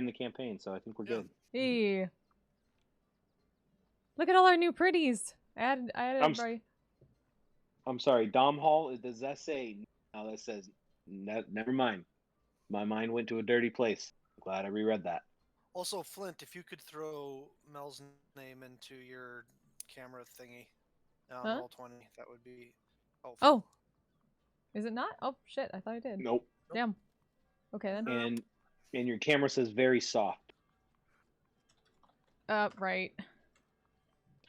in the campaign, so I think we're good. Hey. Look at all our new pretties. I added everybody. I'm sorry, Dom Hall, does that say... No, that says... never mind. My mind went to a dirty place. I'm glad I reread that. Also, Flint, if you could throw Mel's name into your camera thingy on Roll20, that would be helpful. Oh. Is it not? Oh, shit. I thought I did. Nope. Damn. Okay, then. And your camera says very soft. Right.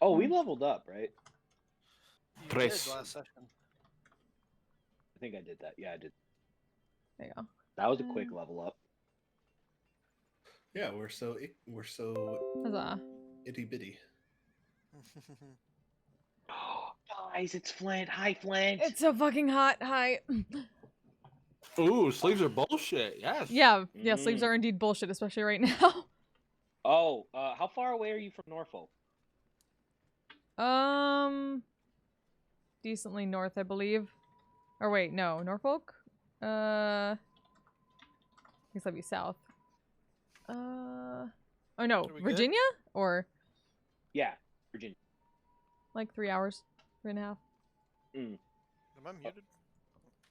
Oh, we leveled up, right? You did last session. I think I did that. Yeah, I did. There you go. That was a quick level up. Yeah, we're so Huzzah. itty bitty. Guys, it's Flint. Hi, Flint. It's so fucking hot. Hi. Ooh, sleeves are bullshit. Yes. Yeah, sleeves are indeed bullshit, especially right now. Oh, how far away are you from Norfolk? Decently north, I believe. Or wait, no, Norfolk? I guess that'd be south. Oh no, Virginia? Or? Yeah, Virginia. Like 3 hours, 3.5. Am I muted?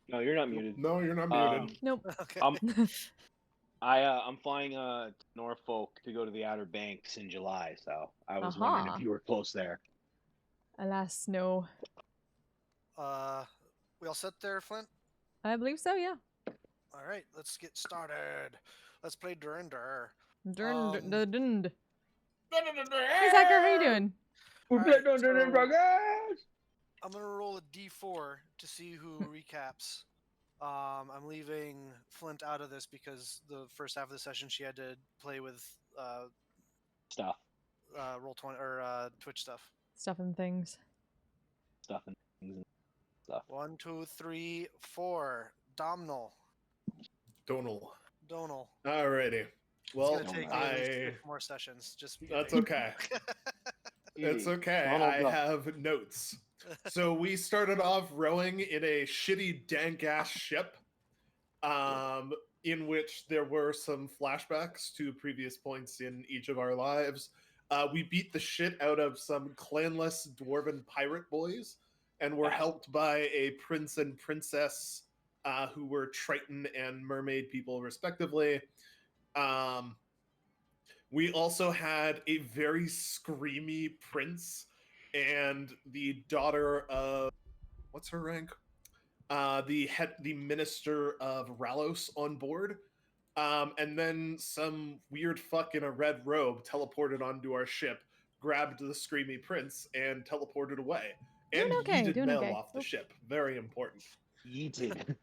No, you're not muted. No, you're not muted. Nope. Okay. I'm flying to Norfolk to go to the Outer Banks in July, so I was wondering if you were close there. Alas, no. We all set there, Flint? I believe so, yeah. All right, let's get started. Let's play Durandar. Dund. Hey, Zachary, how you doing? Right, I'm gonna roll a d4 to see who recaps. I'm leaving Flint out of this because the first half of the session she had to play with stuff. Roll20 or Twitch stuff. Stuff and things. Stuff and things and stuff. 1, 2, 3, 4. Donal. Alrighty. Well, it's gonna take 6 more sessions. That's okay. It's okay. I have notes. So we started off rowing in a shitty dank-ass ship, in which there were some flashbacks to previous points in each of our lives. We beat the shit out of some clanless dwarven pirate boys, and were helped by a prince and princess who were Triton and mermaid people, respectively. We also had a very screamy prince and the daughter of, what's her rank? The minister of Ralos on board. And then some weird fuck in a red robe teleported onto our ship, grabbed the screamy prince, and teleported away. And yeeted Mel off the ship. Very important. Yeeted.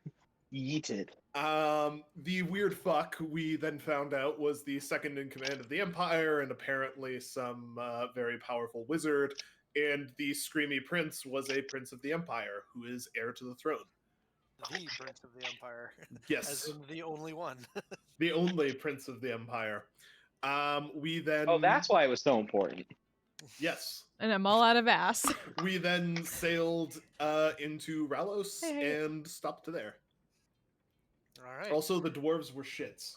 Yeeted. The weird fuck we then found out was the second in command of the Empire, and apparently some very powerful wizard. And the screamy prince was a prince of the Empire who is heir to the throne. The prince of the Empire. Yes. As in the only one. The only prince of the Empire. We then... Oh, that's why it was so important. Yes. And I'm all out of ass. We then sailed into Ralos and stopped there. All right. Also, the dwarves were shits.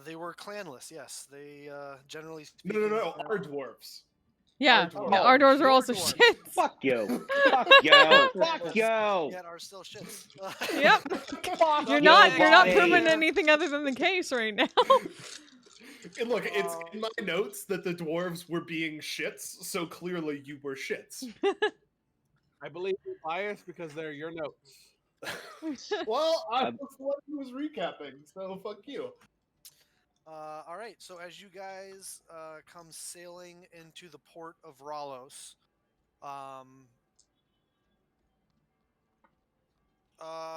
They were clanless, yes. They generally speaking... No, our dwarves. Yeah, our dwarves are also shits. Fuck you. Fuck you. Fuck you. Yet are still shits. Yep. You're not proving anything other than the case right now. And look, it's in my notes that the dwarves were being shits, so clearly you were shits. I believe you're biased because they're your notes. Well, I was the one who was recapping, so fuck you. All right, so as you guys come sailing into the port of Ralos,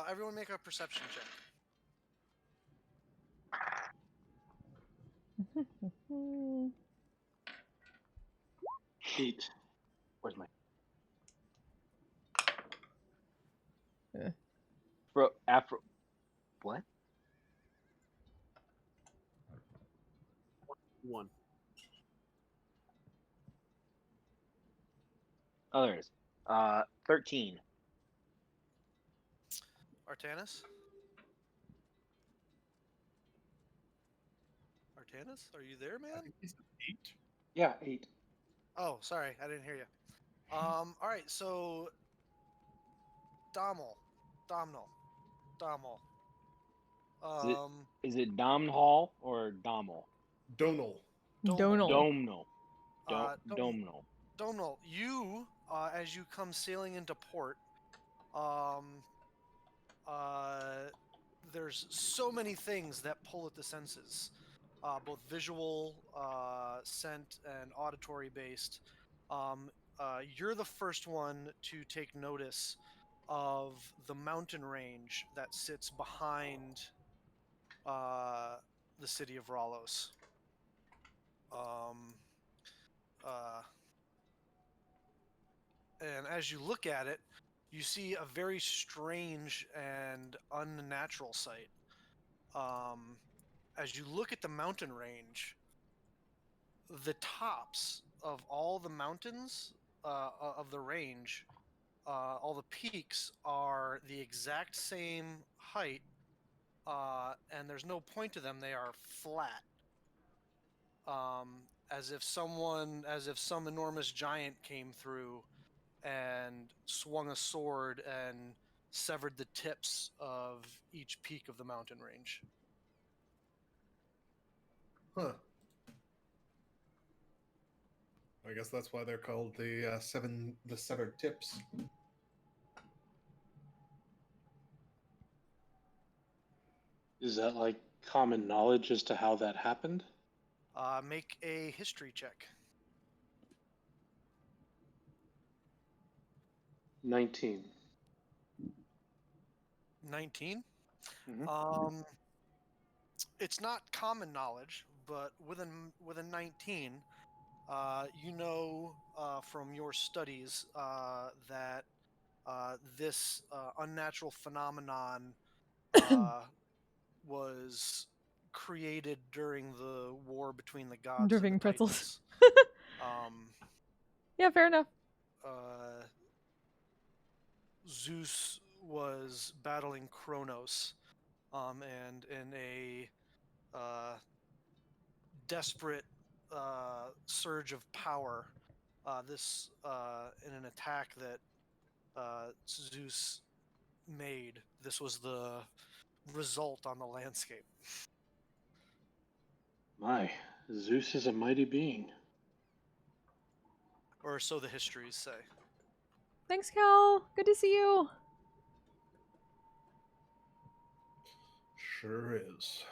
everyone make a perception check. 8. Where's my... Afro... What? 1. Oh, there it is. 13. Artanis? Arcanus, are you there, I man? think he's 8. Yeah, 8. Oh, sorry, I didn't hear you. All right, so Domhnall. Is it Domhnall or Dommel? Donal. Donal. Domhnall. Domhnall. Domhnall. Domhnall, you, as you come sailing into port, there's so many things that pull at the senses, both visual, scent, and auditory based. You're the first one to take notice of the mountain range that sits behind the city of Ralos. And as you look at it, you see a very strange and unnatural sight. As you look at the mountain range, the tops of all the mountains of the range, all the peaks are the exact same height, and there's no point to them. They are flat, as if some enormous giant came through and swung a sword and severed the tips of each peak of the mountain range. Huh. I guess that's why they're called the severed tips. Is that like common knowledge as to how that happened? Make a history check. 19. 19. Mhm. It's not common knowledge, but with a 19, you know from your studies that this unnatural phenomenon was created during the war between the gods Dripping and the pretzels. Titans. Yeah, fair enough. Zeus was battling Kronos, and in a desperate surge of power, in an attack that Zeus made, this was the result on the landscape. My, Zeus is a mighty being. Or so the histories say. Thanks, Cal. Good to see you. Sure is.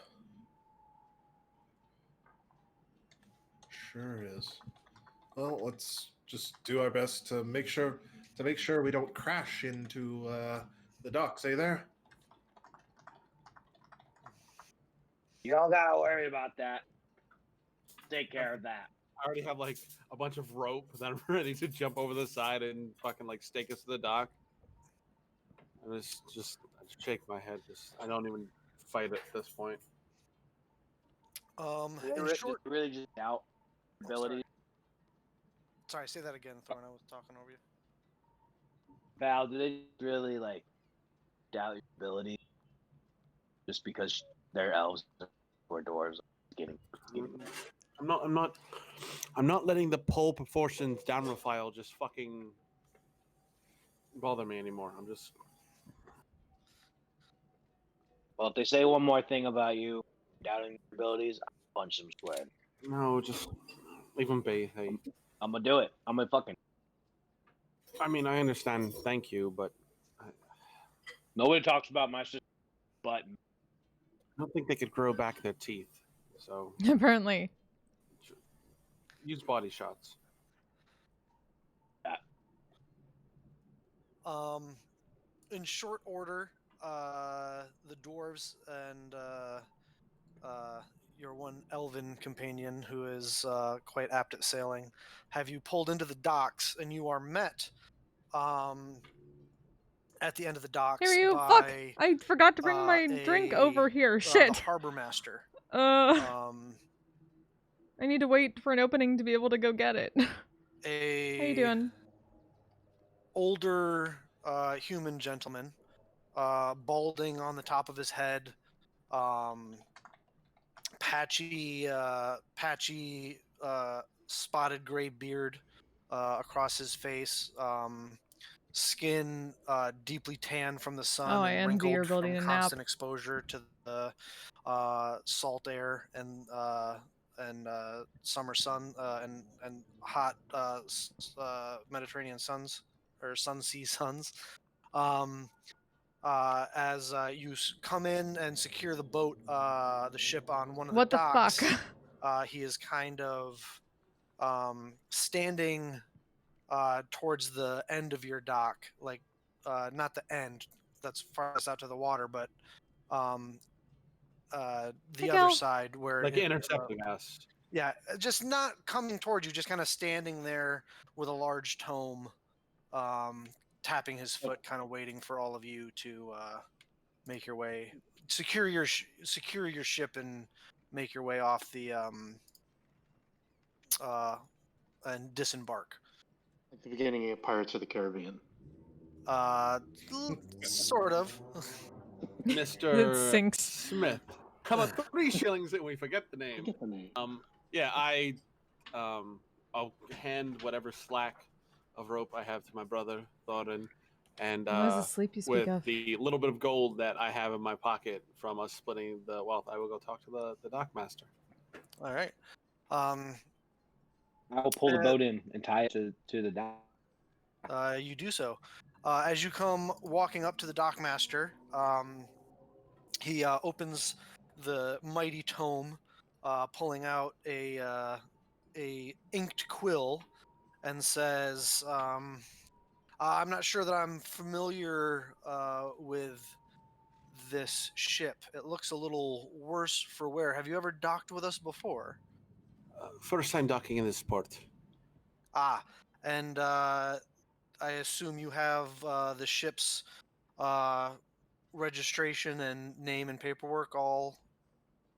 Sure is. Well, let's just do our best to make sure we don't crash into the docks. Eh, there? Y'all gotta worry about that. Take care of that. I already have like a bunch of rope that I'm ready to jump over the side and fucking like stake us to the dock. And I just shake my head. I don't even fight at this point. In short, really just doubt ability. Sorry, say that again, Thorn. I was talking over you. Val, do they really like doubt your ability just because they're elves or dwarves? Getting I'm not letting the pole proportions downward file just fucking bother me anymore. I'm just. Well, if they say one more thing about you doubting your abilities, I'll punch them square. No, just leave them be. Hey. I'm gonna do it. I'm gonna fucking. I mean, I understand. Thank you, but Nobody talks about my sister, but I don't think they could grow back their teeth. So Apparently. use body shots. In short order, the dwarves and your one elven companion, who is quite apt at sailing, have you pulled into the docks, and you are met at the end of the docks Here you. by Fuck! I forgot to bring my drink over here. Shit. the harbor master. I need to wait for an opening to be able to go get it. How you doing? Older human gentleman, balding on the top of his head, patchy, spotted gray beard across his face. Skin deeply tan from the sun Oh, I and envy your wrinkled ability from to nap. constant exposure to the salt air and summer sun and hot Mediterranean suns or sea suns. As you come in and secure the boat, the ship on one of the What the fuck? docks, he is kind of standing towards the end of your dock, like not the end that's farthest out to the water, but the other Cal. side where Like intercepting us. yeah, just not coming towards you, just kind of standing there with a large tome, tapping his foot, kind of waiting for all of you to make your way, secure your ship, and make your way off the and disembark. Like the beginning of Pirates of the Caribbean. Sort of. It Mr. sinks. Smith. How about 3 shillings and we forget the name? Forget the name. Yeah, I'll hand whatever slack of rope I have to my brother, Thorin, and What is the sleep you speak with of? the little bit of gold that I have in my pocket from us splitting the wealth, I will go talk to the dockmaster. All right. I will pull the boat in and tie it to the dock. You do so. As you come walking up to the dockmaster, he opens the mighty tome, pulling out a inked quill, and says, "I'm not sure that I'm familiar with this ship. It looks a little worse for wear. Have you ever docked with us before?" First time docking in this port. Ah, and I assume you have the ship's registration and name and paperwork all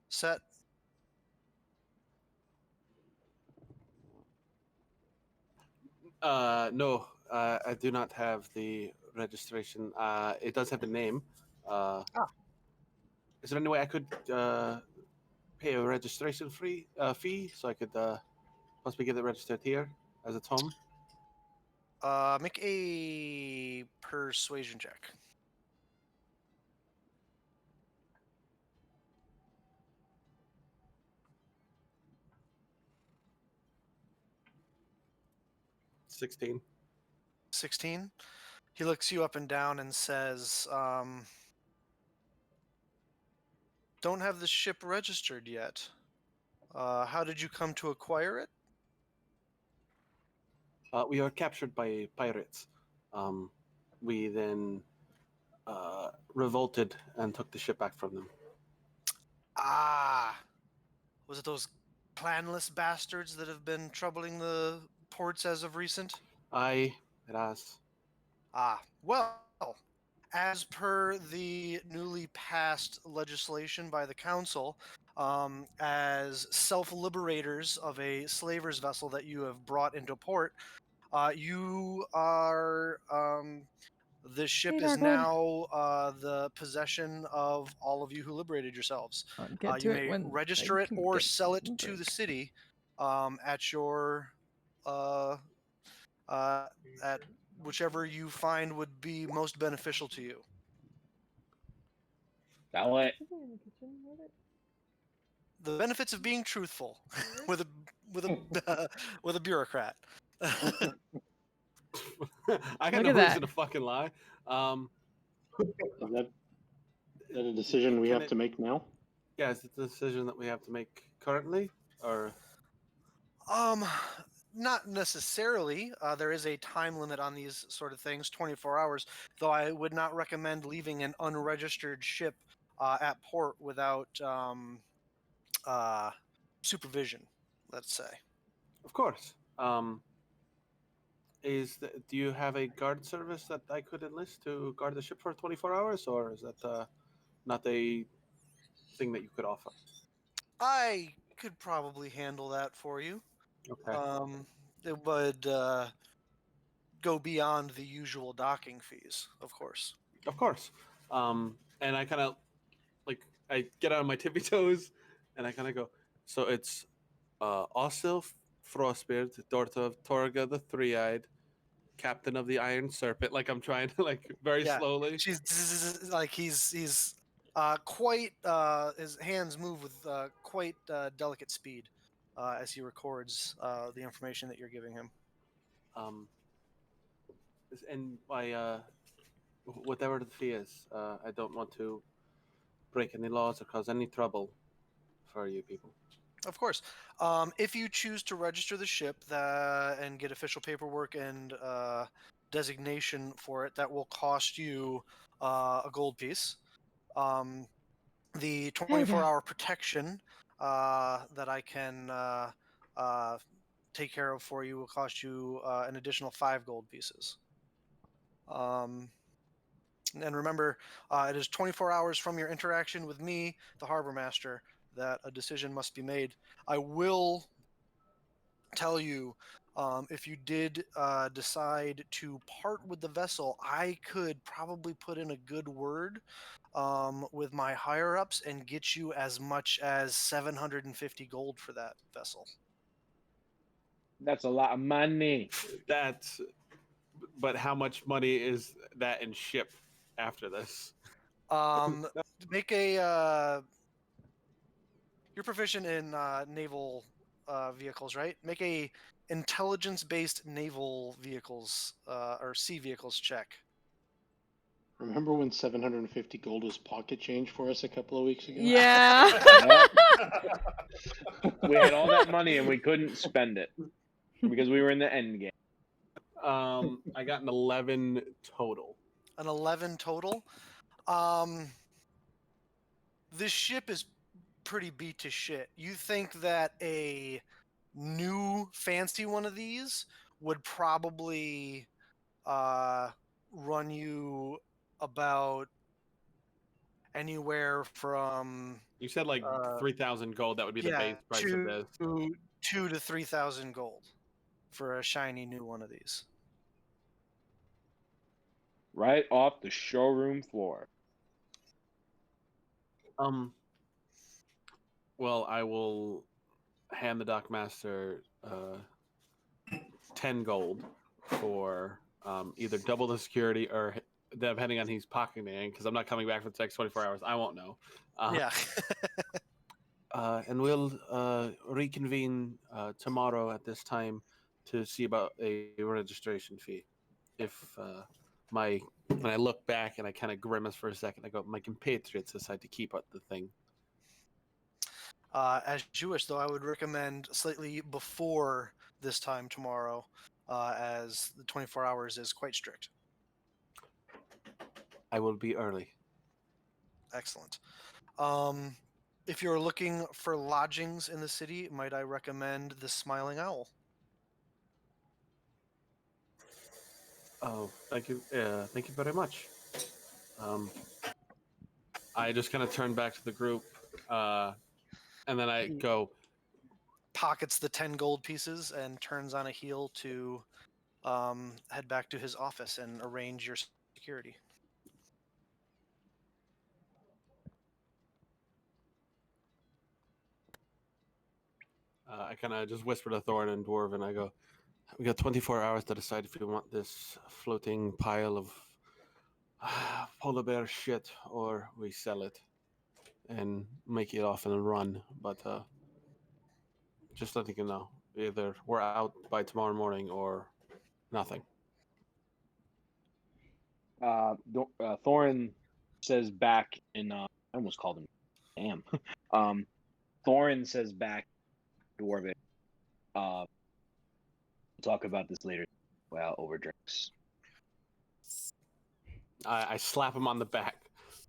set? No, I do not have the registration. It does have the name. Is there any way I could pay a registration fee so I could possibly get it registered here as its home? Make a persuasion check. $16. 16. He looks you up and down and says, "Don't have the ship registered yet. How did you come to acquire it?" We were captured by pirates. We then revolted and took the ship back from them. Ah, was it those clanless bastards that have been troubling the ports as of recent? Aye, it has. Ah, well, as per the newly passed legislation by the council, as self-liberators of a slaver's vessel that you have brought into port, you are the ship Hey, is Darkwood. now the possession of all of you who liberated yourselves. Get to You it may when register I it can or get sell it over to it. the city at your at whichever you find would be most beneficial to you. That way. The benefits of being truthful with a with a bureaucrat. I got Look no at reason that. to fucking lie. Is that a decision we have to make now? Yeah, is it a decision that we have to make currently, or? Not necessarily. There is a time limit on these sort of things, 24 hours, though I would not recommend leaving an unregistered ship at port without supervision, let's say. Of course. Do you have a guard service that I could enlist to guard the ship for 24 hours, or is that not a thing that you could offer? I could probably handle that for you. Okay. It would go beyond the usual docking fees, of course. Of course. And I kind of I get on my tippy toes And I kind of go, so it's Osil Frostbeard, daughter of Torga the Three-Eyed, captain of the Iron Serpent. Like I'm trying to like very Yeah, slowly. she's like he's quite his hands move with quite delicate speed as he records the information that you're giving him. Um, and my whatever the fee is, I don't want to break any laws or cause any trouble for you people. Of course. If you choose to register the ship and get official paperwork and designation for it, that will cost you a gold piece. The 24-hour protection that I can take care of for you will cost you an additional 5 gold pieces. And remember, it is 24 hours from your interaction with me, the harbor master, that a decision must be made. I will tell you, if you did decide to part with the vessel, I could probably put in a good word with my higher ups and get you as much as 750 gold for that vessel. That's a lot of money. That's, but how much money is that in ship after this? Make a. You're proficient in naval vehicles, right? Make a intelligence-based naval vehicles or sea vehicles check. Remember when 750 gold was pocket change for us a couple of weeks ago? Yeah. We had all that money and we couldn't spend it because we were in the end game. I got an 11 total. An 11 total. This ship is pretty beat to shit. You think that a new fancy one of these would probably run you about anywhere from You said like 3,000 gold. That would be the base price of this. 2 to 3,000 gold for a shiny new one of these. Right off the showroom floor. Well, I will hand the dockmaster 10 gold for either double the security or depending on he's pocketing it, because I'm not coming back for the next 24 hours. I won't know. Yeah. And we'll reconvene tomorrow at this time to see about a registration fee. If when I look back and I kind of grimace for a second, I go, my compatriots decide to keep up the thing. As you wish, though, I would recommend slightly before this time tomorrow, as the 24 hours is quite strict. I will be early. Excellent. If you're looking for lodgings in the city, might I recommend the Smiling Owl? Oh, thank you. Thank you very much. I just kind of turn back to the group, and then I go. Pockets the 10 gold pieces and turns on a heel to head back to his office and arrange your security. I kind of just whisper to Thorn and Dwarven. I go, we got 24 hours to decide if we want this floating pile of polar bear shit or we sell it and make it off and run. But just letting you know, either we're out by tomorrow morning or nothing. Thorin says back in I almost called him damn. Thorin says back Dwarven. We'll talk about this later. Well, over drinks. I slap him on the back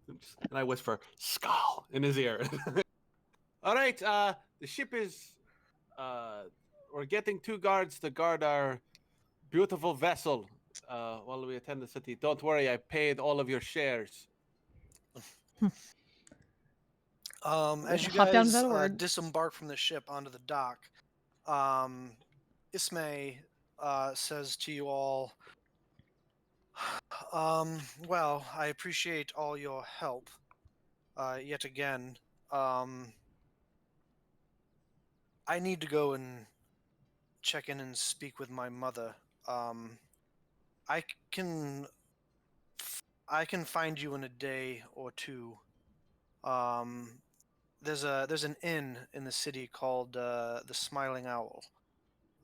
and I whisper "Skull" in his ear. All right, the ship is. We're getting 2 guards to guard our beautiful vessel while we attend the city. Don't worry, I paid all of your shares. As you guys disembark from the ship onto the dock, Ismay says to you all, well, I appreciate all your help yet again. I need to go and check in and speak with my mother. I can I can find you in a day or two. Um, there's an inn in the city called the Smiling Owl.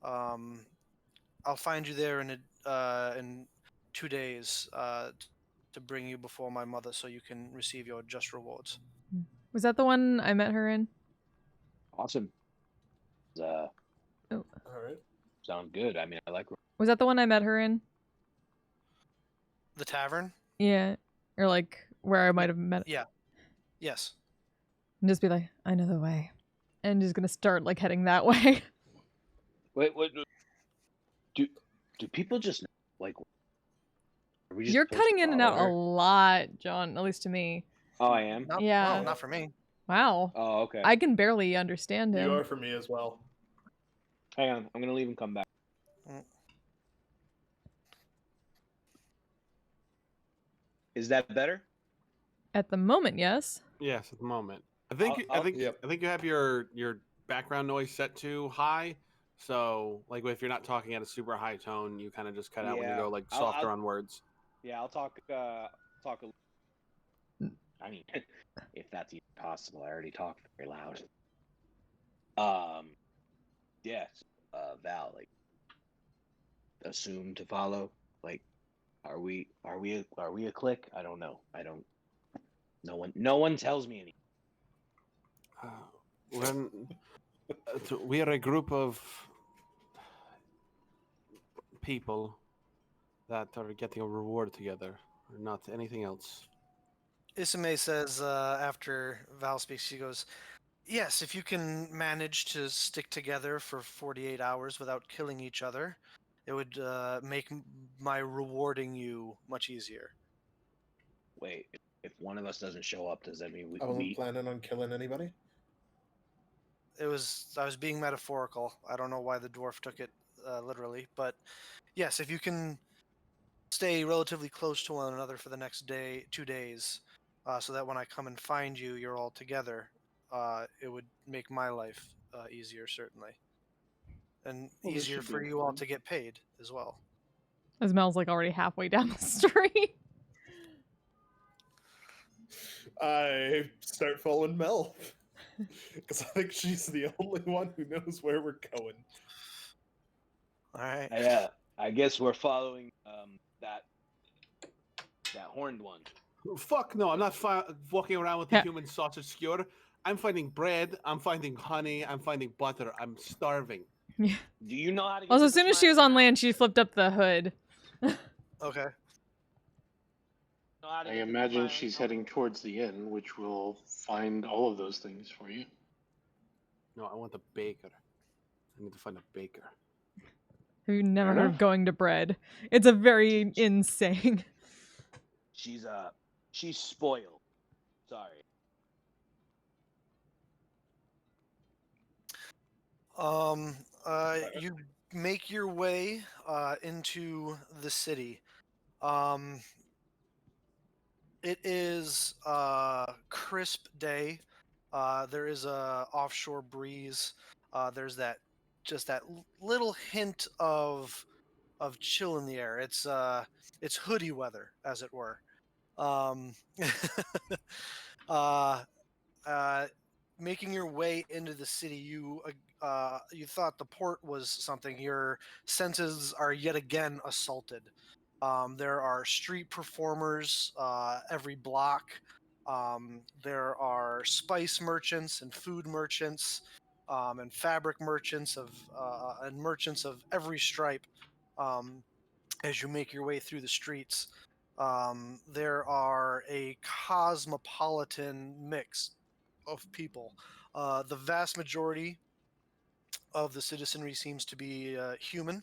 Um, I'll find you there in 2 days to bring you before my mother so you can receive your just rewards. Was that the one I met her in? Awesome. Oh. All right. Sound good. I mean, I like. Was that the one I met her in? The tavern? Yeah. Or like where I might have met. Yeah. Yes. And just be like, I know the way. And just gonna start like heading that way. Wait, what? Do people just like? Are we just You're supposed to cutting in and follow out a her? lot, John, at least to me. Oh, I am. Yeah. No, not for me. Wow. Oh, okay. I can barely understand him. You are for me as well. Hang on, I'm gonna leave and come back. Mm. Is that better? At the moment, yes. Yes, at the moment. I think Yep. I think you have your background noise set to high. So like if you're not talking at a super high tone, you kind of just cut out when you Yeah. go like I'll- softer on words. Yeah, I'll talk. Talk a. I mean, if that's even possible, I already talked very loud. Yes. Val, like, assume to follow. Like, are we a clique? I don't know. I don't. No one tells me anything. When we are a group of people that are getting a reward together, or not anything else. Isame says after Val speaks, she goes, "Yes, if you can manage to stick together for 48 hours without killing each other, it would make my rewarding you much easier." Wait, if one of us doesn't show up, does that mean I wasn't we planning on killing anybody. I was being metaphorical. I don't know why the dwarf took it literally, but yes, if you can stay relatively close to one another for the next 2 days, so that when I come and find you, you're all together. It would make my life easier, certainly, and Well, this easier should be for you all fun. to get paid as well. As Mel's like already halfway down the street. I start following Mel because I think she's the only one who knows where we're going. All right. I guess we're following that horned one. Fuck no! I'm not walking around with the human sausage skewer. I'm finding bread. I'm finding honey. I'm finding butter. I'm starving. Yeah. Do you know how to get Also, to as the soon as she was Smiling on Owl? land, she flipped up the hood. Okay. Know how to I get to the imagine Smiling she's Owl? heading towards the inn, which will find all of those things for you. No, I want a baker. I need to find a baker. Have you never Fair heard enough. of going to bread? It's a very insane. She's spoiled. Sorry. You make your way into the city. It is a crisp day. There is a offshore breeze. There's that little hint of chill in the air. It's hoodie weather, as it were. Um, uh, Making your way into the city, you thought the port was something. Your senses are yet again assaulted. There are street performers every block. There are spice merchants and food merchants, and fabric merchants and merchants of every stripe. Um, as you make your way through the streets, there are a cosmopolitan mix of people. The vast majority of the citizenry seems to be human,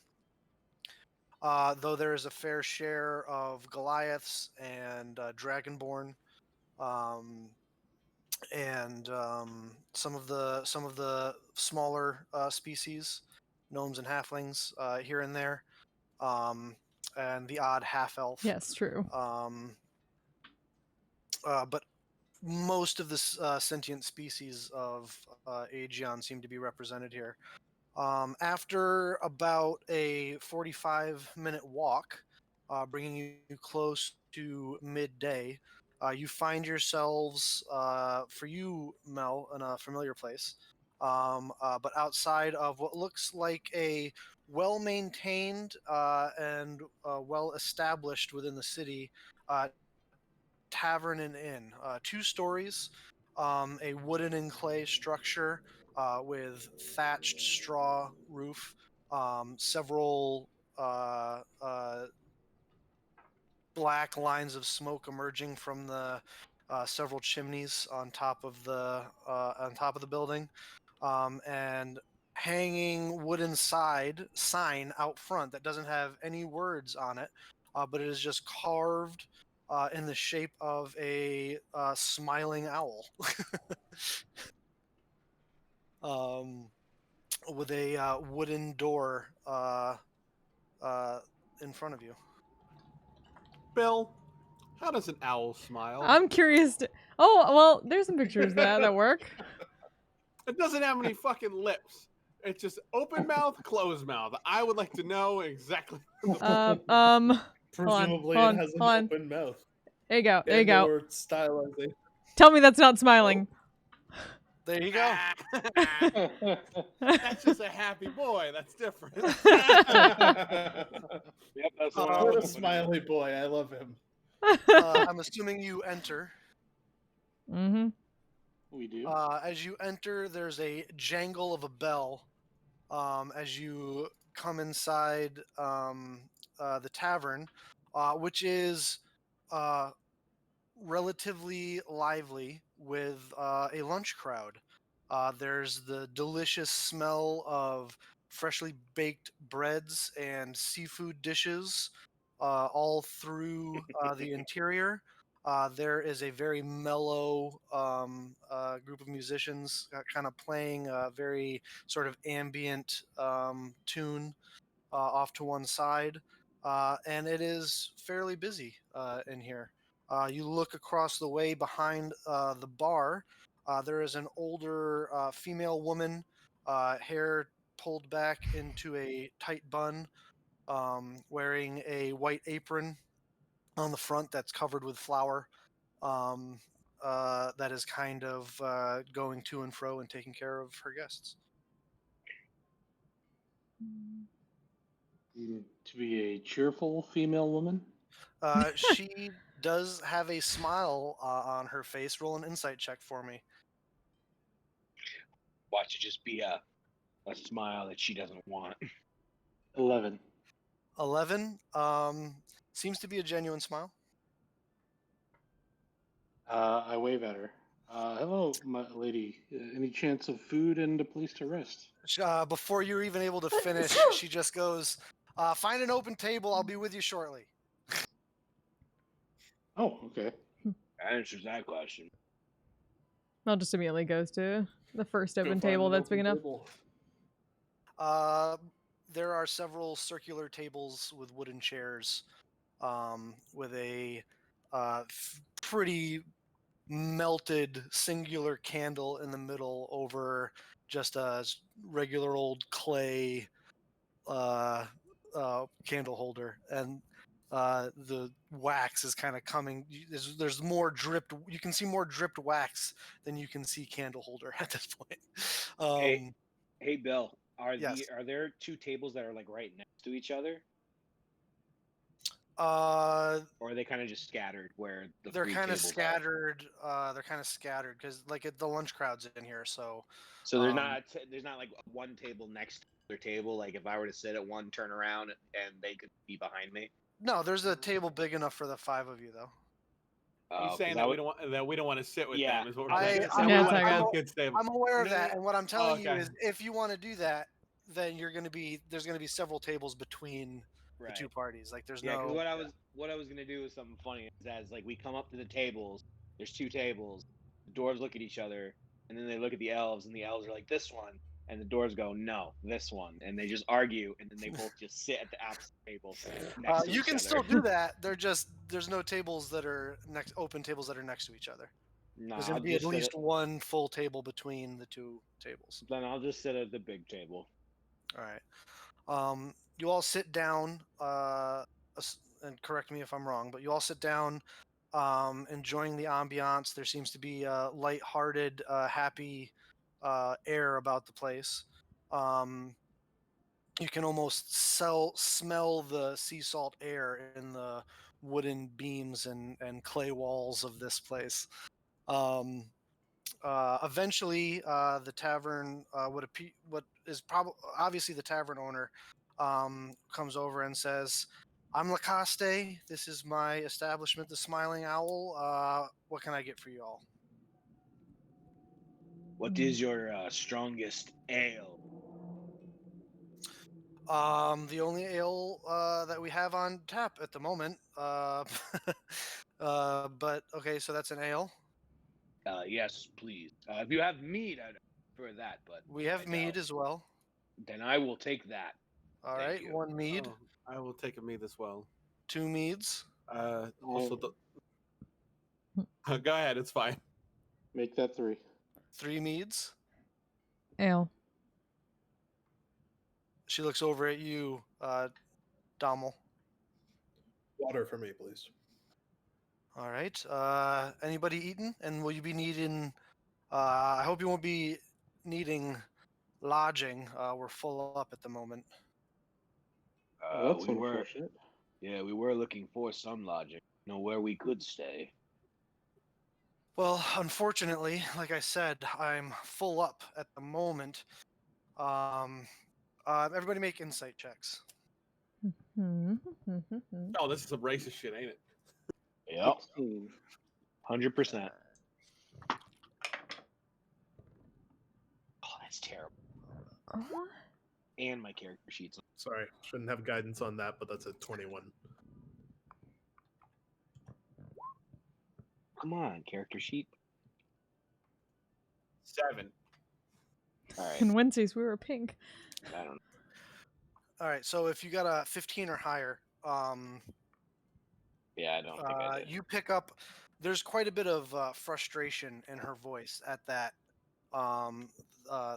though there is a fair share of Goliaths and Dragonborn, um, and some of the smaller species, gnomes and halflings here and there, and the odd half elf. Yes, true. But most of the sentient species of Aegion seem to be represented here. After about a 45-minute walk, bringing you close to midday, you find yourselves, for you, Mel, in a familiar place. But outside of what looks like a well-maintained and well-established within the city tavern and inn. 2 stories, a wooden and clay structure with thatched straw roof, several black lines of smoke emerging from the several chimneys on top of the building, and hanging wooden sign out front that doesn't have any words on it, but it is just carved in the shape of a smiling owl. With a wooden door in front of you. Bill, how does an owl smile? I'm curious. Oh, well, there's some pictures of that work. It doesn't have any fucking lips. It's just open mouth, closed mouth. I would like to know exactly. Presumably, hold on, it has an hold on. open mouth. There you go. There you go. Or stylizing. Tell me that's not smiling. There you go. That's just a happy boy. That's different. Yep, that's What a smiley boy. I love him. I'm assuming you enter. Mm-hmm. We do. As you enter, there's a jangle of a bell. As you come inside the tavern, which is relatively lively with a lunch crowd. There's the delicious smell of freshly baked breads and seafood dishes all through the interior. There is a very mellow group of musicians kind of playing a very sort of ambient tune off to one side. And it is fairly busy in here. You look across the way behind the bar. There is an older female woman, hair pulled back into a tight bun, wearing a white apron on the front that's covered with flour. That is kind of going to and fro and taking care of her guests. To be a cheerful female woman. She does have a smile on her face. Roll an insight check for me. Watch it just be a smile that she doesn't want. 11. 11. Seems to be a genuine smile. I wave at her. Hello, my lady. Any chance of food and a place to rest? Before you're even able to finish, she just goes, find an open table. I'll be with you shortly. Oh, okay. That answers that question. Mel just immediately goes to the first Go open find table an that's big open enough. table. There are several circular tables with wooden chairs, with a pretty melted singular candle in the middle over just a regular old clay candle holder, and the wax is kind of coming. There's more dripped. You can see more dripped wax than you can see candle holder at this point. Hey, Bill. Yes. Are there 2 tables that are like right next to each other, Or are they kind of just scattered? Where they're kind of tables scattered. They're kind of scattered because the lunch crowd's in here. So there's not like one table next to their table. Like if I were to sit at one, turn around, and they could be behind me. no, there's a table big enough for the 5 of you though. He's saying that we don't want to sit with them. Is what we're saying. I'm aware of that, and what I'm telling you is, if you want to do that, then there's going to be several tables between the 2 parties. Like there's no. What I was gonna do is something funny. As like we come up to the tables, there's 2 tables. The dwarves look at each other, and then they look at the elves, and the elves are like, "This one," and the dwarves go, "No, this one," and they just argue, and then they both just sit at the opposite tables. You can still do that. There's no tables that are open tables that are next to each other. No, There's going to be at least one full table between the two tables. Then I'll just sit at the big table. All right. You all sit down, and correct me if I'm wrong, but you all sit down, enjoying the ambiance. There seems to be a lighthearted, happy air about the place. You can almost smell the sea salt air in the wooden beams and clay walls of this place. Eventually, the tavern what is probably obviously the tavern owner comes over and says, "I'm Lacoste. This is my establishment, the Smiling Owl. What can I get for you all?" What is your strongest ale? The only ale that we have on tap at the moment. But okay, so that's an ale. Yes, please. If you have mead, I'd prefer that, but We have mead as well. Then I will take that. All Thank right, you. one mead. Oh, I will take a mead as well. 2 meads. Also, go ahead. It's fine. Make that 3. 3 meads. Ale. She looks over at you, Dommel. Water for me, please. All right. Anybody eating? And will you be needing? I hope you won't be needing lodging. We're full up at the moment. That's unfortunate. Yeah, we were looking for some lodging. Know where we could stay. Well, unfortunately, like I said, I'm full up at the moment. Everybody make insight checks. Oh, this is some racist shit, ain't it? Yep. 16. 100%. Oh, that's terrible. And my character sheets. Sorry, shouldn't have guidance on that, but that's a 21. Come on, character sheet. 7. All right. On Wednesdays we were pink. I don't know. All right. So if you got a 15 or higher, Yeah, I don't think I did. you pick up. There's quite a bit of frustration in her voice at that,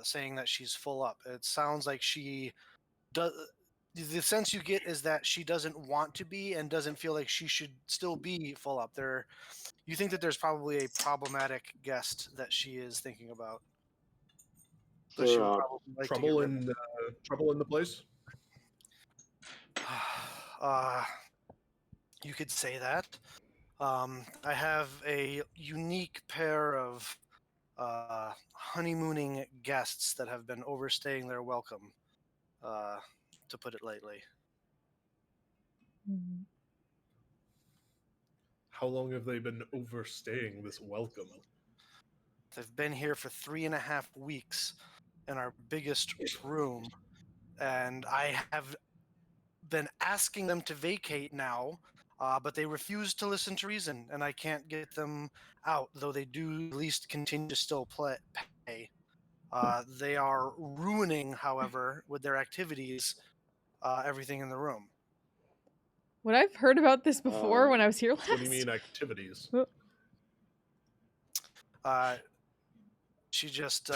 saying that she's full up. It sounds like she does. The sense you get is that she doesn't want to be and doesn't feel like she should still be full up. You think that there's probably a problematic guest that she is thinking about. So she would probably like trouble in the place. You could say that. I have a unique pair of honeymooning guests that have been overstaying their welcome, to put it lightly. How long have they been overstaying this welcome? They've been here for 3.5 weeks in our biggest room, and I have been asking them to vacate now, but they refuse to listen to reason, and I can't get them out, though they do at least continue to still pay. They are ruining, however, with their activities, everything in the room. What I've heard about this before when I was here last. What do you mean activities? She just she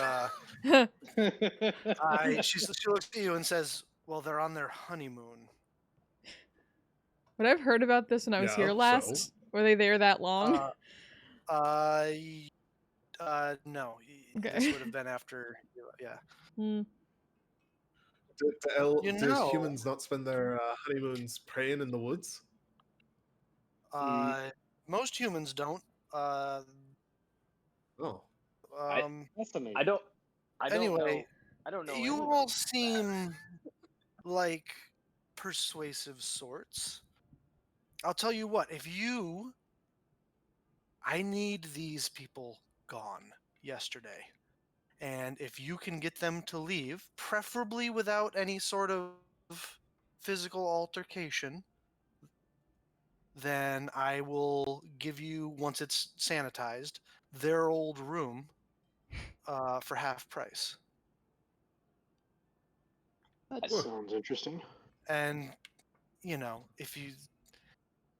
looks at you and says, "Well, they're on their honeymoon." What I've heard about this when I was here last. So? Were they there that long? No. Okay. This would have been after. Yeah. Do humans not spend their honeymoons praying in the woods? Most humans don't. Oh. That's amazing. I don't Anyway, I don't know. You all seem like persuasive sorts. I'll tell you what, I need these people gone yesterday. And if you can get them to leave, preferably without any sort of physical altercation, then I will give you, once it's sanitized, their old room for half price. That sounds interesting. And, if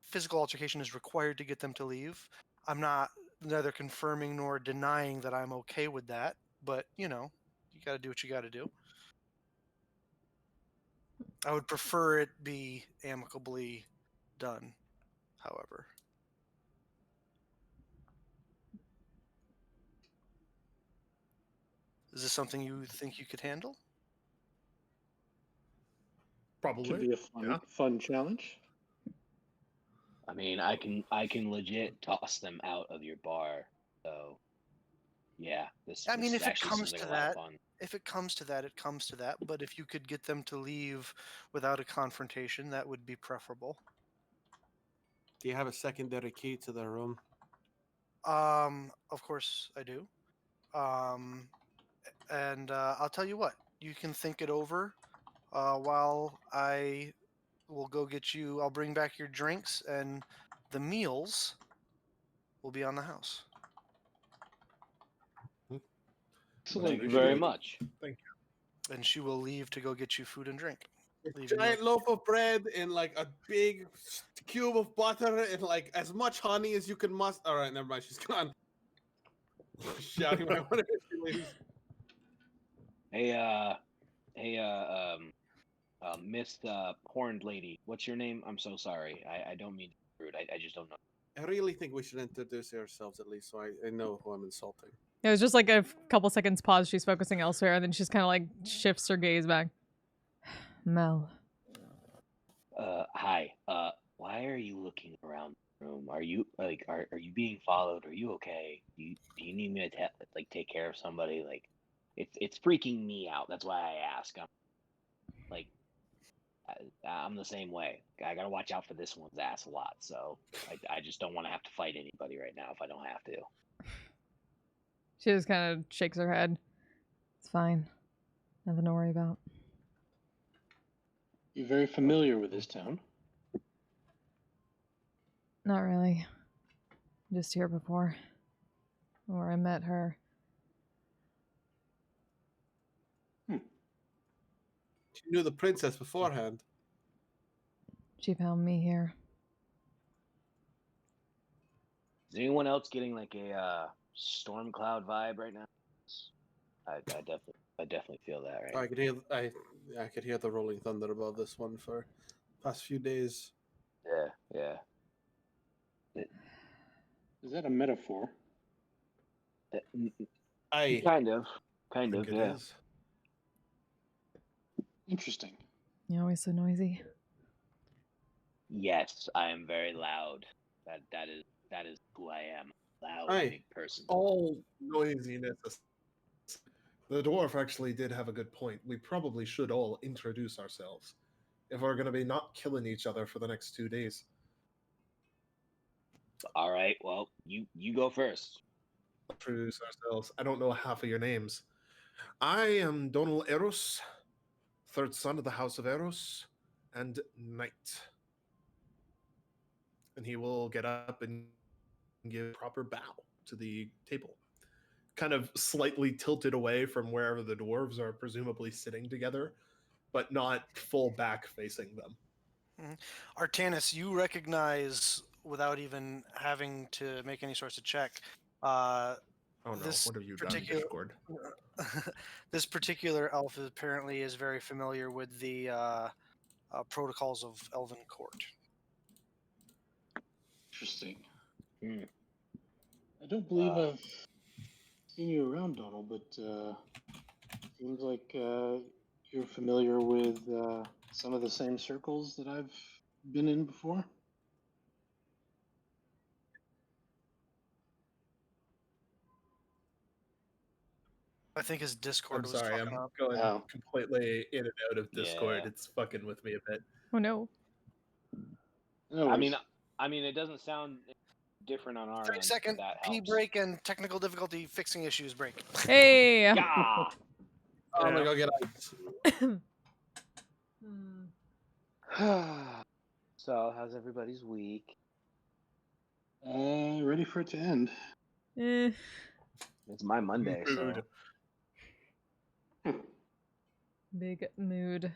physical altercation is required to get them to leave, I'm not neither confirming nor denying that I'm okay with that. But you know, you got to do what you got to do. I would prefer it be amicably done, however. Is this something you think you could handle? Probably. Could be a fun challenge. I mean, I can legit toss them out of your bar. So, yeah, this I mean, this if it actually comes seems like to a lot of that, fun. if it comes to that, it comes to that. But if you could get them to leave without a confrontation, that would be preferable. Do you have a secondary key to the room? Of course I do. And I'll tell you what, you can think it over while I will go get you. I'll bring back your drinks, and the meals will be on the house. Thank you Excellent. very much. Thank And she will leave to go get you food and drink. A giant loaf of bread and like a big cube of butter and like as much honey as you can must. All right, never mind. She's gone. Shouting my whatever she leaves. Miss Horned Lady. What's your name? I'm so sorry. I don't mean to be rude. I just don't know. I really think we should introduce ourselves at least so I know who I'm insulting. It was just like a couple seconds pause. She's focusing elsewhere, and then she's kind of like shifts her gaze back. Mel. Hi. Why are you looking around the room? Are you like are you being followed? Are you okay? Do you need me to take care of somebody? Like, it's freaking me out. That's why I ask. I'm like, I'm the same way. I gotta watch out for this one's ass a lot. So I just don't want to have to fight anybody right now if I don't have to. She just kind of shakes her head. It's fine. Nothing to worry about. You're very familiar with this town. Not really. Just here before. Where I met her. She knew the princess beforehand. She found me here. Is anyone else getting like a storm cloud vibe right now? I definitely feel that right. I could hear I could hear the rolling thunder above this one for the past few days. Yeah. Is that a metaphor? Kind of, yeah. is. Interesting. You're always so noisy. Yes, I am very loud. That is who I am. Loud, Aye. big person. All noisiness. The dwarf actually did have a good point. We probably should all introduce ourselves if we're going to be not killing each other for the next 2 days. All right. Well, you go first. Introduce ourselves. I don't know half of your names. I am Donald Eros, third son of the House of Eros, and knight. And he will get up and give a proper bow to the table. Kind of slightly tilted away from wherever the dwarves are presumably sitting together, but not full back facing them. Artanis, you recognize without even having to make any sorts of check. Oh no! This What have you done, particular- Discord? This particular elf apparently is very familiar with the protocols of Elven Court. Interesting. Hmm. I don't believe I've seen you around, Donald, but seems like you're familiar with some of the same circles that I've been in before. I think his Discord I'm was sorry, I'm fucking up. going Oh. completely in and out of Discord. Yeah. It's fucking with me a bit. Oh no. No I worries. mean, it doesn't sound different on our 30 end. second That P helps. break and technical difficulty fixing issues break. Hey! Yeah. I'm gonna go get ice. So, how's everybody's week? Ready for it to end. Eh. It's my Monday, so Mood. Big mood.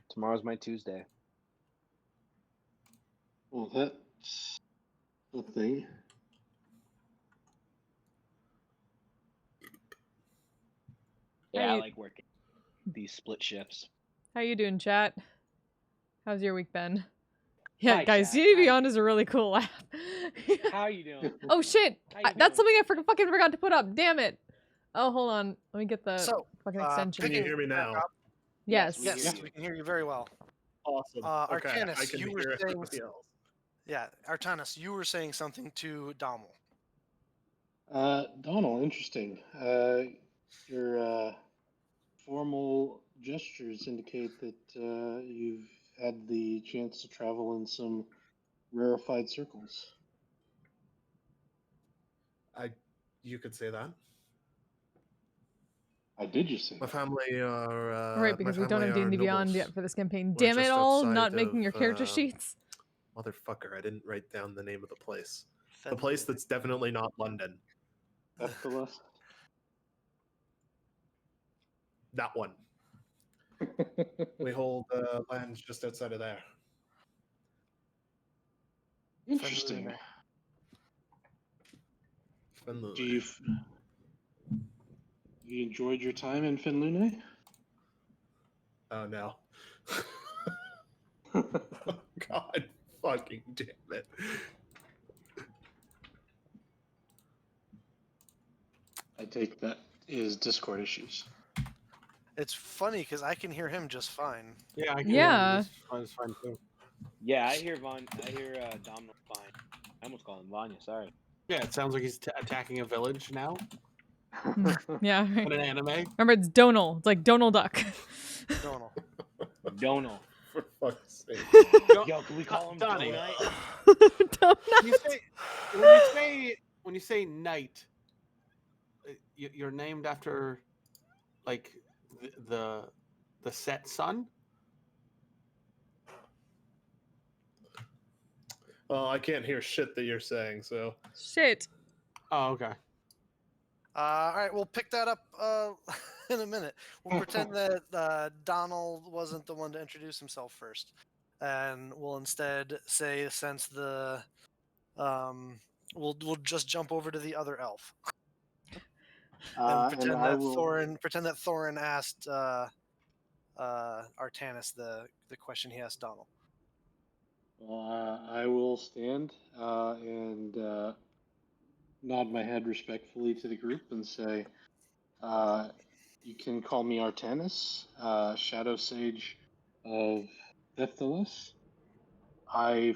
tomorrow's my Tuesday. Well, that's the thing. Yeah, How I you- like working these split shifts. How you doing, chat? How's your week been? Yeah, Hi, guys, chat. D&D How Beyond is a really cool laugh. How you doing? Oh shit! How you That's doing? something I fucking forgot to put up. Damn it! Oh, hold on. Let me get the So, fucking Can extension. Can you hear me back now? up. Yes. we hear Yes, you. we can hear you very well. Awesome. Okay, Artanis, I can you were hear saying- everybody else. Yeah, Artanis, you were saying something to Dommel. Donald, interesting. Your formal gestures indicate that you've had the chance to travel in some rarefied circles. You could say that. Did you say My that? family are. Right, because we don't have D&D Beyond yet for this campaign. We're Damn it just all! outside Not making of, your character sheets. Motherfucker! I didn't write down the name of the place. The Fenley. place that's definitely not London. Ephthalus? That one. We hold lands just outside of there. Interesting. Finley. Do you enjoyed your time in Finlune? Oh no. God fucking damn it. I take that is Discord issues. It's funny because I can hear him just fine. Yeah, I can Yeah. hear him just fine too. Yeah, I hear Domino fine. I almost called him Vanya. Sorry. Yeah, it sounds like he's attacking a village now Yeah. in an anime. Remember, it's Donal. It's like Donal Duck. Donal. Donal. For fuck's sake. Yo, can we call him Donnie. Donut? When you say knight, you're named after like the set sun. Well, I can't hear shit that you're saying, so. Shit. Oh, okay. All right, we'll pick that up in a minute. We'll pretend that Donald wasn't the one to introduce himself first, and we'll instead say, since we'll just jump over to the other elf and pretend I that will. Thorin asked Artanis the question he asked Donald. I will stand and nod my head respectfully to the group and say, you can call me Artanis, Shadow Sage of Ephthalus.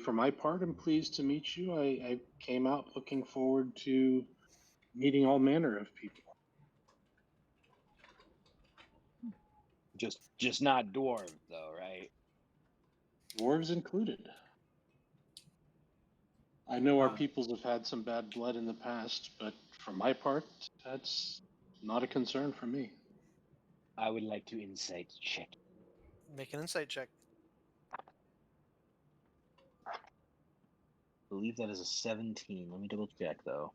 For my part, am pleased to meet you. I came out looking forward to meeting all manner of people. Just not dwarves though, right? Dwarves included. I know our peoples have had some bad blood in the past, but for my part, that's not a concern for me. I would like to insight check. Make an insight check. I believe that is a 17. Let me double check though.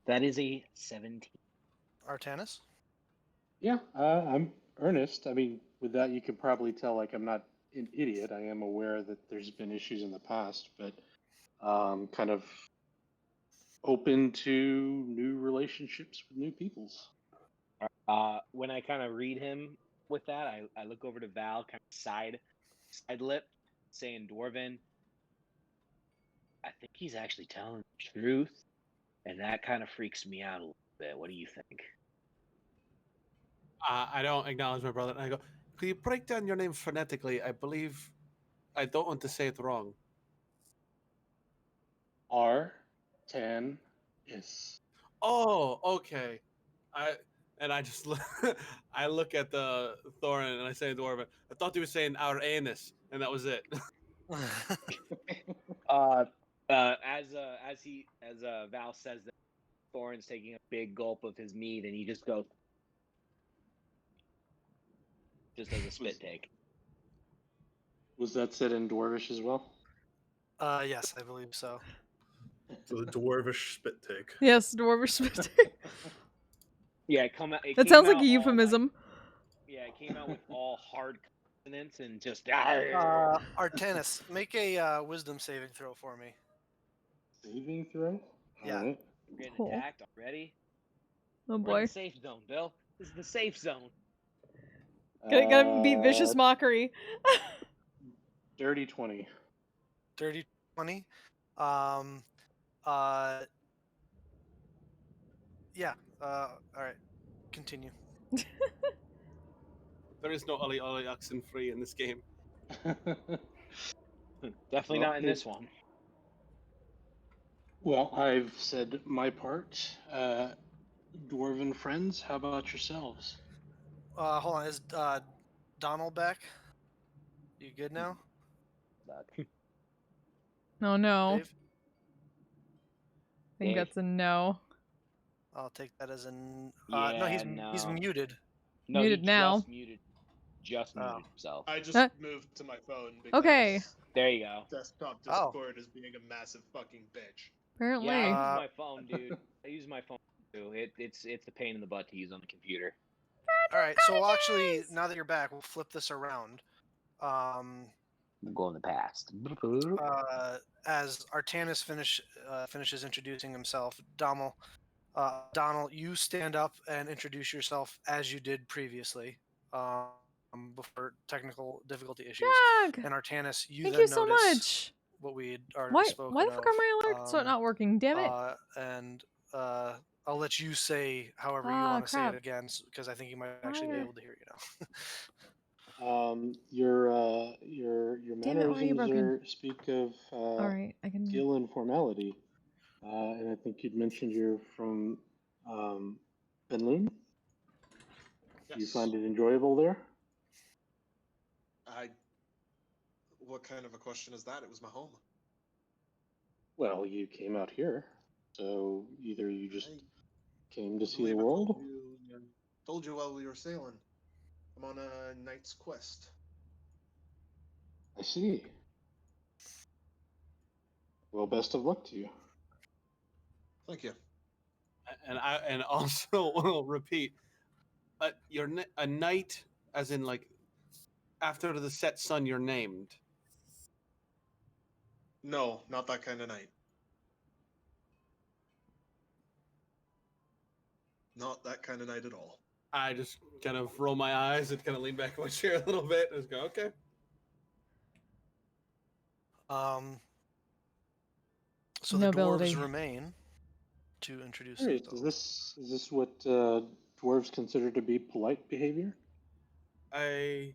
That is a 17. Artanis? Yeah, I'm earnest. I mean, with that, you can probably tell, like, I'm not an idiot. I am aware that there's been issues in the past, but kind of open to new relationships with new peoples. When I kind of read him with that, I look over to Val, kind of side lip, saying Dwarven. I think he's actually telling the truth, and that kind of freaks me out a little bit. What do you think? I don't acknowledge my brother, and I go, could you break down your name phonetically? I believe I don't want to say it wrong. Artanis. Oh, okay. I just I look at the Thorin and I say Dwarven. I thought he was saying our anus, and that was it. As Val says that, Thorin's taking a big gulp of his mead, and he just goes, just as a spit take. Was that said in Dwarvish as well? Yes, I believe so. So the dwarvish spit take. Yes, Dwarvish. Yeah, it That came sounds like out a all, euphemism. yeah, it came out with all hard consonants and just. Artanis, make a wisdom saving throw for me. Saving throw? Yeah. Alright. We're getting Cool. attacked already. Oh We're in boy. the safe zone, Bill. This is the safe zone. Gotta beat vicious mockery. Dirty 20. Dirty 20. Uh. Yeah. All right. Continue. There is no Ollie Ollie oxen free in this game. Definitely Well, not in this one. Well, I've said my part. Dwarven friends, how about yourselves? Hold on. Is Donald back? You good now, Oh no. Dave? I think Dave? that's a no. I'll take that as an. Yeah, No, he's no. muted. No, Muted he now. just Oh. muted himself. I just Huh? moved to my phone because Okay. There you go. desktop Oh. Discord is being a massive fucking bitch. Apparently. Yeah, I use my phone, dude. I use my phone too. It's a pain in the butt to use on the computer. All right. So actually, now that you're back, we'll flip this around. We'll go in the past. As Artanis finishes introducing himself, Donald, you stand up and introduce yourself as you did previously, before technical difficulty issues. Doug! And Artanis, you Thank then you so notice much. what we had already Why spoken the fuck are my of, alerts not working? Damn it. and I'll let you say however you Ah, want to say crap. it again, because I think you might actually be Fire. able to hear you now. Your Damn it, why are you mannerisms broken? speak of Alright, I can. skill and formality. And I think you'd mentioned you're from Benloon. Yes. You find it enjoyable there? What kind of a question is that? It was my home. Well, you came out here, so either you just came to see believe the I world. told you while we were sailing. I'm on a knight's quest. I see. Well, best of luck to you. Thank you. And also will repeat, you're a knight, as in like after the set sun you're named. No, not that kind of knight. Not that kind of knight at all. I just kind of roll my eyes and kind of lean back in my chair a little bit and just go, okay. So Nobility. the dwarves remain to introduce Curious, themselves. is this what dwarves consider to be polite behavior? I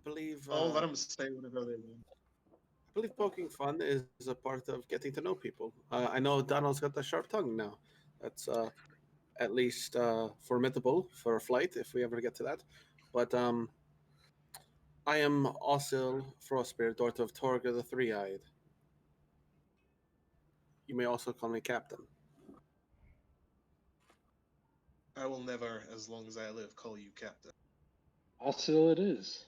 believe. I'll let them say whatever they want. I believe poking fun is a part of getting to know people. I know Donald's got a sharp tongue now. That's at least formidable for a flight if we ever get to that. But I am Osil Frostbeard, daughter of Torga the Three-Eyed. You may also call me Captain. I will never, as long as I live, call you captain. Also, it is.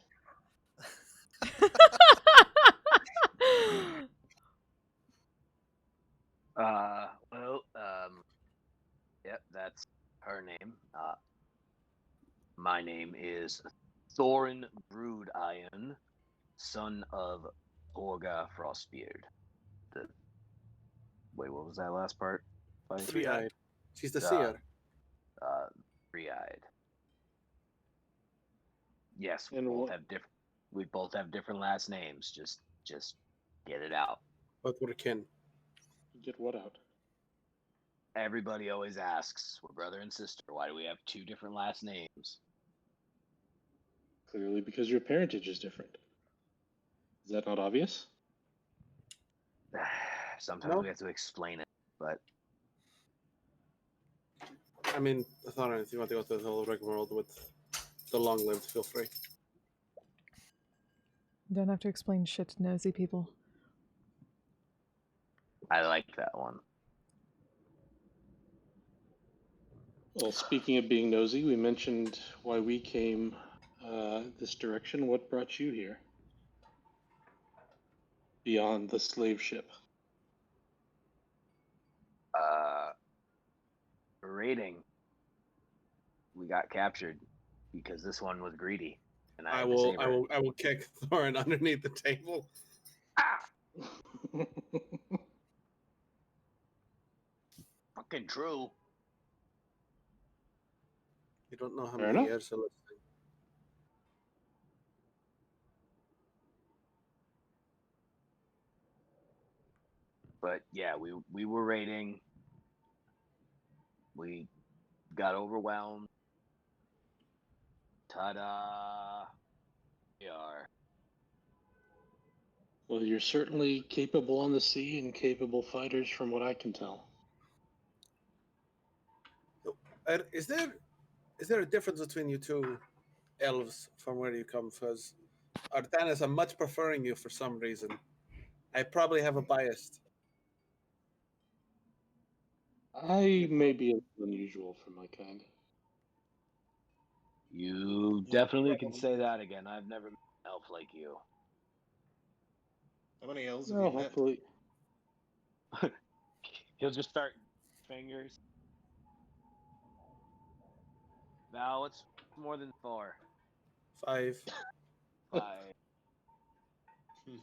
Yep, that's her name. My name is Thorin Broodiron, son of Torga Frostbeard. Wait, what was that last part? Three-Eyed. She's the Uh, seer. Three-eyed. Yes, And we both have different last names. Just get it out. But we're kin. Get what out? Everybody always asks, we're brother and sister. Why do we have two different last names? Clearly because your parentage is different. Is that not obvious? Sometimes No. we have to explain it, but I mean, Thorin, if you want to go through the whole rigmarole with the long-lived, feel free. Don't have to explain shit to nosy people. I like that one. Well, speaking of being nosy, we mentioned why we came this direction. What brought you here? Beyond the slave ship. Raiding. We got captured because this one was greedy, and I had to save her. will kick Thorin underneath the table. Ah! Fucking true. You don't know how Fair many enough. years are listening. But yeah, we were raiding. We got overwhelmed. Ta-da! We are. Well, you're certainly capable on the sea and capable fighters from what I can tell. Is there a difference between you two elves from where you come? Because Artanis, I'm much preferring you for some reason. I probably have a bias. I may be a little unusual for my kind. You Yeah, definitely can probably. say that again. I've never met an elf like you. How many elves have No, you met? hopefully. He'll just start fingers. Val, what's more than 4? 5. 5. Hmm.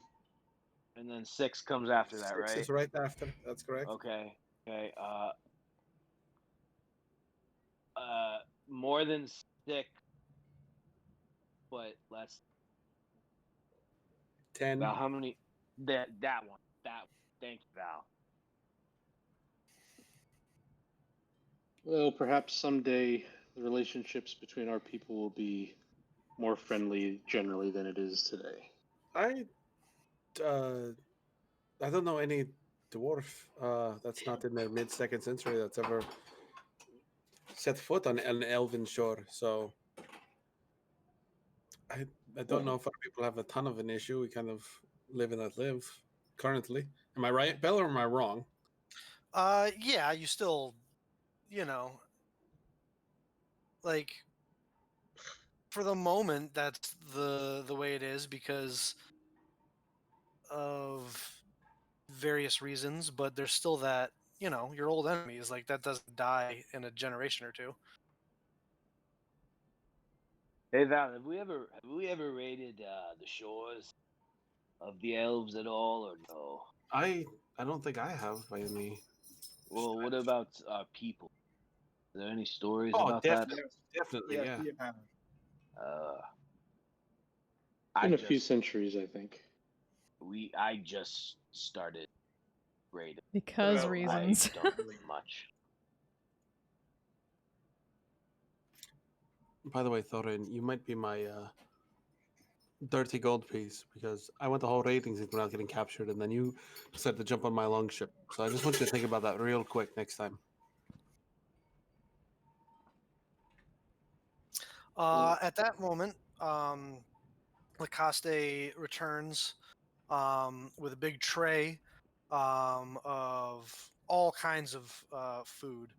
And then 6 comes after that, 6 right? is right after. That's correct. Okay. Okay. More than 6, but less. 10. Val, how many? That one. That one. Thank you, Val. Well, perhaps someday the relationships between our people will be more friendly generally than it is today. I don't know any dwarf that's not in the mid-2nd century that's ever set foot on an elven shore. So I don't know if other people have a ton of an issue. We kind of live and let live currently. Am I right, Bill, or am I wrong? Yeah, you still, you know, like for the moment, that's the way it is because of various reasons. But there's still that, your old enemies. Like that doesn't die in a generation or two. Hey Val, have we ever raided the shores of the elves at all, or no? I don't think I have by any Well, what stretch. about people? Are there any stories Oh, about that? definitely, Yes, yeah. we have. Uh, It's I been a few just centuries, I think. I just started raiding. Because about I reasons. don't do much. By the way, Thorin, you might be my dirty gold piece because I went the whole rating thing without getting captured, and then you decided to jump on my longship. So I just want you to think about that real quick next time. At that moment, Lacoste returns with a big tray of all kinds of food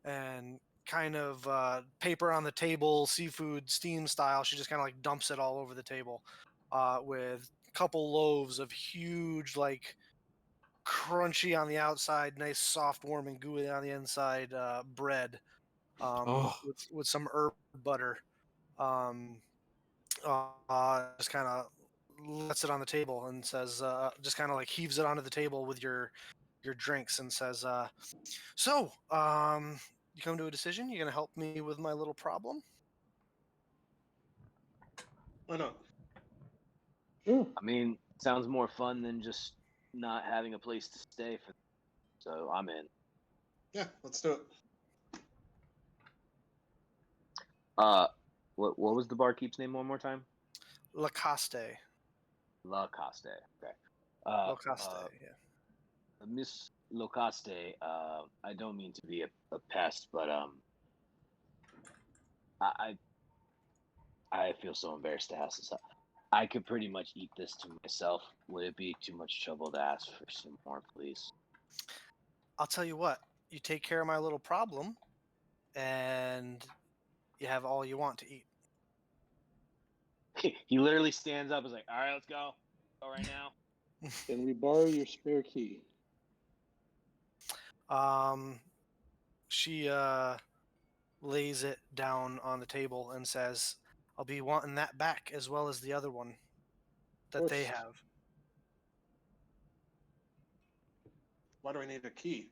and kind of paper on the table, seafood steam style. She just kind of like dumps it all over the table with a couple loaves of huge, like crunchy on the outside, nice, soft, warm, and gooey on the inside bread Oh, with some herb butter. Um, just kind of lets it on the table and says, just kind of like heaves it onto the table with your drinks and says, "So, you come to a decision? You gonna help me with my little problem?" Why not? Sure. I mean, sounds more fun than just not having a place to stay for. So I'm in. Yeah, let's do it. What was the barkeep's name one more time? Lacoste. Lacoste. Okay. Lacoste. Uh, Yeah. Miss Locaste, I don't mean to be a pest, but I I feel so embarrassed to ask this. I could pretty much eat this to myself. Would it be too much trouble to ask for some more, please? I'll tell you what. You take care of my little problem, and you have all you want to eat. He literally stands up. And is like, all right, let's go. Go right now. Can we borrow your spare key? She lays it down on the table and says, "I'll be wanting that back as well as the other one Of that they course. have." Why do we need a key?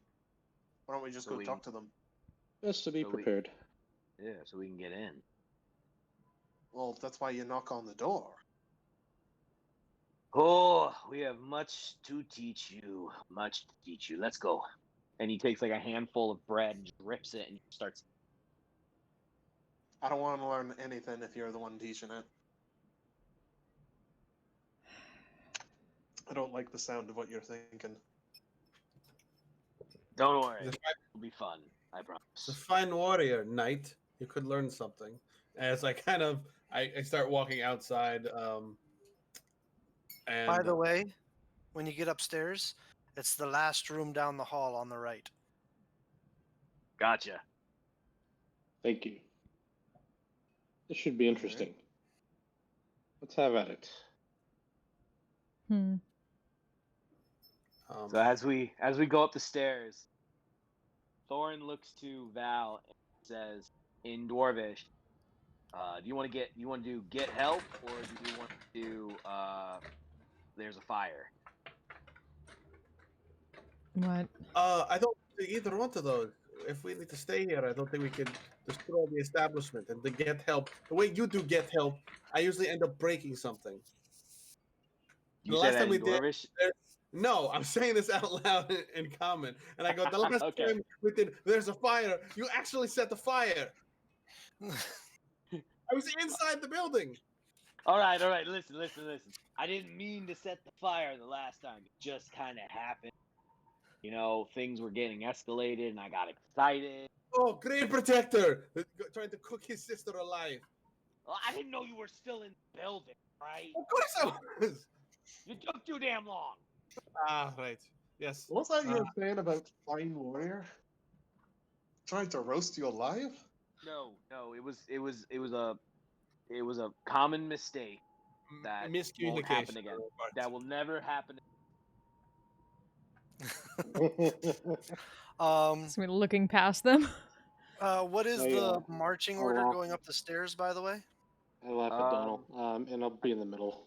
Why don't we just So go we talk to them? Best to be so we prepared. Yeah, so we can get in. Well, that's why you knock on the door. Oh, we have much to teach you. Much to teach you. Let's go. And he takes like a handful of bread and just rips it and starts. I don't want to learn anything if you're the one teaching it. I don't like the sound of what you're thinking. Don't worry. He's It'll be fun. I a promise. fine warrior, knight. You could learn something. As I kind of, I start walking outside. And By the way, when you get upstairs, it's the last room down the hall on the right. Gotcha. Thank you. This should be interesting. Let's have at it. Hmm. So as we go up the stairs, Thorin looks to Val and says in Dwarvish, do you want to do get help, or do you want to do there's a fire? What? I don't think either one of those. If we need to stay here, I don't think we can destroy the establishment. And to get help, the way you do get help, I usually end up breaking something. You The said last that time we in did, Dwarvish? no, I'm saying this out loud in common. And I go, the last Okay. time we did, there's a fire. You actually set the fire. I was inside the building. All right. Listen. I didn't mean to set the fire the last time. It just kind of happened. You know, things were getting escalated, and I got excited. Oh, Grave Protector! Trying to cook his sister alive. Well, I didn't know you were still in the building, right? Of course I was. You took too damn long. Ah, right. Yes. What was that you were saying about fine warrior? Trying to roast you alive? No, it was a common mistake that won't happen Miscommunication. again. That will never happen. So we're looking past them. What is the marching order going up the stairs, by the way? I laugh at Donald, and I'll be in the middle.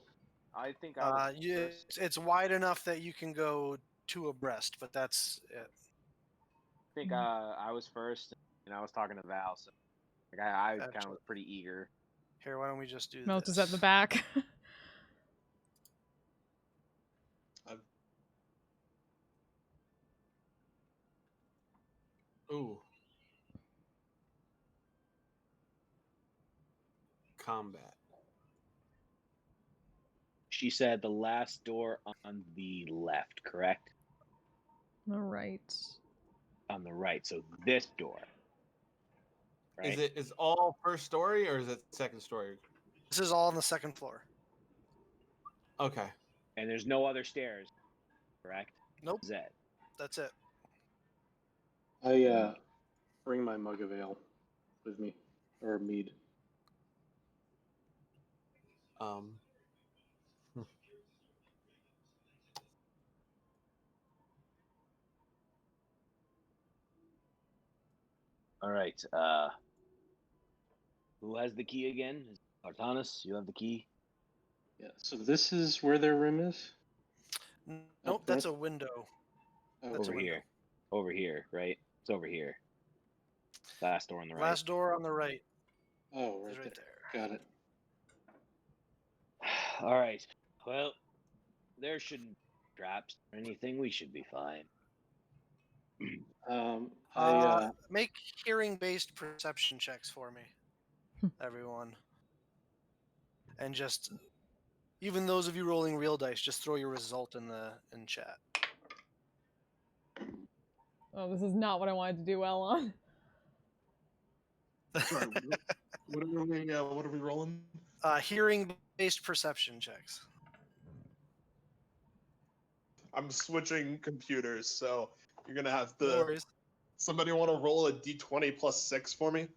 I think I was first. It's wide enough that you can go two abreast, but that's it. I think I was first, and I was talking to Val, so like, I kind of was pretty eager. Here, why don't we just do Melt this? is at the back. Ooh. Combat. She said the last door on the left, correct? All right. On the right, so this door. Right? Is all first story or is it second story? This is all on the second floor. Okay. And there's no other stairs, correct? Nope. Zed. That's it. I bring my mug of ale with me, or mead. All right. Who has the key again? Artanis, you have the key. Yeah. So this is where their room is. Nope, that's a window. That's Over here. Over here, right? It's over here. Last door on the right. Last door on the right. Oh, right, Right there. Got it. All right. Well, there shouldn't be traps or anything. We should be fine. Make hearing-based perception checks for me, everyone. And just, even those of you rolling real dice, just throw your result in chat. Oh, this is not what I wanted to do well on. Sorry, what are we rolling? Hearing-based perception checks. I'm switching computers, so you're gonna have to. No worries. Somebody want to roll a d20 plus 6 for me?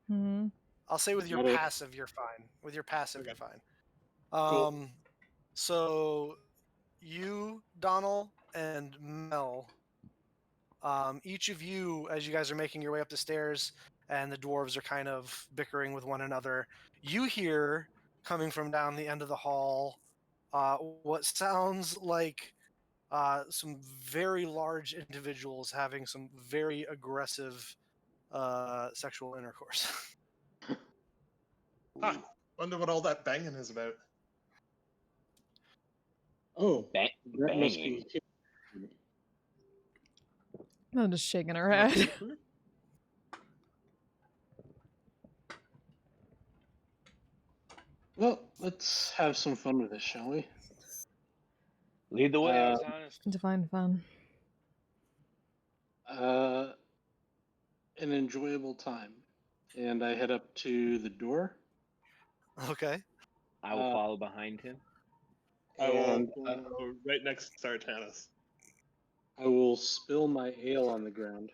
Hmm. I'll say with your Got it. passive, you're fine. With your passive, Okay. you're fine. Cool. So you, Donald, and Mel, each of you, as you guys are making your way up the stairs, and the dwarves are kind of bickering with one another, you hear coming from down the end of the hall what sounds like some very large individuals having some very aggressive sexual intercourse. Huh. Wonder what all that banging is about. Oh, Bang, that must banging. be. I'm just shaking her head. Well, let's have some fun with this, shall we? Lead the way, Aegion. Define fun. An enjoyable time. And I head up to the door. Okay. I will follow behind him. I will And go right next to Sartanis. I will spill my ale on the ground.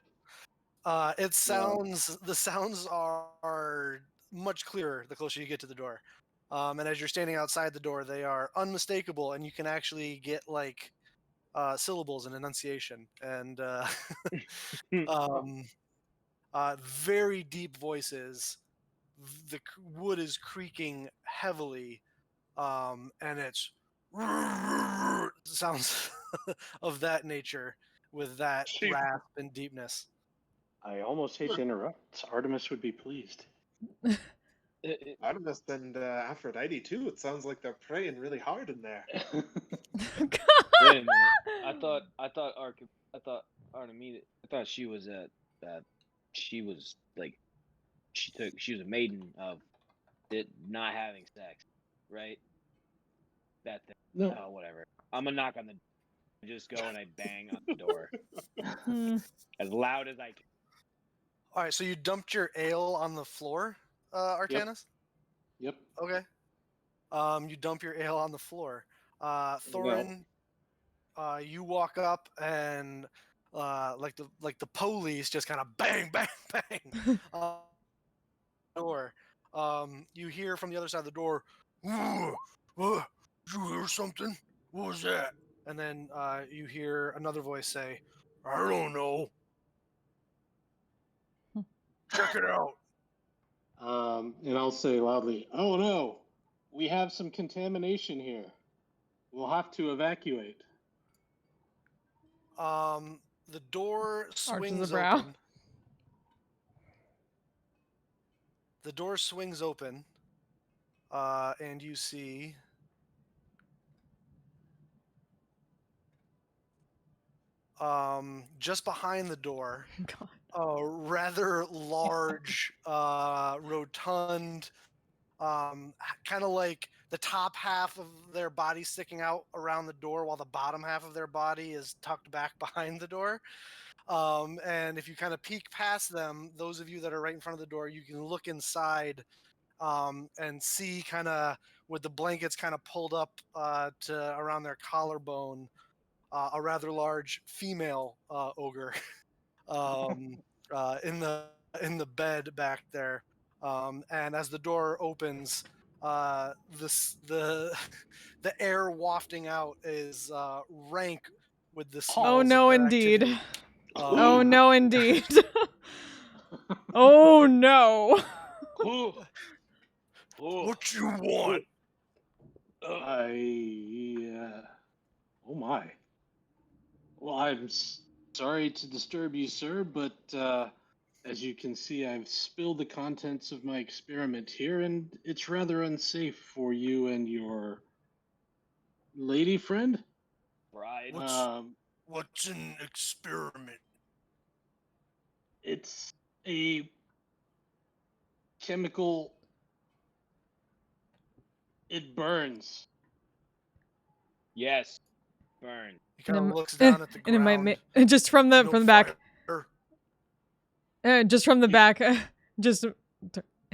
The sounds are much clearer the closer you get to the door. And as you're standing outside the door, they are unmistakable, and you can actually get like syllables and enunciation and very deep voices. The wood is creaking heavily, and it's sounds of that nature with that Sheep. rasp and deepness. I almost hate to interrupt. Artemis would be pleased. Artemis and Aphrodite too. It sounds like they're praying really hard in there. Wait a minute. I thought Artemida. I thought she was she was like she was a maiden of it not having sex, right? That thing. No. Oh, whatever. I'm gonna knock on the. I just go and I bang on the door as loud as I can. All right, so you dumped your ale on the floor, Artanis? Yep. Okay. You dump your ale on the floor. Thorin, you walk up and like the police just kind of bang, bang, bang. Door. You hear from the other side of the door, did you hear something? What was that? And then you hear another voice say, I don't know. Check it out. And I'll say loudly, "Oh no, we have some contamination here. We'll have to evacuate." The door swings brow. open. The door swings open, and you see just behind the door, God. a rather large, rotund, kind of like the top half of their body sticking out around the door while the bottom half of their body is tucked back behind the door. And if you kind of peek past them, those of you that are right in front of the door, you can look inside and see kind of with the blankets kind of pulled up to around their collarbone, a rather large female ogre in the bed back there. And as the door opens, the air wafting out is rank with the smells Oh of no, their indeed. activity. Oh no, indeed. Oh no. What you want? Oh my. Well, I'm sorry to disturb you, sir, but as you can see, I've spilled the contents of my experiment here, and it's rather unsafe for you and your lady friend. Bride. What's an experiment? It's a chemical. It burns. Yes. Burn. He kind And of looks down at the ground. And it might make just from the back. Just from the back. Just and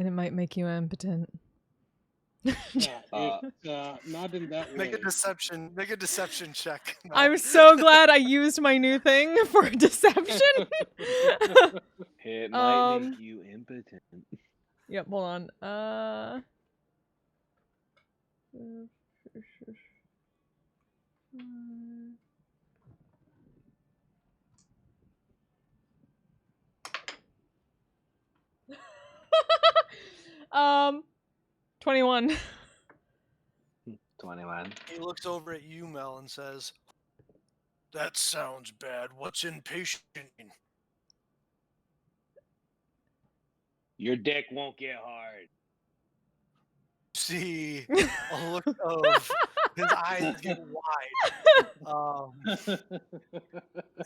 it might make you impotent. Not in that way. Make a deception check. No. I'm so glad I used my new thing for deception. It might make you impotent. Yep, hold on. Um 21. 21. He looks over at you, Mel, and says, "That sounds bad. What's impatient?" Your dick won't get hard. See a look of his eyes get wide,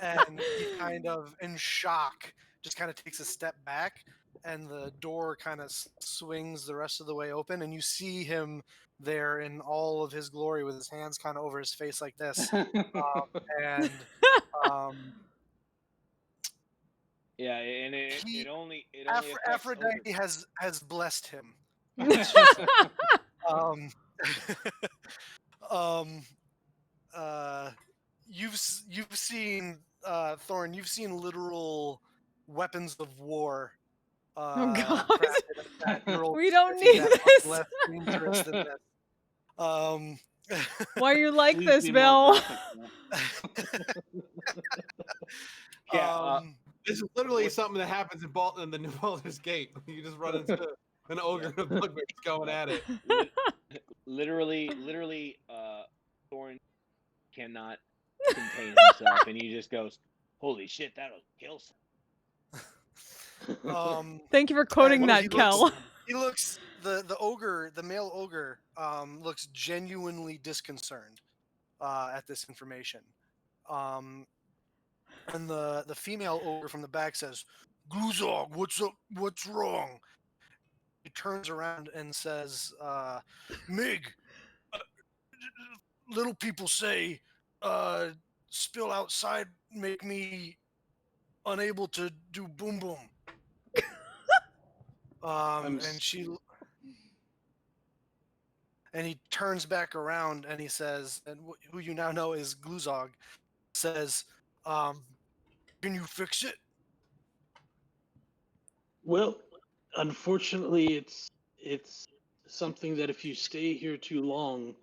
and he kind of, in shock, just kind of takes a step back, and the door kind of swings the rest of the way open, and you see him there in all of his glory with his hands kind of over his face like this, and Yeah, and He- it only affects Aphrodite ogre. has blessed him. You've seen Thorn. You've seen literal weapons of war. Oh, God. crafted at that Earl We don't City need that are this. less dangerous than this. Why are you like Please this, be more Bill? graphic, Bill. Yeah, This is literally something that happens in the New Baldur's Gate. You just run into an ogre and a bugbear going at it. literally, Thorn cannot contain himself, and he just goes, "Holy shit, that'll kill someone." Thank you for quoting and that, he Kel. He looks the ogre, the male ogre, looks genuinely disconcerted at this information. And the female ogre from the back says, "Gluzog, what's up? What's wrong?" He turns around and says, "Mig, little people say, spill outside make me unable to do boom boom." And he turns back around and he says, and who you now know is Gluzog, says, "Can you fix it?" Well, unfortunately, it's something that if you stay here too long,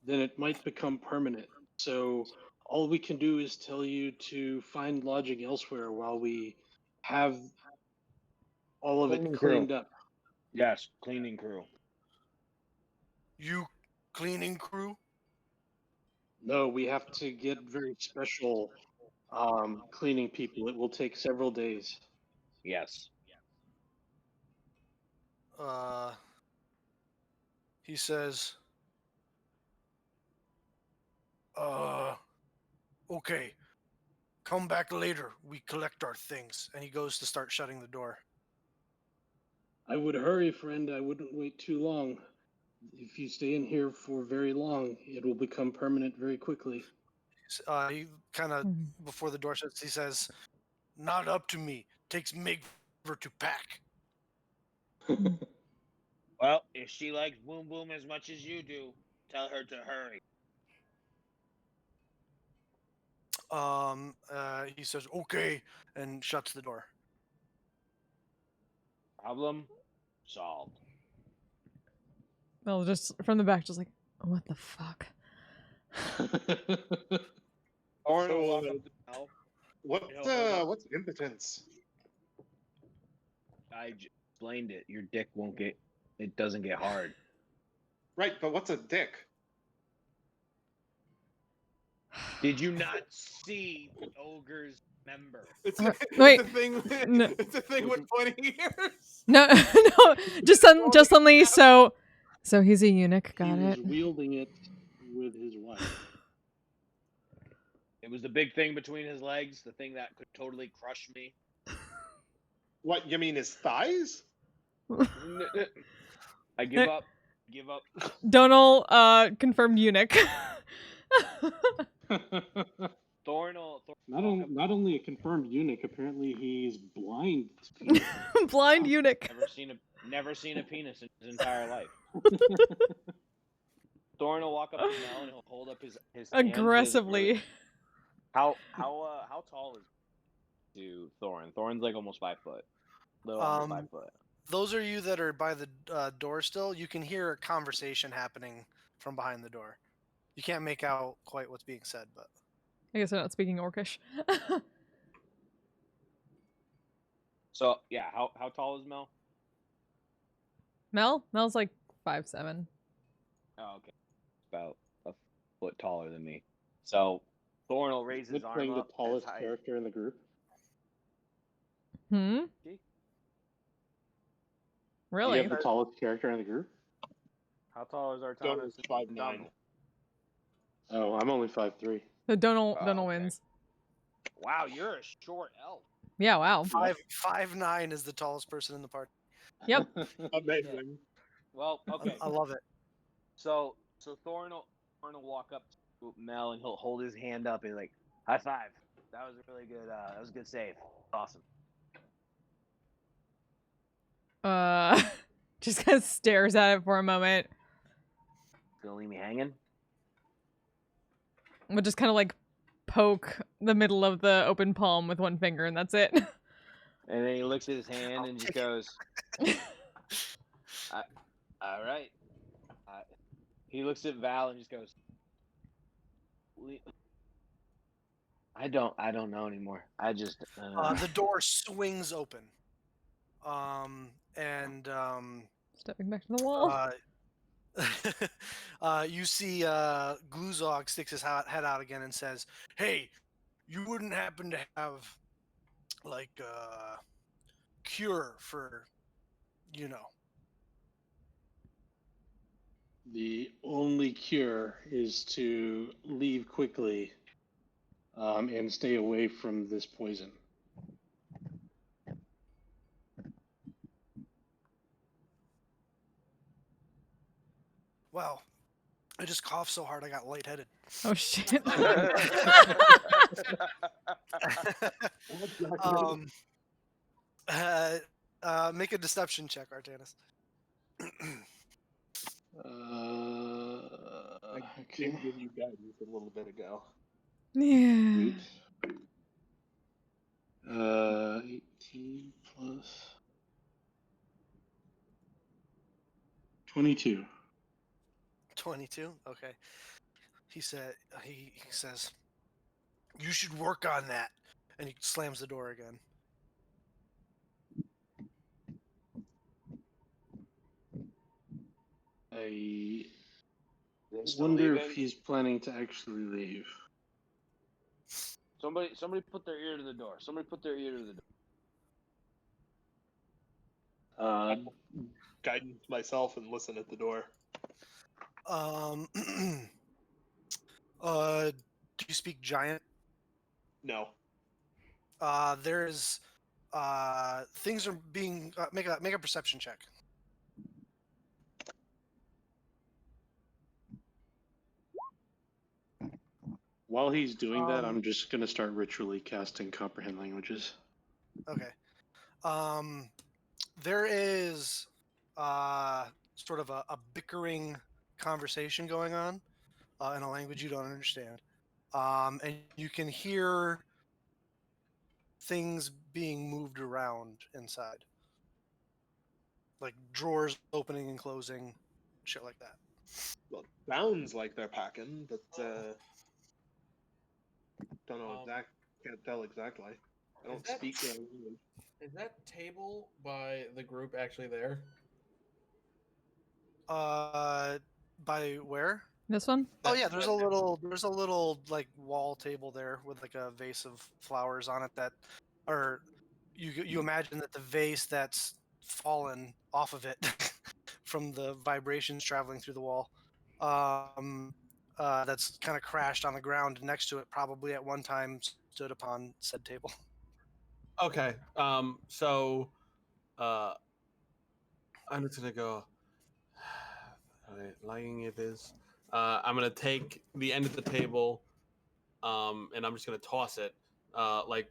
then it might become permanent. So all we can do is tell you to find lodging elsewhere while we have all of Cleaning it crew. cleaned up. Yes, cleaning crew. You cleaning crew? No, we have to get very special cleaning people. It will take several days. Yes. He says, "Okay, come back later. We collect our things." And he goes to start shutting the door. I would hurry, friend. I wouldn't wait too long. If you stay in here for very long, it will become permanent very quickly. He kind of, before the door shuts, he says, "Not up to me. Takes Mig forever to pack." Well, if she likes boom boom as much as you do, tell her to hurry. He says, "Okay," and shuts the door. Problem solved. Well, just from the back, just like, what the fuck? Thorn So, will walk up to Mel. What's impotence? I explained it. Your dick won't get. It doesn't get hard. Right, but what's a dick? Did you not see the ogre's member? It's wait. a thing. No. It's a thing with 20 years. No, no, just suddenly. So he's a eunuch. Got He it. was wielding it with his wife. It was the big thing between his legs, the thing that could totally crush me. What, you mean his thighs? I give up. Give up. Donal, confirmed eunuch. Thorn Not only a confirmed eunuch, apparently he's blind. Blind eunuch. Never seen a penis in his entire life. Thorn will walk up to Mel and he'll hold up his aggressively. Hands how tall is to Thorn? Thorn's like almost 5 foot. Almost 5 foot. Those are you that are by the door still. You can hear a conversation happening from behind the door. You can't make out quite what's being said, but I guess they're not speaking Orcish. So yeah, how tall is Mel? Mel's like 5'7". Oh, okay, about a foot taller than me. So Thorn will raise his arm playing up. the tallest character in the group. Hmm. Really? You have the tallest character in the group? How tall is our Donald's tallest? 5'9". Oh, I'm only 5'3". So Donal Oh, okay. wins. Wow, you're a short elf. Yeah, wow. 5'9" is the tallest person in the party. Yep. Amazing. Well, okay. I love it. So Thorn will walk up to Mel and he'll hold his hand up and like, high five. That was a really good. That was a good save. Awesome. Just kind of stares at it for a moment. Gonna leave me hanging? We'll just kind of like poke the middle of the open palm with one finger, and that's it. And then he looks at his hand and just goes, all right. He looks at Val and just goes, I don't know anymore. I just The door swings open. Stepping back to the wall. You see Gluzog sticks his head out again and says, "Hey, you wouldn't happen to have like a cure for, you know?" The only cure is to leave quickly and stay away from this poison. Well, I just coughed so hard I got lightheaded. Oh shit. Make a deception check, Artanis. I did give you guidance a little bit ago. Yeah. 18 plus 22. 22. Okay. He says, "You should work on that," and he slams the door again. I Still wonder leaving? if he's planning to actually leave. Somebody put their ear to the door. Somebody put their ear to the door. Guidance myself and listen at the door. Do you speak giant? No. There's things are being make a perception check. While he's doing that, I'm just going to start ritually casting Comprehend Languages. Okay. There is sort of a bickering conversation going on in a language you don't understand. And you can hear things being moved around inside. Like drawers opening and closing, shit like that. Well, sounds like they're packing, but don't know can't tell exactly. I don't speak the language. Is that table by the group actually there? By where? This one? Oh yeah, there's a little like wall table there with like a vase of flowers on it that, or you imagine that the vase that's fallen off of it from the vibrations traveling through the wall, that's kind of crashed on the ground next to it, probably at one time stood upon said table. Okay. So, I'm just gonna go. Lying it is. I'm gonna take the end of the table, and I'm just gonna toss it, like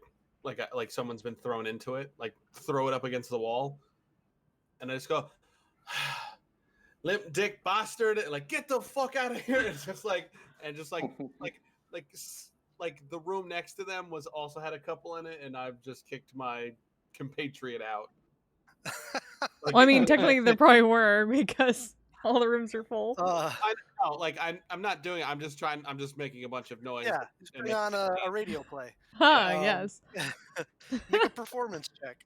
someone's been thrown into it. Like throw it up against the wall, and I just go, limp dick bastard! And like get the fuck out of here! It's just like like the room next to them was also had a couple in it, and I've just kicked my compatriot out. Well, I mean, technically there probably were because all the rooms are full. I know, like I'm not doing it. I'm just making a bunch of noise. Yeah, just putting on a radio play. Yes. Make a performance check.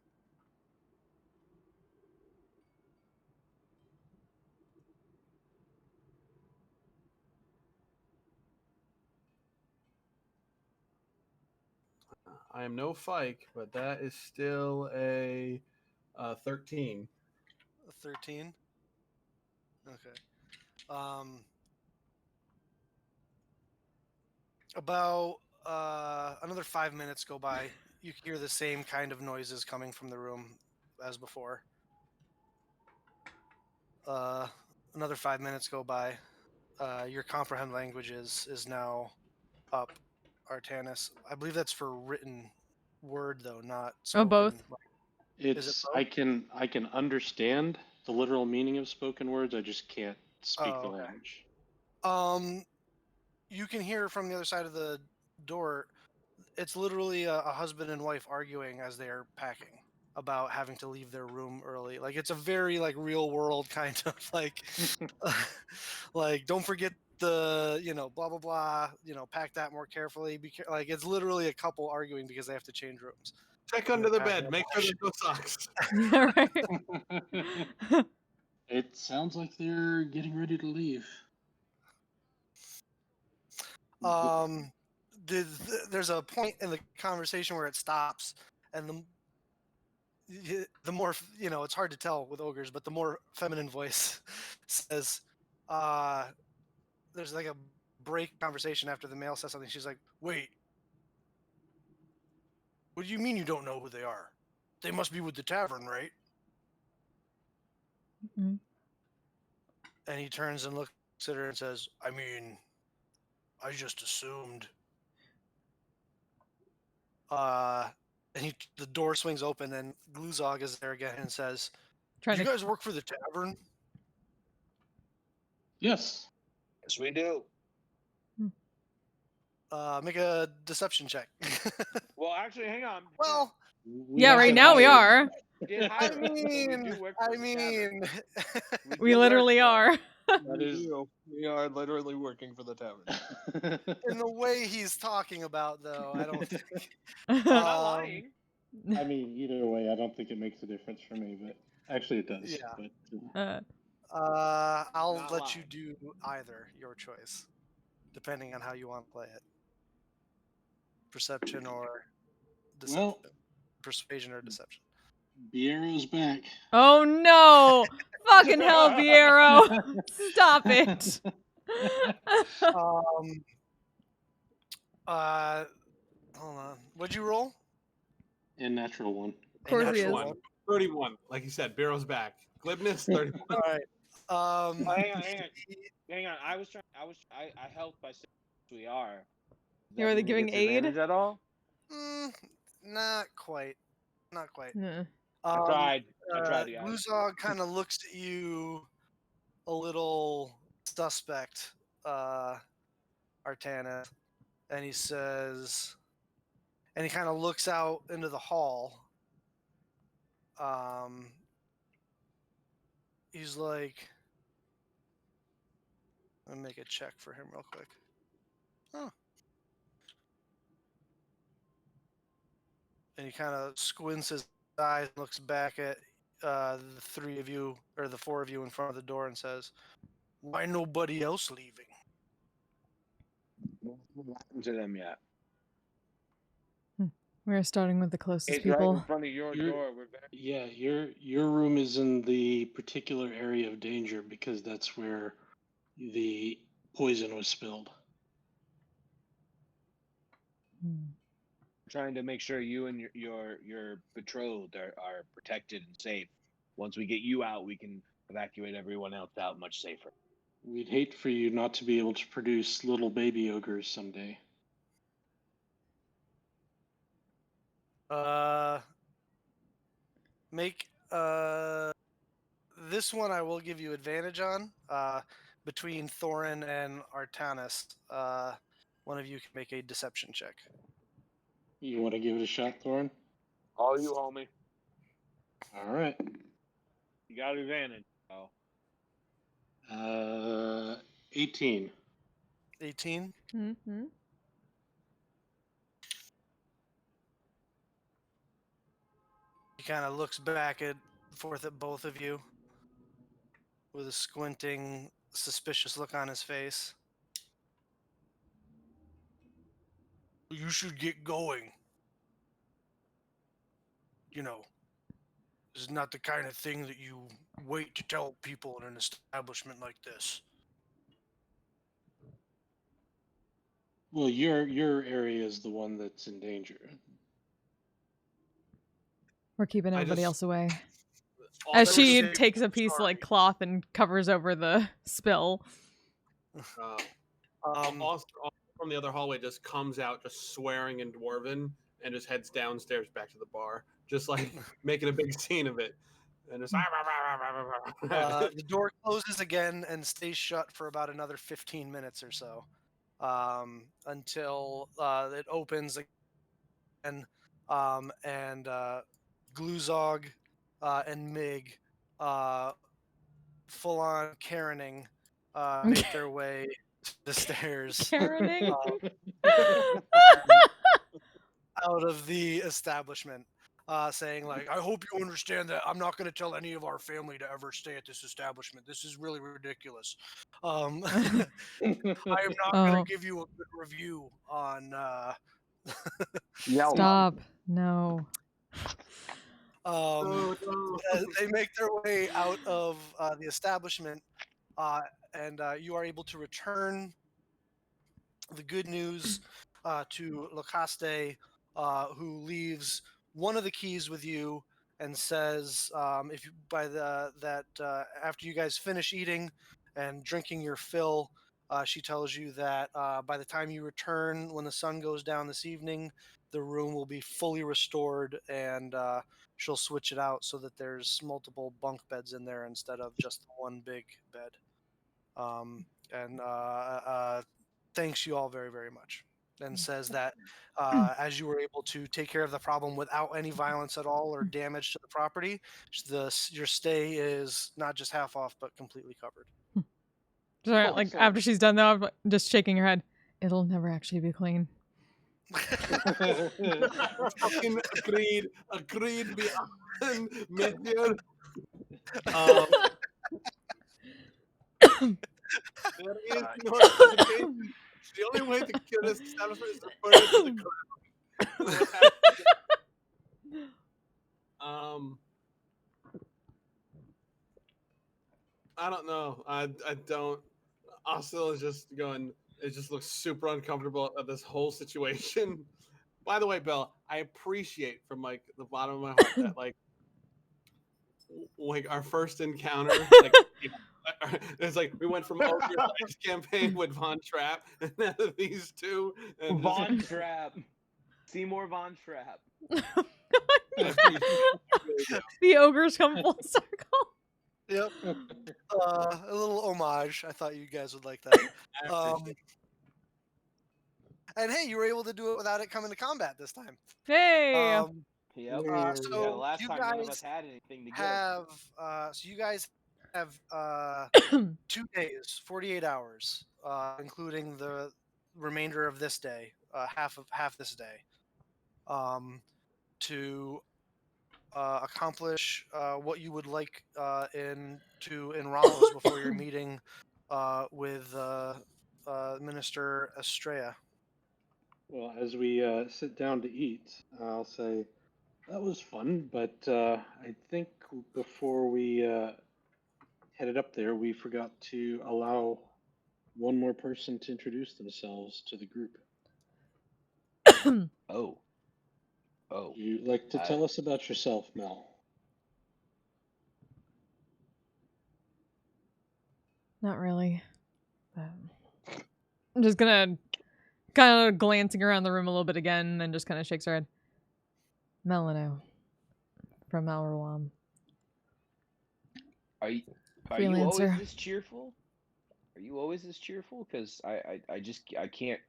I am no Fike, but that is still a 13. A 13. Okay. About another 5 minutes go by. You hear the same kind of noises coming from the room as before. Another 5 minutes go by. Your comprehend languages is now up, Artanis. I believe that's for written word though, not spoken. both. Is it both? I can understand the literal meaning of spoken words. I just can't speak the okay. language. You can hear from the other side of the door. It's literally a husband and wife arguing as they're packing about having to leave their room early. Like it's a very like real world kind of like like don't forget the blah blah blah, pack that more carefully. Like it's literally a couple arguing because they have to change rooms. Check under the bed. Make sure there's no socks. Yeah, right. It sounds like they're getting ready to leave. There's a point in the conversation where it stops, and the more it's hard to tell with ogres, but the more feminine voice says, there's like a break conversation after the male says something. She's like, wait, what do you mean you don't know who they are? They must be with the tavern, right? Mm-hmm. And he turns and looks at her and says, I mean, I just assumed. And the door swings open and Gluzog is there again and says, do you guys work for the tavern? Yes. Yes, we do. Make a deception check. Well, actually, hang on. Well, yeah, right now we are. We literally are. We are literally working for the tavern. In the way he's talking about, though, I don't think. I'm not lying. I mean, either way, I don't think it makes a difference for me, but actually it does. Yeah. But, I'll Not let lying. you do either, your choice, depending on how you want to play it. Perception or deception. Well, persuasion or deception. Biero's back. Oh no! Fucking hell, Biero! Stop it! Hold on. What'd you roll? A natural one. Of course he is. 31. Like you said, Barrow's back. Glibness, 31. All right. Hang on. I helped by saying we are. You are they giving aid at all? Not quite. Not quite. Yeah. I tried. Yeah. Gluzog kind of looks at you a little suspect, Artana, and he says, and he kind of looks out into the hall. He's like, let me make a check for him real quick. Oh. And he kind of squints his eyes, looks back at the three of you, or the four of you in front of the door and says, why nobody else leaving? What happened to them yet? We're starting with the closest It's people. right in front of your door. Yeah, your room is in the particular area of danger because that's where the poison was spilled. Trying to make sure you and your betrothed are protected and safe. Once we get you out, we can evacuate everyone else out much safer. We'd hate for you not to be able to produce little baby ogres someday. Make this one I will give you advantage on. Between Thorin and Artanis, one of you can make a deception check. You want to give it a shot, Thorin? All you, homie. All right. You got advantage. Oh. 18. 18? Mm-hmm. He kind of looks back and forth at both of you with a squinting, suspicious look on his face. You should get going. This is not the kind of thing that you wait to tell people in an establishment like this. Well, your area is the one that's in danger. We're keeping I everybody just- else away. All As there she was- takes a piece of like cloth and covers over the spill. also from the other hallway just comes out just swearing in Dwarven and just heads downstairs back to the bar, just like making a big scene of it. And just The door closes again and stays shut for about another 15 minutes or so, until it opens again, and Gluzog and Mig, full on Karening, make their way to the stairs Karening. out of the establishment, saying like, "I hope you understand that I'm not going to tell any of our family to ever stay at this establishment. This is really ridiculous. I am not going to give you a good review on." Stop! No. They make their way out of the establishment, and you are able to return the good news to Locaste, who leaves one of the keys with you and says, "If you after you guys finish eating and drinking your fill, she tells you that by the time you return, when the sun goes down this evening, the room will be fully restored, and she'll switch it out so that there's multiple bunk beds in there instead of just the one big bed." And thanks you all very, very much, and says that as you were able to take care of the problem without any violence at all or damage to the property, your stay is not just half off but completely covered. Sorry, like after she's done though, I'm just shaking her head. It'll never actually be clean. Fucking agreed beyond Monsieur. There is no hesitation. The only way to kill this establishment is to burn it to the ground. I don't know. I don't. Ostil is just going. It just looks super uncomfortable at this whole situation. By the way, Bill, I appreciate from like the bottom of my heart that like our first encounter, like it's like we went from Ogre Ice campaign with Von Trapp, and now these two, and Von Trapp, Seymour Von Trapp. The ogres come full circle. Yep. A little homage. I thought you guys would like that. And hey, you were able to do it without it coming to combat this time. Hey. Yep. So last you time guys none of us had anything to have so you guys have 2 days, 48 hours, including the remainder of this day, half this day, to accomplish what you would like in Ramos before your meeting with Minister Estrella. Well, as we sit down to eat, I'll say that was fun, but I think before we headed up there, we forgot to allow one more person to introduce themselves to the group. Oh. Would you like to tell us about yourself, Mel? Not really. I'm just gonna kind of glancing around the room a little bit again and just kind of shakes her head. Melano from Alrawam. Are you always this cheerful? Are you always this cheerful? Because I can't.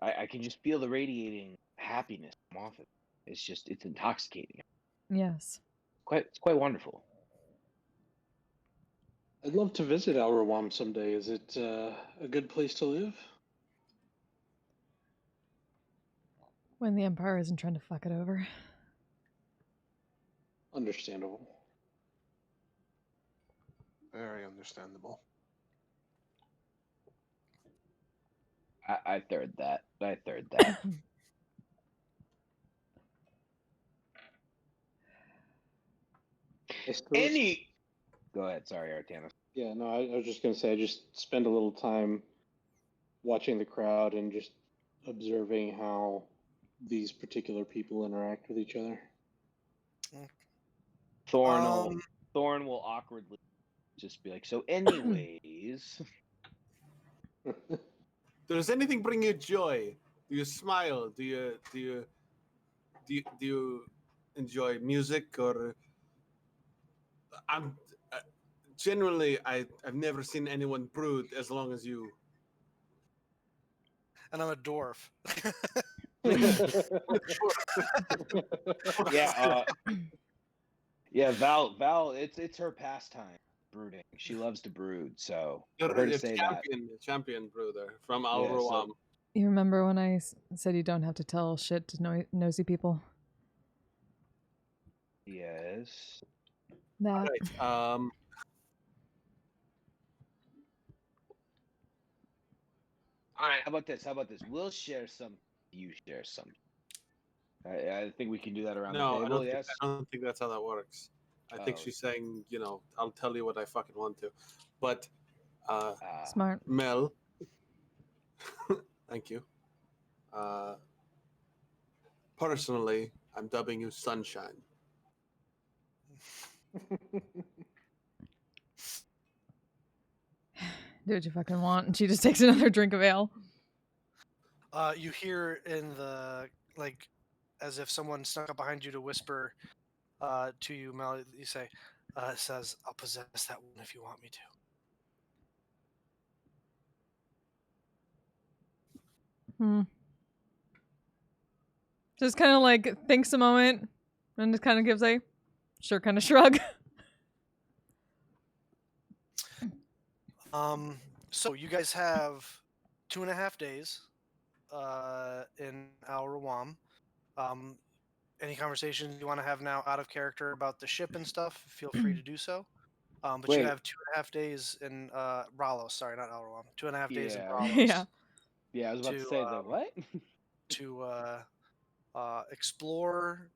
I can just feel the radiating happiness come off it. It's intoxicating. Yes. It's quite wonderful. I'd love to visit Alrawam someday. Is it a good place to live? When the Empire isn't trying to fuck it over. Understandable. Very understandable. I third that. Go ahead. Sorry, Artanis. Yeah, no, I was just gonna say I just spend a little time watching the crowd and just observing how these particular people interact with each other. Thorn will awkwardly just be like, so anyways. Does anything bring you joy? Do you smile? Do you enjoy music? Or I'm generally I've never seen anyone brood as long as you. And I'm a dwarf. Yeah, Val, it's her pastime, brooding. She loves to brood, so for her to say champion brooder from Yeah, Alroam. so- You remember when I said you don't have to tell shit to nosy people? Yes. That. Right. All right. How about this? We'll share some. You share some. I think we can do that around the table. I Yes. don't think that's how that works. I think she's saying, I'll tell you what I fucking want to. But Smart. Mel, thank you. Personally, I'm dubbing you Sunshine. Do what you fucking want. And she just takes another drink of ale. You hear in the, like, as if someone snuck up behind you to whisper to you, Mel, you say, it says, I'll possess that one if you want me to. Just kind of like thinks a moment and just kind of gives a sure kind of shrug. So you guys have 2.5 days in Al Rawam. Any conversations you want to have now out of character about the ship and stuff, feel free to do so. But you have 2.5 days in Ralos. Sorry, not Al Rawam. 2.5 days in Ralos. Yeah. Yeah, I was about to say that. What? To explore,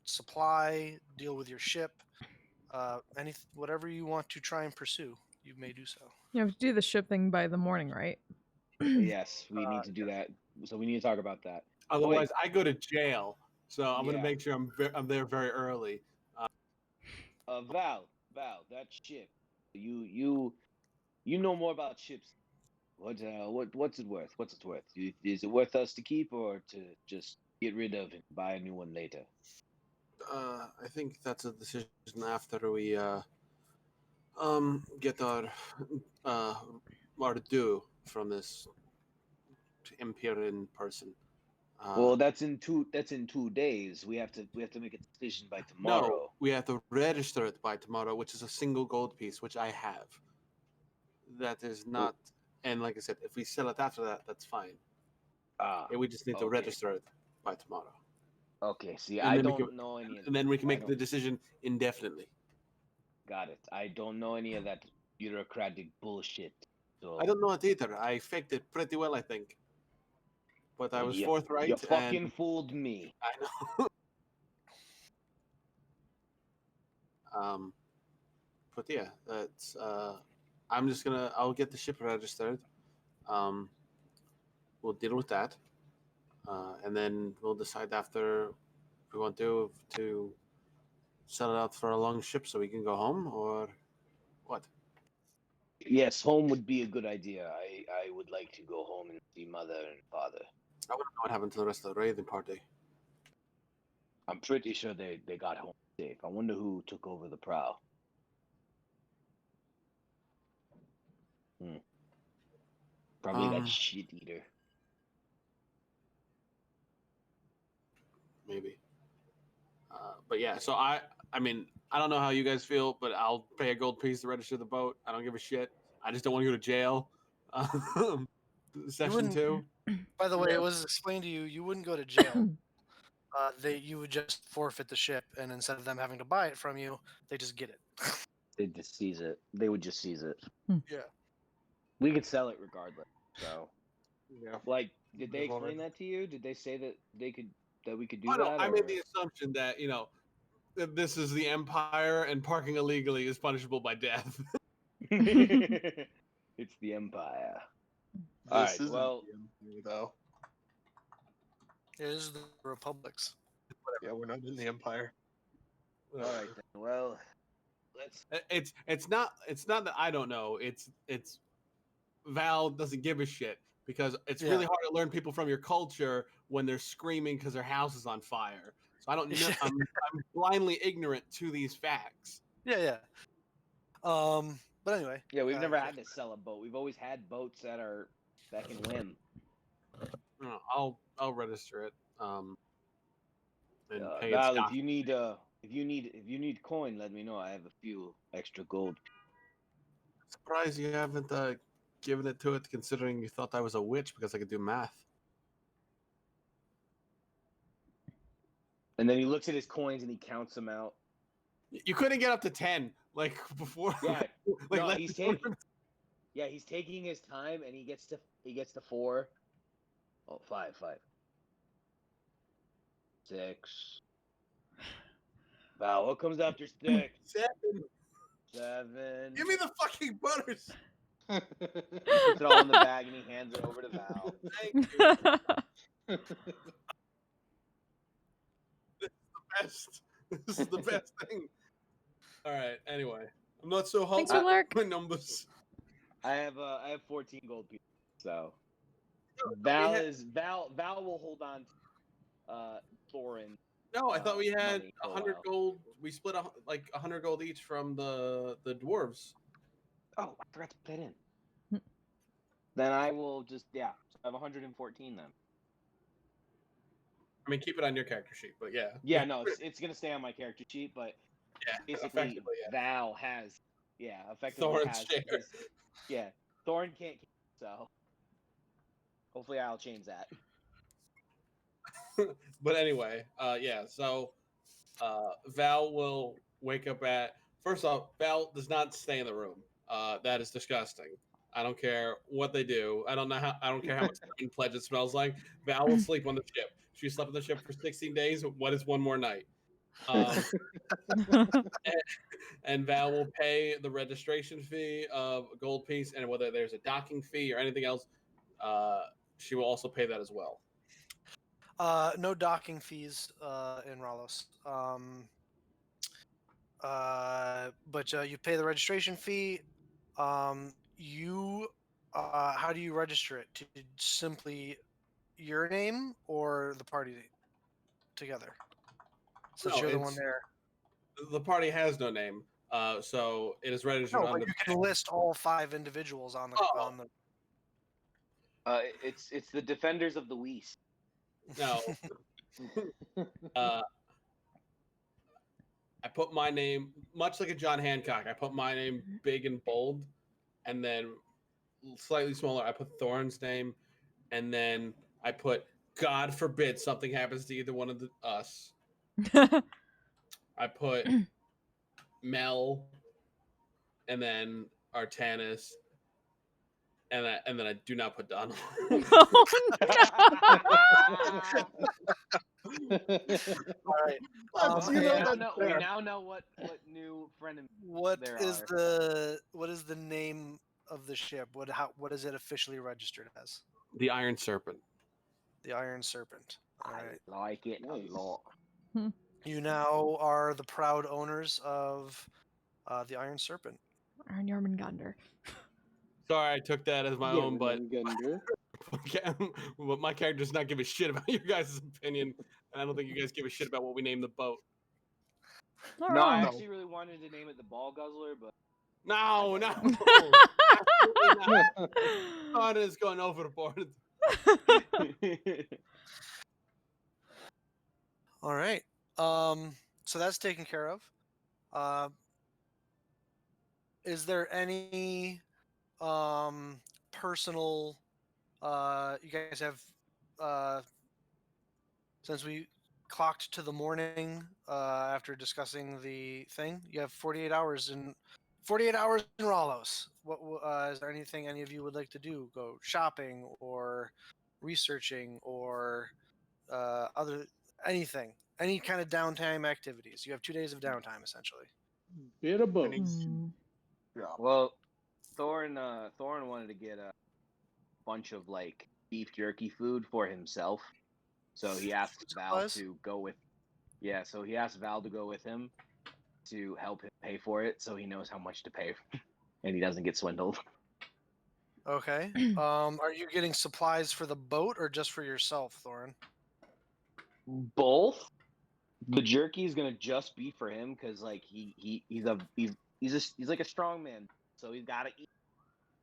supply, deal with your ship, whatever you want to try and pursue, you may do so. You have to do the ship thing by the morning, right? Yes, we need to do that. So we need to talk about that. Otherwise, I go to jail. So I'm going Yeah. to make sure I'm there very early. Val, that ship. You know more about ships. What's it worth? What's it worth? Is it worth us to keep or to just get rid of and buy a new one later? I think that's a decision after we get our due from this Imperial person. Well, that's in 2 days. We have to make a decision by tomorrow. No, we have to register it by tomorrow, which is a single gold piece, which I have. That is not, and like I said, if we sell it after that, that's fine. We just need to register it by tomorrow. Okay. See, And I don't know any of that. And then we can make the decision indefinitely. Got it. I don't know any of that bureaucratic bullshit. So I don't know it either. I faked it pretty well, I think. But I was forthright. You fucking fooled me. I know. But yeah, that's. I'll get the ship registered. We'll deal with that, and then we'll decide after if we want to sell it out for a long ship so we can go home, or what. Yes, home would be a good idea. I would like to go home and see mother and father. I want to know what happened to the rest of the raiding party. I'm pretty sure they got home safe. I wonder who took over the prow. Probably that shit eater. Maybe. But yeah, so I mean, I don't know how you guys feel, but I'll pay a gold piece to register the boat. I don't give a shit. I just don't want to go to jail. Section 2. By the way, it was explained to you, you wouldn't go to jail. You would just forfeit the ship, and instead of them having to buy it from you, they just get it. They'd just seize it. They would just seize it. Yeah. We could sell it regardless. So, Yeah. like, did they explain that to you? Did they say that we could do Oh, that? no, I made the assumption that this is the Empire, and parking illegally is punishable by death. It's the Empire. This All right, isn't well- the Empire, though. It is the Republic's. Yeah, we're not in the Empire. All right then. Well, let's. It's not that I don't know. It's Val doesn't give a shit because it's really hard to learn people from your culture when they're screaming because their house is on fire. So I don't know. I'm blindly ignorant to these facts. Yeah. But anyway. Yeah, we've never had to sell a boat. We've always had boats that can win. I'll register it. And pay Val, its if you need coin, let me know. I have a few extra gold. Surprised you haven't given it to it, considering you thought I was a witch because I could do math. And then he looks at his coins and he counts them out. You couldn't get up to 10 like before. Yeah, like no, he's taking his time, and he gets to 4. Oh, 5. 6. Val, what comes after 6? 7. Give me the fucking butters. He puts it all in the bag and he hands it over to Val. Thank you. This is the best thing. All right. Anyway, I'm not so hot Thanks for Lark. my numbers. I have 14 gold pieces. So Val will hold on to Thorin. No, I thought we had money for a 100 while. gold. We split like 100 gold each from the dwarves. Oh, I forgot to put it in. Then I will just I have 114 then. I mean, keep it on your character sheet, but yeah. Yeah, no, it's gonna stay on my character sheet, but Yeah, basically effectively, yeah. Val has effectively Thorin's has share. Thorin can't, so hopefully I'll change that. But anyway, so Val will wake up at first off, Val does not stay in the room. That is disgusting. I don't care what they do. I don't care how much pledge it smells like. Val will sleep on the ship. She slept on the ship for 16 days. What is one more night? And Val will pay the registration fee of a gold piece, and whether there's a docking fee or anything else, she will also pay that as well. No docking fees in Ralos. But you pay the registration fee. How do you register it? To simply your name or the party together? Since you're the one there. The party has no name, so it is registered No, on but the. you can list all 5 individuals on the. On the... It's the Defenders of the West. No. I put my name, much like a John Hancock, I put my name big and bold, and then slightly smaller, I put Thorn's name, and then I put, God forbid something happens to either one of us. I put Mel, and then Artanis, and then I do not put Donald. All right. We now know what new friend. What is the name of the ship? What is it officially registered as? The Iron Serpent. The Iron Serpent. All right. I like it a lot. You now are the proud owners of the Iron Serpent. Iron Jormungandr. Sorry, I took that as my own, but Jormungandr. but my character does not give a shit about your guys' opinion, and I don't think you guys give a shit about what we name the boat. Not No, I wrong. actually really wanted to name it the Ball Guzzler, but No. God is going overboard. All right. So that's taken care of. Is there any personal you guys have since we clocked to the morning after discussing the thing, you have 48 hours in Ralos. What is there anything any of you would like to do? Go shopping or researching or anything any kind of downtime activities. You have 2 days of downtime essentially. Bit of both. Yeah. Well, Thorin wanted to get a bunch of like beef jerky food for himself, so he asked Val to go with. Yeah, so he asked Val to go with him to help him pay for it, so he knows how much to pay, and he doesn't get swindled. Okay. Are you getting supplies for the boat or just for yourself, Thorin? Both. The jerky is gonna just be for him because like he's like a strong man, so he's gotta eat,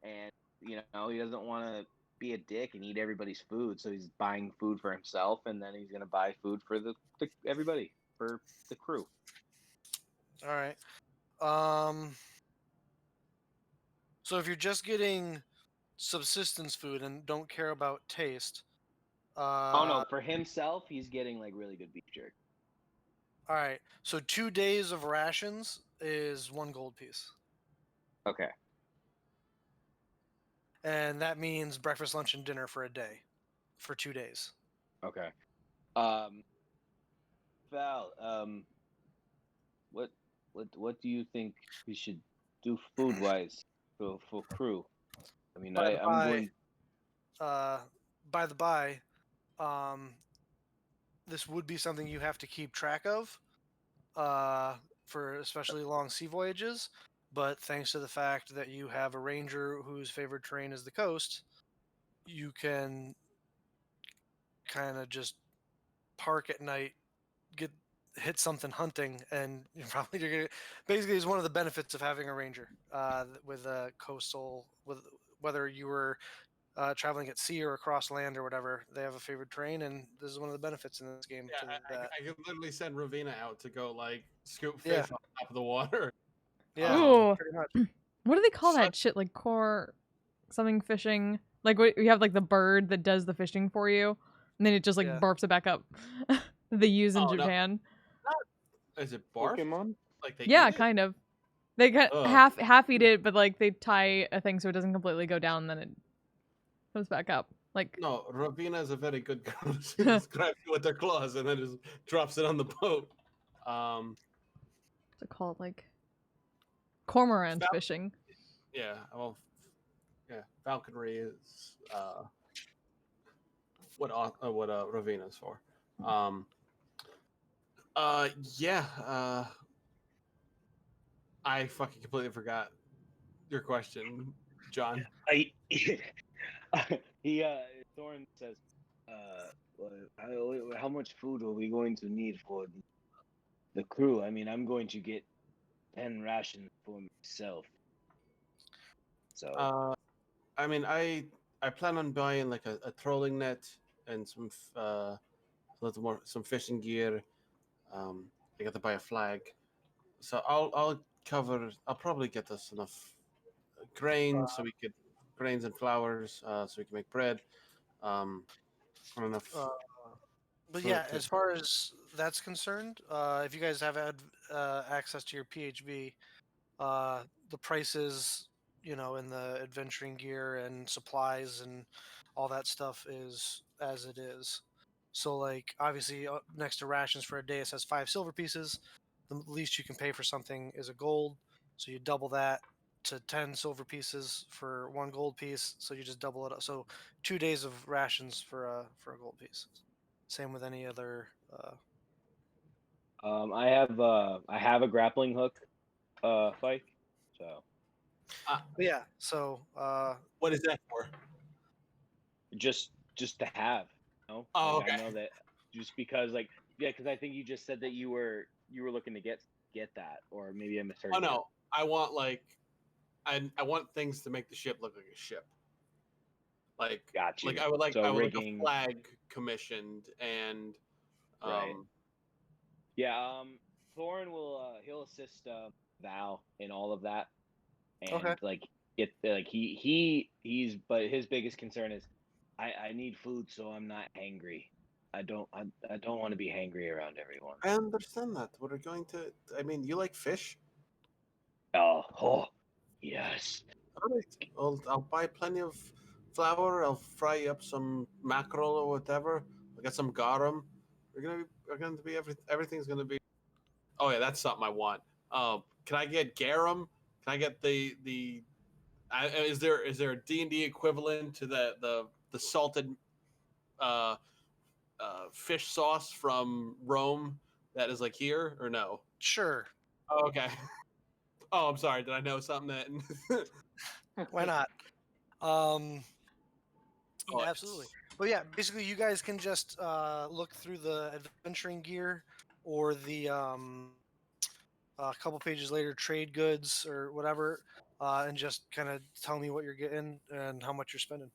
and he doesn't want to be a dick and eat everybody's food, so he's buying food for himself, and then he's gonna buy food for the everybody, for the crew. All right. So if you're just getting subsistence food and don't care about taste, Oh no, for himself, he's getting like really good beef jerky. All right. So 2 days of rations is 1 gold piece. Okay. And that means breakfast, lunch, and dinner for a day, for 2 days. Okay. Val, what do you think we should do food wise for crew? I mean, I'm going. By the by, this would be something you have to keep track of, for especially long sea voyages. But thanks to the fact that you have a ranger whose favorite terrain is the coast, you can kind of just park at night, hit something hunting, and you're gonna basically is one of the benefits of having a ranger with a coastal, with whether you were traveling at sea or across land or whatever, they have a favorite terrain, and this is one of the benefits in this game. Yeah, I could literally send Ravina out to go like scoop fish Yeah. on top of the water. Yeah, Ooh. pretty much. What do they call that shit? Like core something fishing? Like what you have like the bird that does the fishing for you, and then it just like Yeah. barfs it back up. They use in Oh, no. Japan. Is it barf? Pokemon? Like they Yeah, eat it? kind of. They Ugh. half eat it, but like they tie a thing so it doesn't completely go down, and then it comes back up. Like No, Ravina is a very good girl. She just grabs you with her claws and then just drops it on the boat. what's it called? Like cormorant fishing. Yeah, well, yeah, falconry is what Ravina's for. I fucking completely forgot your question, John. Thorin says, how much food are we going to need for the crew? I mean, I'm going to get 10 rations for myself. So. I mean, I plan on buying like a trolling net and some some fishing gear. I got to buy a flag, so I'll probably get us enough grains grains and flours so we can make bread. Enough. But yeah, as far as that's concerned, if you guys have had access to your PHB, the prices, in the adventuring gear and supplies and all that stuff is as it is. So, like, obviously, next to rations for a day, it says 5 silver pieces. The least you can pay for something is a gold, so you double that to 10 silver pieces for 1 gold piece. So you just double it up. So 2 days of rations for a gold piece. Same with any other. I have a grappling hook, Fike. So. Yeah. So. What is that for? Just to have. Oh, like, okay. I know that just because, like, yeah, because I think you just said that you were looking to get that, or maybe I misheard. Oh no, I want I want things to make the ship look like a ship. Like, got you. Like I would like rigging, a flag commissioned and right. Yeah, Thorin will he'll assist Val in all of that, and like he's but his biggest concern is I need food so I'm not hangry. I don't want to be hangry around everyone. I understand that. We're going to. I mean, you like fish? Oh, yes. All right. I'll buy plenty of flour. I'll fry up some mackerel or whatever. I'll get some garum. Everything's gonna be. Oh yeah, that's something I want. Can I get garum? Can I get is there a D&D equivalent to the salted uh, fish sauce from Rome that is like here or no? Sure. Oh, okay. Oh, I'm sorry. Did I know something that? Why not? Absolutely. But yeah, basically, you guys can just look through the adventuring gear or the a couple pages later trade goods or whatever, and just kind of tell me what you're getting and how much you're spending.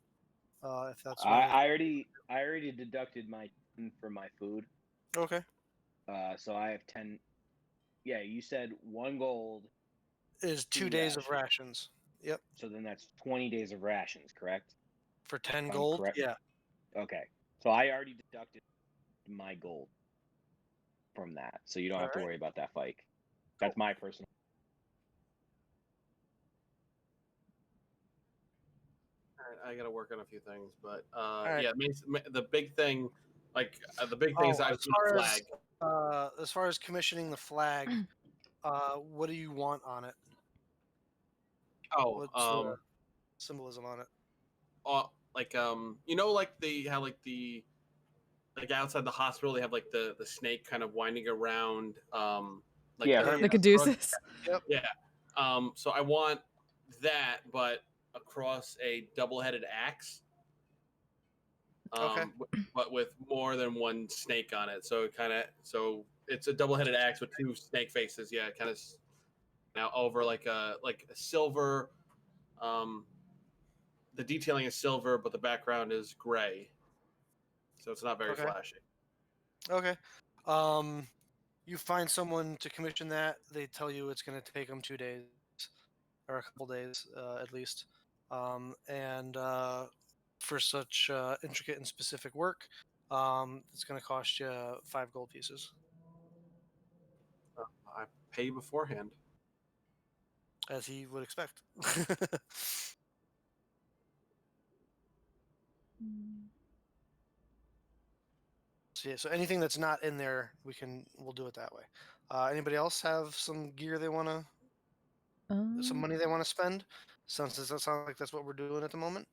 If that's one of the... I already deducted my 10 for my food. Okay. So I have 10. Yeah, you said 1 gold Is 2 days of rations. Yep. So then that's 20 days of rations, correct? For 10 If I'm gold. correct. Yeah. Okay. So I already deducted my gold from that, so you don't have to worry about that, Fike. That's my personal. I gotta work on a few things, but right. yeah, the big thing, the big thing is I just want a flag. As far as commissioning the flag, what do you want on it? Oh, What's the symbolism on it? Like outside the hospital they have like the snake kind of winding around the caduceus. Yep. Yeah. So I want that, but across a double-headed axe. Okay. But with more than one snake on it, so it's a double-headed axe with 2 snake faces. Yeah, kind of now over like a silver. The detailing is silver, but the background is gray, so it's not very flashy. Okay. You find someone to commission that. They tell you it's going to take them 2 days, or a couple days at least. And for such intricate and specific work, it's going to cost you 5 gold pieces. I pay beforehand, as he would expect. So yeah, so anything that's not in there, we'll do it that way. Anybody else have some gear they want to, some money they want to spend? Since it sounds like that's what we're doing at the moment.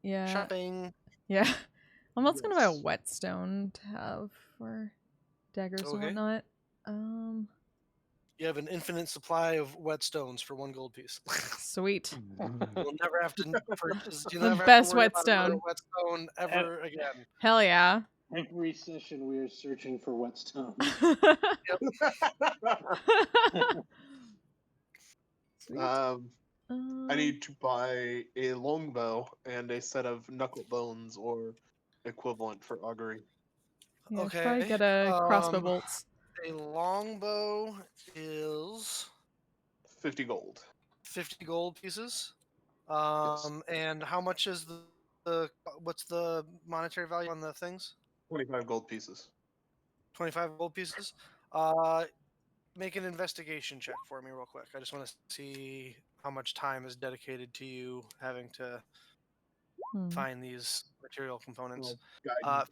Yeah. Shopping. Yeah. I'm also gonna buy a whetstone to have for daggers and whatnot. You have an infinite supply of whetstones for 1 gold piece. Sweet. You'll never have to purchase. The best whetstone. Whetstone ever again. Hell yeah. Every session we are searching for whetstone. I need to buy a longbow and a set of knuckle bones or equivalent for augury. Yeah, okay. Probably get a crossbow bolts. A longbow is 50 gold. 50 gold pieces. Yes. And how much is the what's the monetary value on the things? 25 gold pieces. 25 gold pieces. Make an investigation check for me real quick. I just want to see how much time is dedicated to you having to find these material components.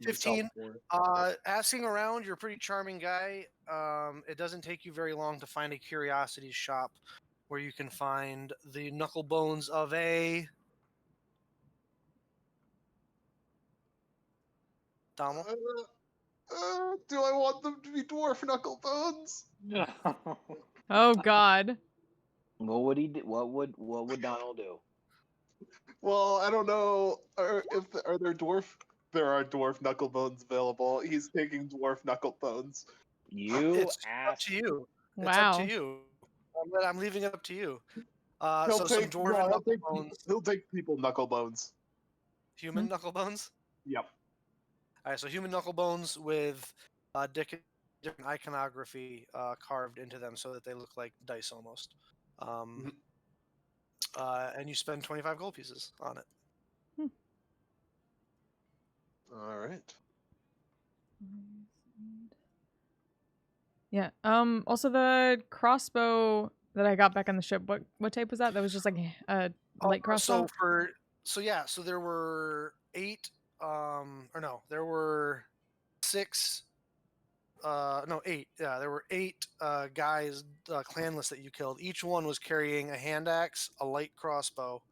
15. Asking around, you're a pretty charming guy. It doesn't take you very long to find a curiosity shop where you can find the knuckle bones of a... Donald? Do I want them to be dwarf knuckle bones? No. Oh God. What would he do? What would Donald do? Well, I don't know. Are there dwarf? There are dwarf knuckle bones available. He's taking dwarf knuckle bones. It's up to you. Wow. It's up to you. I'm leaving it up to you. So some dwarven knuckle bones. He'll take people knuckle bones. Human knuckle bones? Yep. All right, so human knuckle bones with different iconography carved into them so that they look like dice almost. And you spend 25 gold pieces on it. All right. Yeah. Also, the crossbow that I got back on the ship. What type was that? That was just like a light crossbow. So there were 8. There were 6 no, 8. Yeah, there were 8 guys, clanless that you killed. Each one was carrying a hand axe, a light crossbow,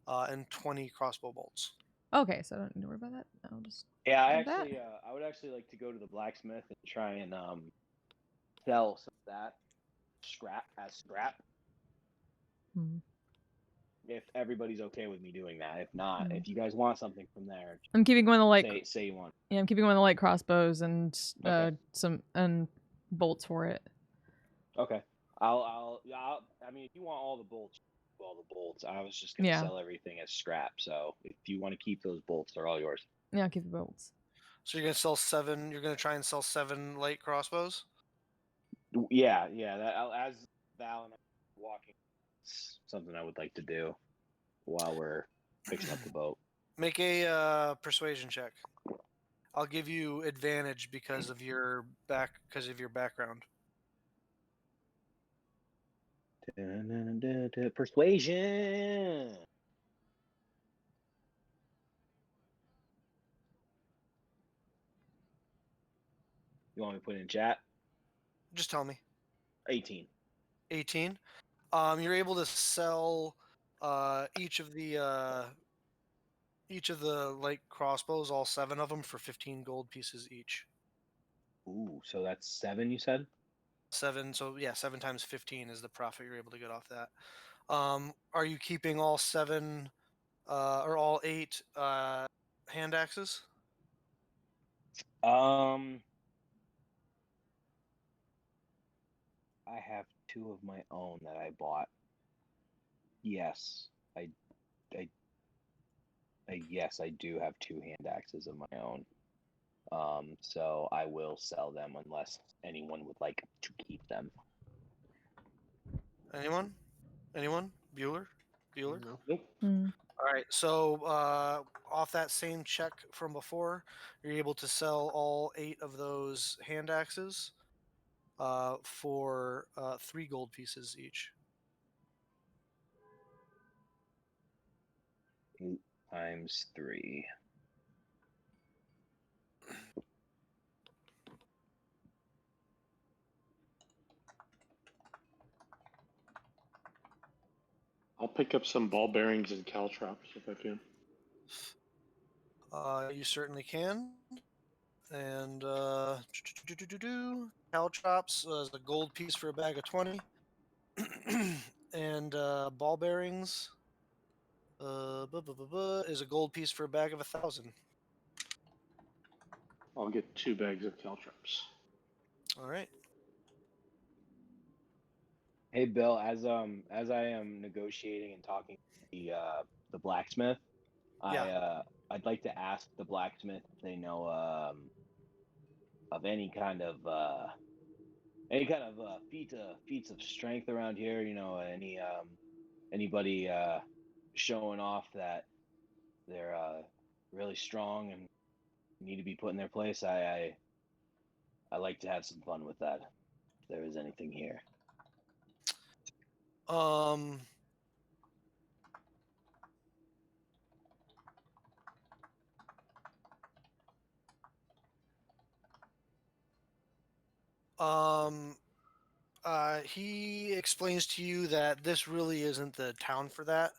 and 20 crossbow bolts. Okay, so I don't need to worry about that. I'll just Yeah, do that. I would actually like to go to the blacksmith and try and sell some of that scrap. Hmm. If everybody's okay with me doing that. If not, Mm. if you guys want something from there, I'm keeping one of the light. say you want. Yeah, I'm keeping one of the light crossbows and Okay. some bolts for it. Okay. I mean, if you want all the bolts, all the bolts. I was just gonna Yeah. sell everything as scrap. So if you want to keep those bolts, they're all yours. Yeah, I'll keep the bolts. So you're gonna sell 7. You're gonna try and sell 7 light crossbows. Yeah. That as Val and I are walking, it's something I would like to do while we're fixing up the boat. Make a persuasion check. I'll give you advantage because of your background. Persuasion. You want me to put it in chat? Just tell me. 18. 18. You're able to sell each of the light crossbows, all 7 of them, for 15 gold pieces each. Ooh, so that's 7, you said? 7. So yeah, 7 times 15 is the profit you're able to get off that. Are you keeping all 7 or all 8 hand axes? I have 2 of my own that I bought. Yes, yes, I do have 2 hand axes of my own. So I will sell them unless anyone would like to keep them. Anyone? Bueller? No. Nope. All right, so off that same check from before, you're able to sell all 8 of those hand axes for 3 gold pieces each. 8 times 3. I'll pick up some ball bearings and caltrops if I can. You certainly can. And caltrops is a gold piece for a bag of 20. And ball bearings is a gold piece for a bag of 1,000. I'll get 2 bags of caltrops. All right. Hey Bill, as I am negotiating and talking to the blacksmith, Yeah. I'd like to ask the blacksmith if they know of any kind of feats of strength around here. You know, anybody showing off that they're really strong and need to be put in their place. I like to have some fun with that. If there is anything here. He explains to you that this really isn't the town for that.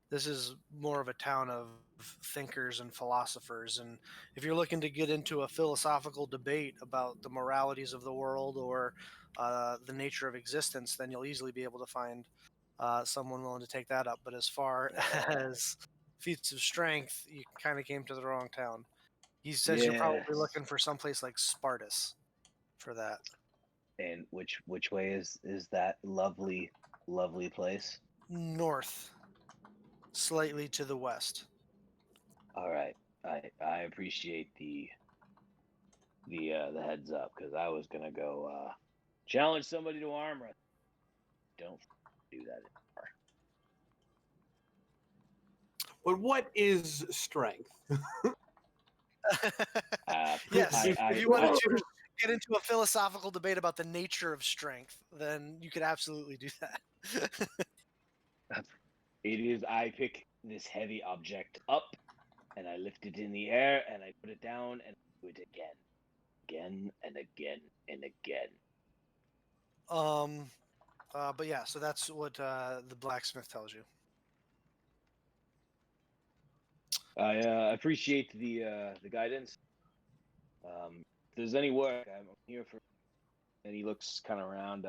This is more of a town of thinkers and philosophers. And if you're looking to get into a philosophical debate about the moralities of the world or the nature of existence, then you'll easily be able to find someone willing to take that up. But as far as feats of strength, you kind of came to the wrong town. He says you're probably looking for someplace like Spartus for that. And which way is that lovely place? North, slightly to the west. All right, I appreciate the heads up because I was gonna go challenge somebody to arm wrestling. Don't do that anymore. But what is strength? Yes, if you wanted to get into a philosophical debate about the nature of strength, then you could absolutely do that. It is. I pick this heavy object up, and I lift it in the air, and I put it down, and I do it again, again and again and again. But yeah, so that's what the blacksmith tells you. I appreciate the guidance. If there's any work, I'm here for. And he looks kind of around.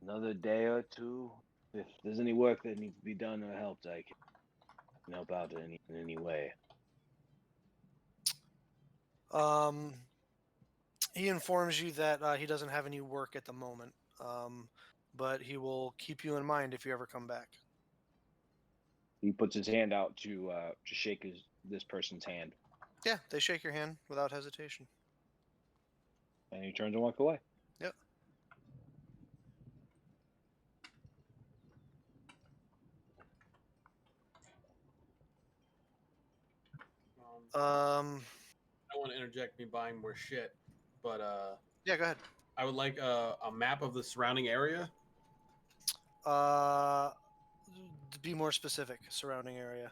Another day or two. If there's any work that needs to be done or helped, I can help out in any way. He informs you that he doesn't have any work at the moment, but he will keep you in mind if you ever come back. He puts his hand out to shake this person's hand, Yeah, they shake your hand without hesitation. and he turns and walks away. Yep. I don't want to interject me buying more shit, but yeah, go ahead. I would like a map of the surrounding area. To be more specific, surrounding area.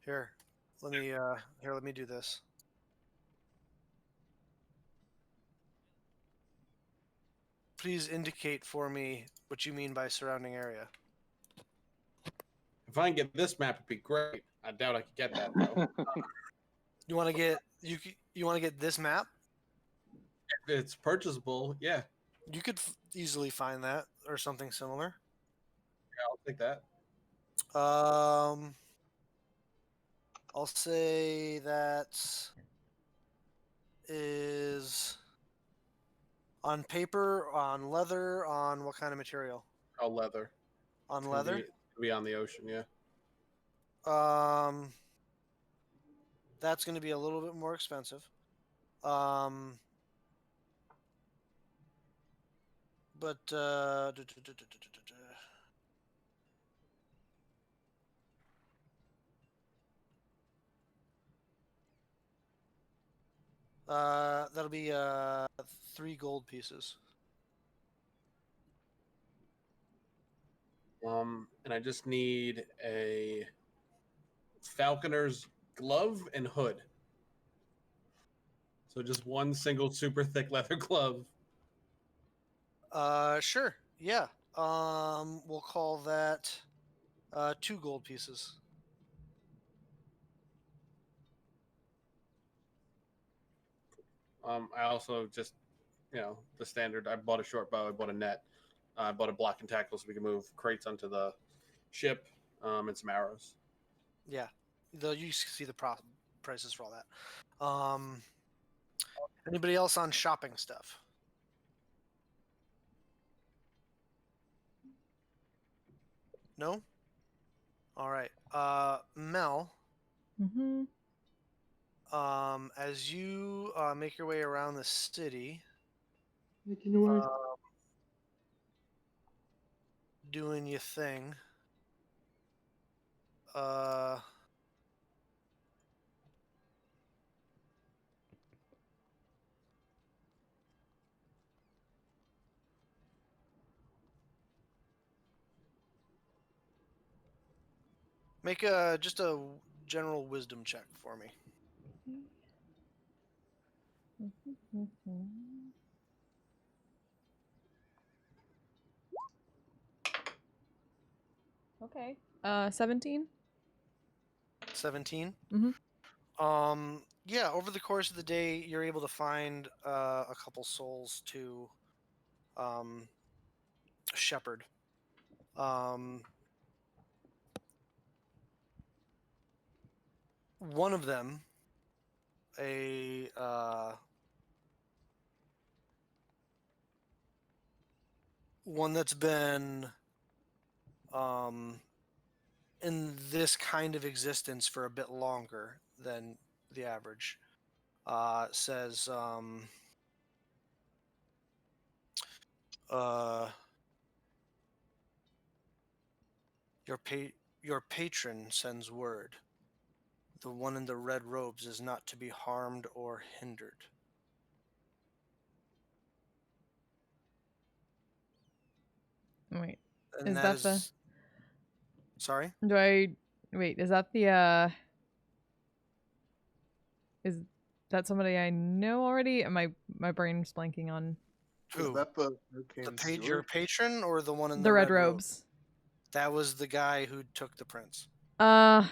Here, let me do this. Please indicate for me what you mean by surrounding area. If I can get this map, it'd be great. I doubt I could get that though. You want to get you want to get this map? If it's purchasable, yeah. You could easily find that or something similar. Yeah, I'll take that. I'll say that is on paper, on leather, on what kind of material? Oh, leather. On leather? Be on the ocean, yeah. That's going to be a little bit more expensive. But that'll be 3 gold pieces. And I just need a falconer's glove and hood. So just one single super thick leather glove. Sure. Yeah. We'll call that 2 gold pieces. I also just, the standard. I bought a short bow. I bought a net. I bought a block and tackle so we can move crates onto the ship, and some arrows. Yeah. You see the prices for all that. Anybody else on shopping stuff? No? All right. Mel. Mm-hmm. As you make your way around the city, Making your way. doing your thing, make just a general wisdom check for me. Okay. 17. 17. Mm-hmm. Yeah. Over the course of the day, you're able to find a couple souls to shepherd. One of them, one that's been in this kind of existence for a bit longer than the average, says your patron sends word. The one in the red robes is not to be harmed or hindered. Wait. And Is that the... Sorry? Wait, is that the that somebody I know already? And my brain's blanking on Is Who? that the hurricane Your sewer? patron or the one in the red robe? robes. That was the guy who took the prince. Damn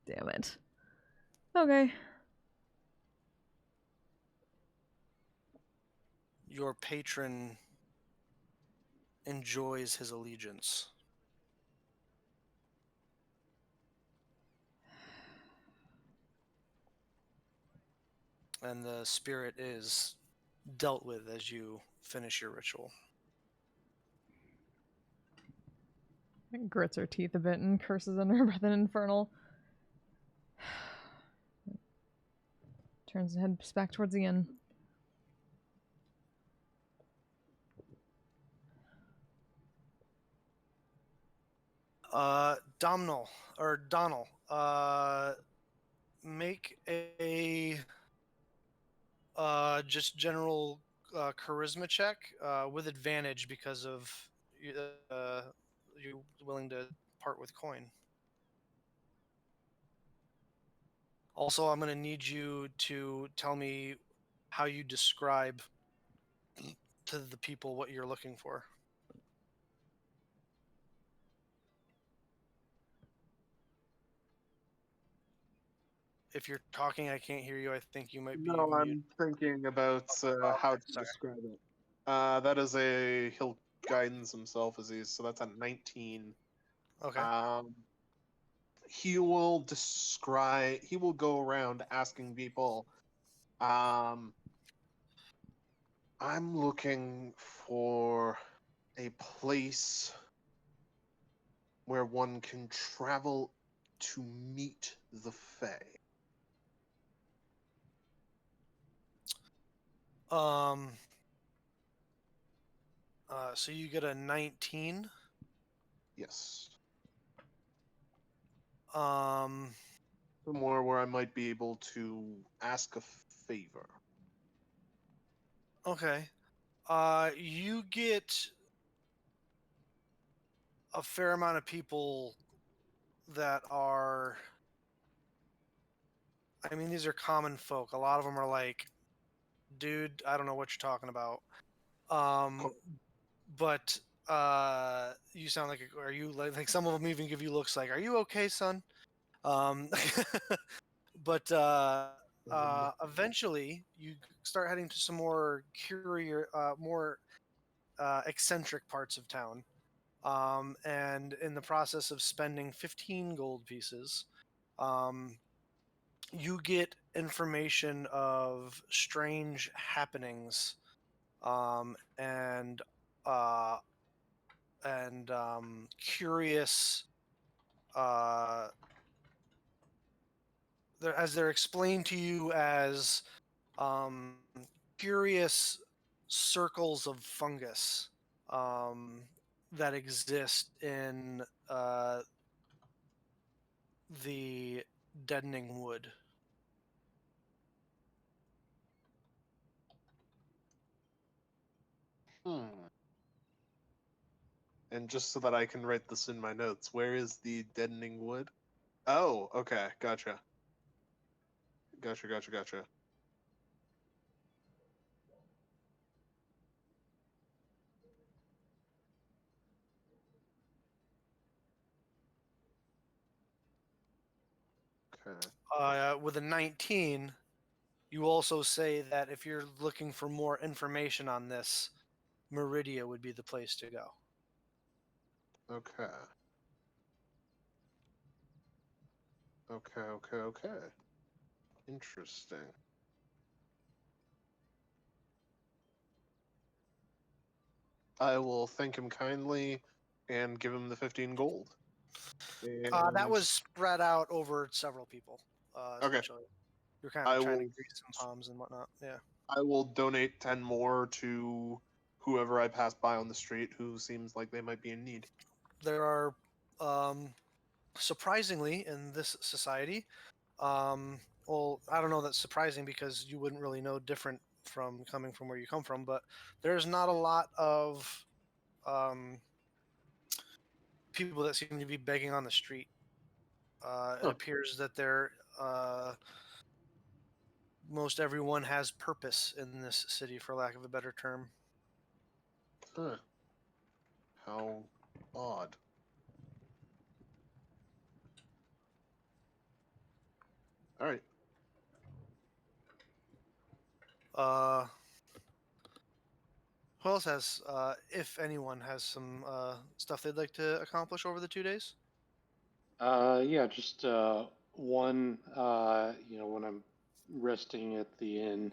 it. Okay. Your patron enjoys his allegiance. And the spirit is dealt with as you finish your ritual. Grits her teeth a bit and curses under her breath in infernal. Turns and heads back towards the inn. Domhnall, or Donnell, make a just general charisma check with advantage because of you willing to part with coin. Also, I'm going to need you to tell me how you describe to the people what you're looking for. If you're talking, I can't hear you. I think you might be No, muted. I'm thinking about how to describe it. That is he'll guidance himself as so that's a 19. Okay. He will go around asking people, I'm looking for a place where one can travel to meet the Fae. So you get a 19. Yes. Somewhere where I might be able to ask a favor. Okay. You get a fair amount of people that are. I mean, these are common folk. A lot of them are like, dude, I don't know what you're talking about. But you sound like, are you like some of them even give you looks like, are you okay, son? But eventually you start heading to some more more eccentric parts of town. And in the process of spending 15 gold pieces, you get information of strange happenings, and curious, as they're explained to you as um, curious circles of fungus that exist in the deadening wood. And just so that I can write this in my notes, where is the deadening wood? Oh, okay, gotcha. Gotcha. Okay. With a 19, you also say that if you're looking for more information on this, Meridia would be the place to go. Okay. Interesting. I will thank him kindly and give him the 15 gold. That was spread out over several people, essentially. You're kind of trying to grease some palms and whatnot. Yeah. I will donate 10 more to whoever I pass by on the street who seems like they might be in need. There are, surprisingly, in this society, well, I don't know that's surprising because you wouldn't really know different from coming from where you come from, but there's not a lot of people that seem to be begging on the street. It appears that they're most everyone has purpose in this city, for lack of a better term. Huh. How odd. All right. Who else has, if anyone has some stuff they'd like to accomplish over the 2 days? Yeah, just one. When I'm resting at the inn,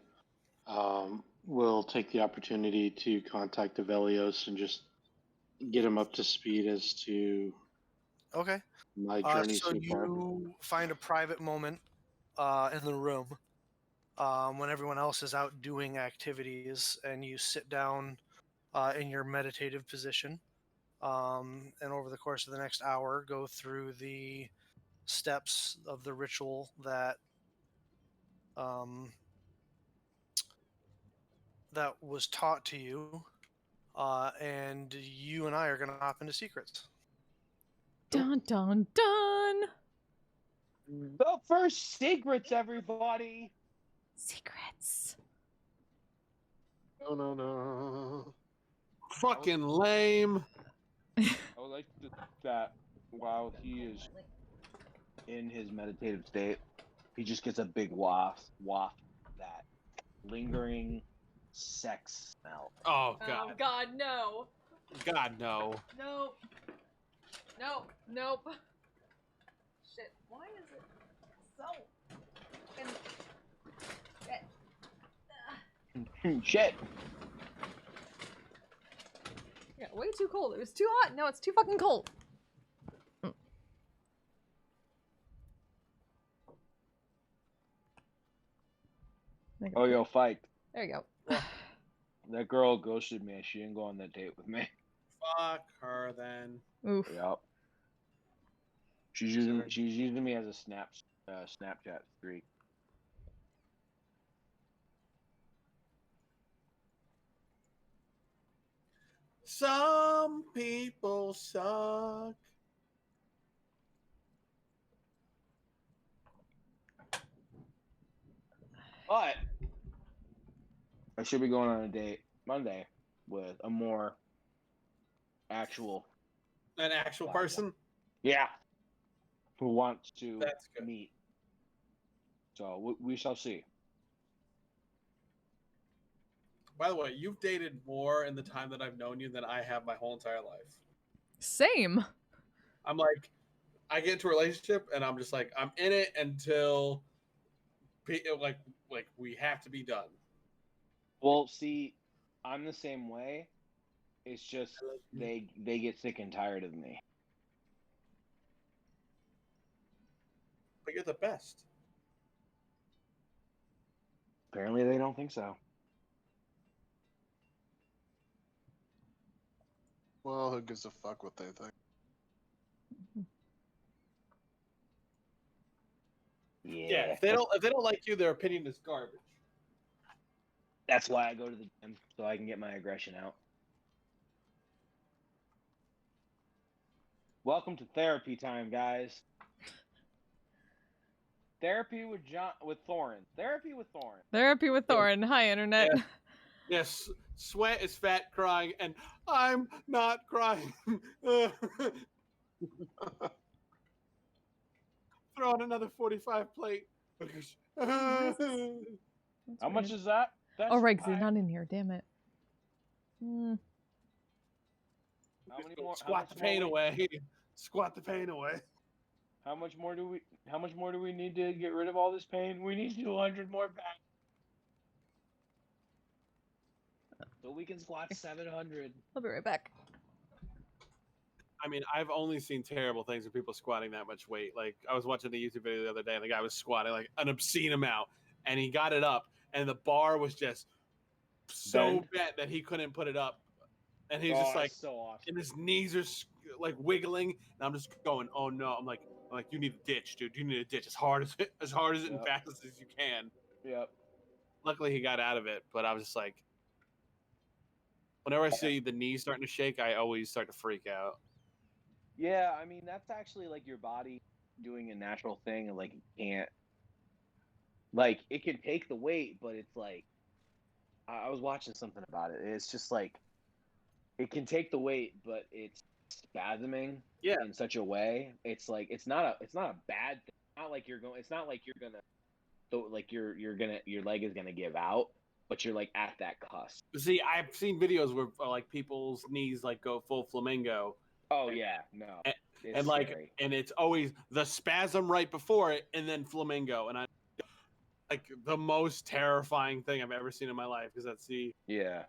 we'll take the opportunity to contact Avelios and just get him up to speed as to Okay. my journey So so far. you find a private moment in the room when everyone else is out doing activities, and you sit down in your meditative position, and over the course of the next hour, go through the steps of the ritual that that was taught to you, and you and I are going to hop into secrets. Dun dun dun. The first secrets, everybody. Secrets. No. Fucking lame. I would like to that while he is in his meditative state, he just gets a big waft that lingering sex smell. Oh god. Oh God, no. God no. Nope. Nope. Nope. Shit. Why is it so? Shit. Shit. Yeah, way too cold. It was too hot. No, it's too fucking cold. Oh, yo, fight. There you go. That girl ghosted me. She didn't go on that date with me. Fuck her then. Oof. Yep. She's using me as a Snapchat streak. Some people suck. But I should be going on a date Monday with a more actual An actual person? Yeah. Who wants to That's good. meet. So we shall see. By the way, you've dated more in the time that I've known you than I have my whole entire life. Same. I'm like, I get into a relationship and I'm just like, I'm in it until like we have to be done. Well, see, I'm the same way. It's just they get sick and tired of me. But you're the best. Apparently they don't think so. Well, who gives a fuck what they think? Yeah, if they don't like you, their opinion is garbage. That's why I go to the gym, so I can get my aggression out. Welcome to therapy time, guys. Therapy with Thorin. Therapy with Thorin. Therapy with Thorin. Hi, internet. Yeah. Yes, Sweat is fat crying, and I'm not crying. Throw on another 45 plate. How much is that? That's oh, right, because he's not in here. Damn it. How many more? Squat the pain away. Squat the pain away. How much more do we need to get rid of all this pain? We need 200 more back. So we can squat 700. I'll be right back. I mean, I've only seen terrible things of people squatting that much weight. Like, I was watching a YouTube video the other day, and the guy was squatting like an obscene amount, and he got it up, and the bar was just so bent that he couldn't put it up, and he's just like, so awesome. And his knees are like wiggling, and I'm just going, oh no! I'm like, you need a ditch, dude. You need a ditch as hard as it and fast as you can. Yep. Luckily, he got out of it, but I was just like, whenever I see the knees starting to shake, I always start to freak out. Yeah, I mean, that's actually like your body doing a natural thing, and like it can't Like it can take the weight, but it's like I was watching something about it. It's just like it can take the weight, but it's spasming Yeah. in such a way. It's like it's not a bad thing. It's not like you're going. It's not like you're gonna like you're gonna your leg is gonna give out, but you're like at that cusp. See, I've seen videos where like people's knees like go full flamingo. Oh yeah, no, it's And like, scary. and it's always the spasm right before it, and then flamingo, and I like the most terrifying thing I've ever seen in my life because that's the Yeah.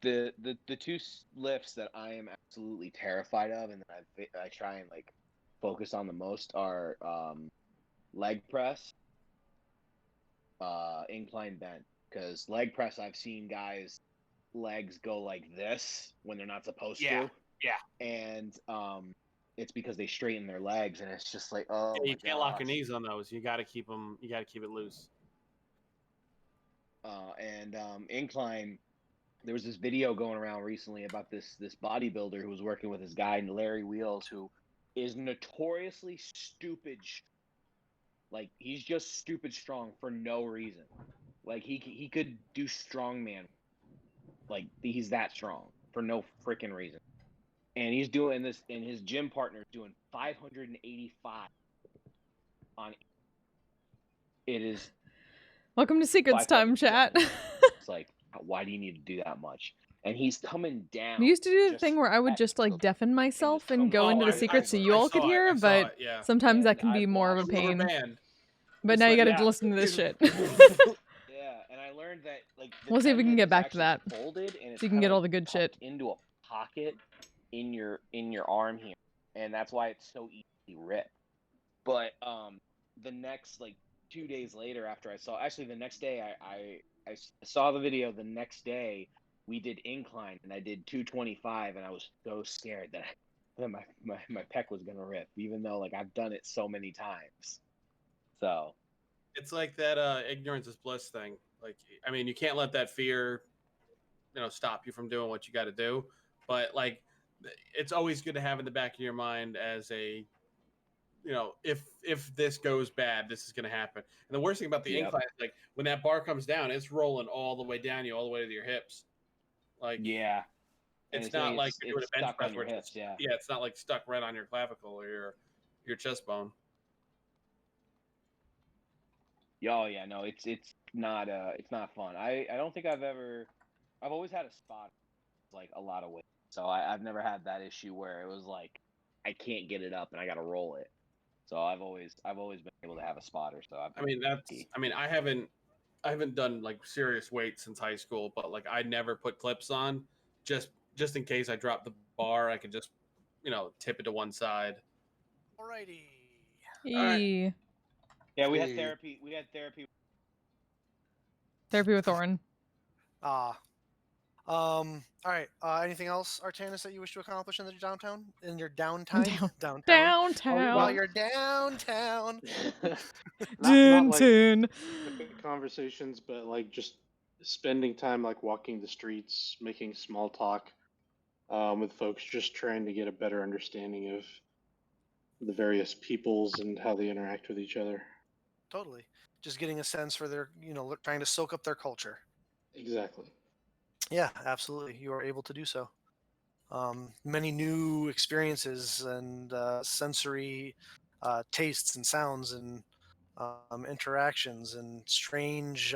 The two lifts that I am absolutely terrified of, and that I try and like focus on the most are leg press, incline bend. Because leg press, I've seen guys legs go like this when they're not supposed to. Yeah. And it's because they straighten their legs, and it's just like, oh, you my can't lock your gosh. knees on those. You got to keep them. You got to keep it loose. And incline. There was this video going around recently about this bodybuilder who was working with his guy Larry Wheels, who is notoriously stupid. Like he's just stupid strong for no reason. Like he could do strongman. Like he's that strong for no freaking reason. And he's doing this, and his gym partner is doing 585 on. It is. Welcome to Secrets Time, chat. It's like, why do you need to do that much? And he's coming down. I used to do the thing where I would just like deafen myself and go into the secrets so you all could hear, but sometimes that can be more of a pain. But now you gotta listen to this shit. Yeah, and I learned that like we'll see if we can get back to that, folded, and so you can get all the good shit into a pocket in your arm here, and that's why it's so easy to rip. But the next like 2 days later, after I saw, actually the next day I saw the video. The next day we did incline, and I did 225, and I was so scared that my pec was gonna rip, even though like I've done it so many times. So it's like that ignorance is bliss thing. Like, I mean, you can't let that fear, stop you from doing what you got to do. But like, it's always good to have in the back of your mind as a, if this goes bad, this is going to happen. And the worst thing about the incline is like when that bar comes down, it's rolling all the way down you, all the way to your hips. Like, yeah, it's not like you're doing a bench press where hips, it's not like stuck right on your clavicle or your chest bone. Oh yeah, no, it's not fun. I don't think I've always had a spot like a lot of weight, so I've never had that issue where it was like I can't get it up and I got to roll it. So I've always been able to have a spotter. So I haven't done like serious weight since high school, but like I never put clips on just in case I drop the bar, I could just tip it to one side. Alrighty. All right. Yeah, we had therapy. Therapy with Thorin. All right. Anything else, Artanis, that you wish to accomplish in your downtown? In your downtime? Downtown. While you're downtown. not like conversations, but like just spending time like walking the streets, making small talk with folks, just trying to get a better understanding of the various peoples and how they interact with each other. Totally. Just getting a sense for their, trying to soak up their culture. Exactly. Yeah, absolutely. You are able to do so. Many new experiences and sensory tastes and sounds and interactions and strange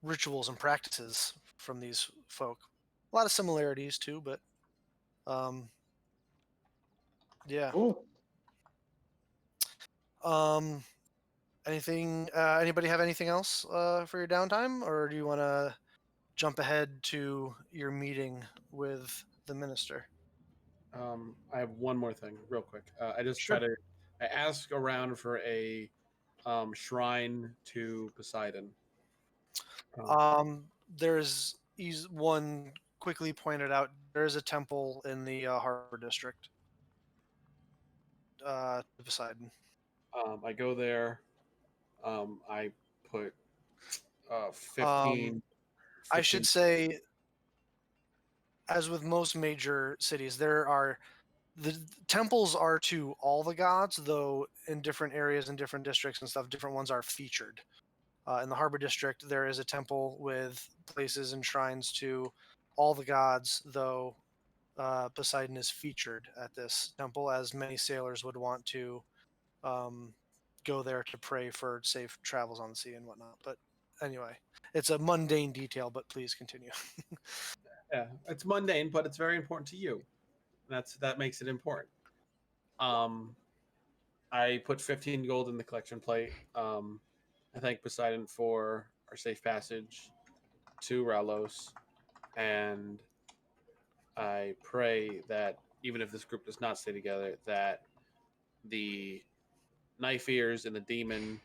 rituals and practices from these folk. A lot of similarities too, but yeah. Cool. Anybody have anything else for your downtime, or do you want to jump ahead to your meeting with the minister? I have one more thing real quick. I just I ask around for a shrine to Poseidon. There's one quickly pointed out. There's a temple in the harbor district to Poseidon. I go there. I put 15. I should say, as with most major cities, there are the temples are to all the gods, though in different areas and different districts and stuff, different ones are featured. In the Harbor District, there is a temple with places and shrines to all the gods, though Poseidon is featured at this temple, as many sailors would want to go there to pray for safe travels on the sea and whatnot. But anyway, it's a mundane detail, but please continue. Yeah, it's mundane, but it's very important to you. That makes it important. I put 15 gold in the collection plate. I thank Poseidon for our safe passage to Ralos, and I pray that even if this group does not stay together, that the knife ears and the demon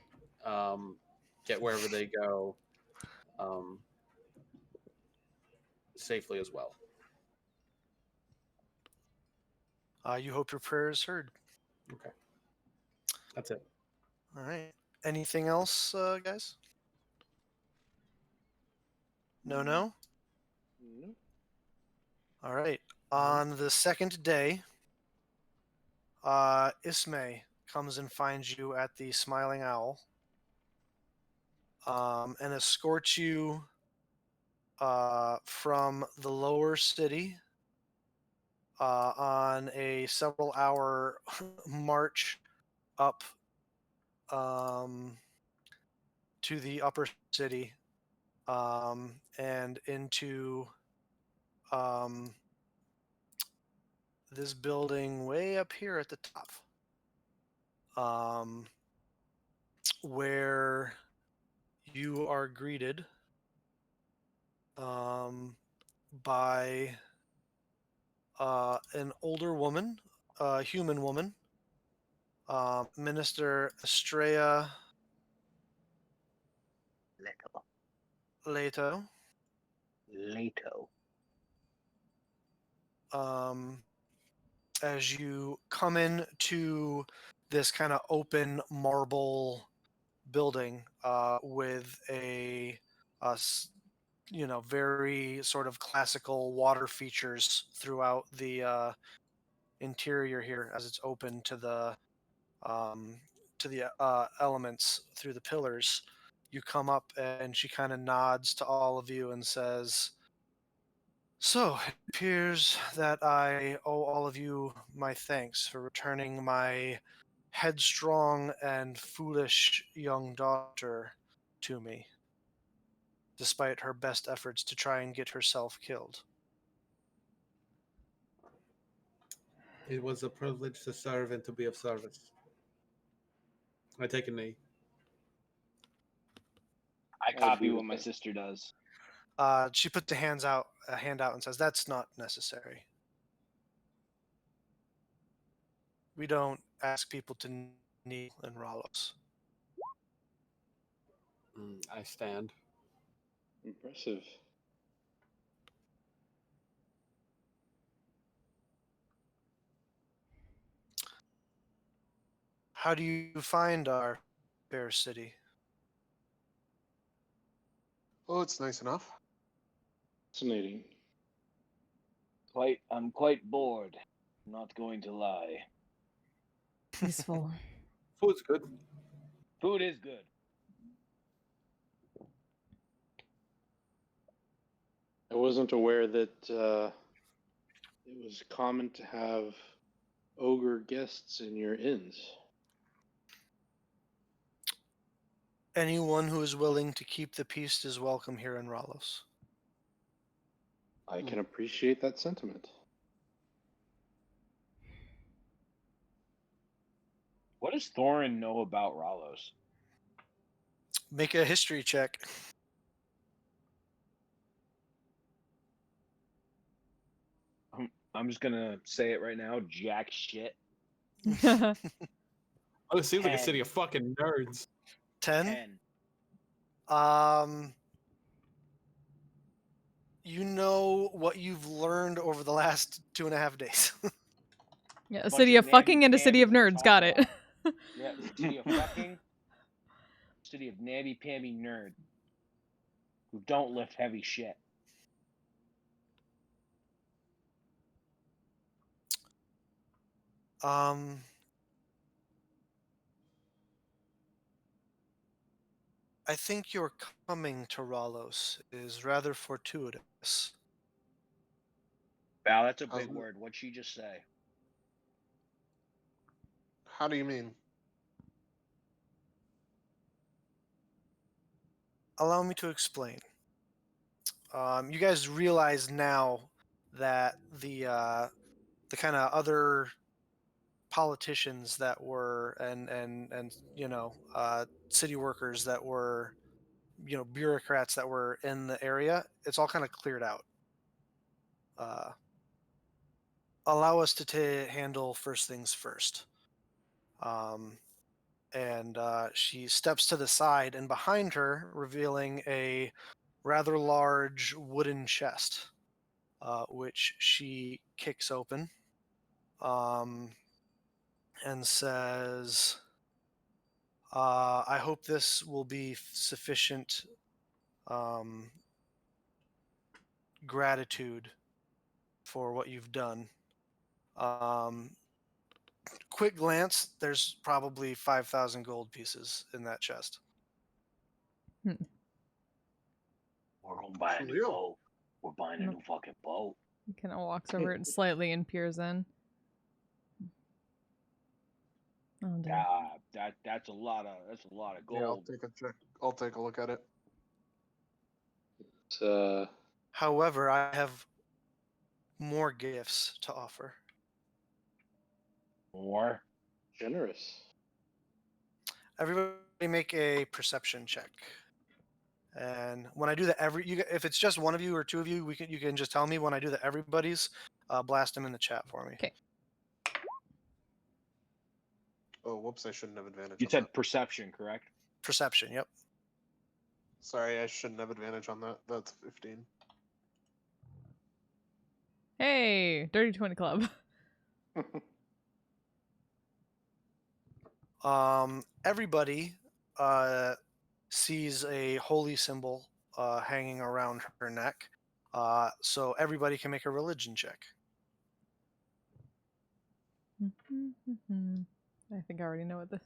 get wherever they go safely as well. You hope your prayer is heard. Okay, that's it. All right. Anything else, guys? No. No. All right. On the second day, Ismay comes and finds you at the Smiling Owl, and escorts you from the lower city on a several-hour march up to the upper city and into this building way up here at the top, where you are greeted by an older woman, a human woman, Minister Estrella Leto. As you come into this kind of open marble building with a very sort of classical water features throughout the interior here, as it's open to the elements through the pillars. You come up and she kind of nods to all of you and says, "So, it appears that I owe all of you my thanks for returning my headstrong and foolish young daughter to me, despite her best efforts to try and get herself killed." It was a privilege to serve and to be of service. I take a knee. I copy what my sister does. She put a hand out and says, "That's not necessary. We don't ask people to kneel in Ralos." I stand. Impressive. How do you find our fair city? Oh, it's nice enough. Fascinating. I'm quite bored. I'm not going to lie. Peaceful. Food's good. Food is good. I wasn't aware that it was common to have ogre guests in your inns. Anyone who is willing to keep the peace is welcome here in Ralos. I can appreciate that sentiment. What does Thorin know about Ralos? Make a history check. I'm just gonna say it right now. Jack shit. Oh, it seems like a 10. city of fucking nerds. 10? 10. You know what you've learned over the last 2.5 days. Yeah, a Bunch city of fucking and a city of namby-pambies nerds. Got it. talk Yeah, city of fucking, city of namby-pamby nerds who don't lift heavy shit. I think your coming to Ralos is rather fortuitous. Wow, that's a big word. What'd she just say? How do you mean? Allow me to explain. You guys realize now that the kind of other politicians that were and city workers that were bureaucrats that were in the area, it's all kind of cleared out. Allow us to handle first things first. And she steps to the side, and behind her, revealing a rather large wooden chest, which she kicks open, and says, I hope this will be sufficient gratitude for what you've done. Quick glance, there's probably 5,000 gold pieces in that chest. We're gonna buy a new boat. We're buying a new fucking boat. He kind of walks over it slightly and peers in. Oh, dear. That's a lot of gold. Yeah, I'll take a check. I'll take a look at it. However, I have more gifts to offer. More? Generous. Everybody make a perception check. And when I do that, if it's just one of you or two of you, you can just tell me. When I do that, everybody's blast them in the chat for me. Okay. Oh, whoops! I shouldn't have advantage. You on said that. perception, correct? Perception. Yep. Sorry, I shouldn't have advantage on that. That's 15. Hey, Dirty 20 Club. Everybody sees a holy symbol hanging around her neck. So everybody can make a religion check. I think I already know what this.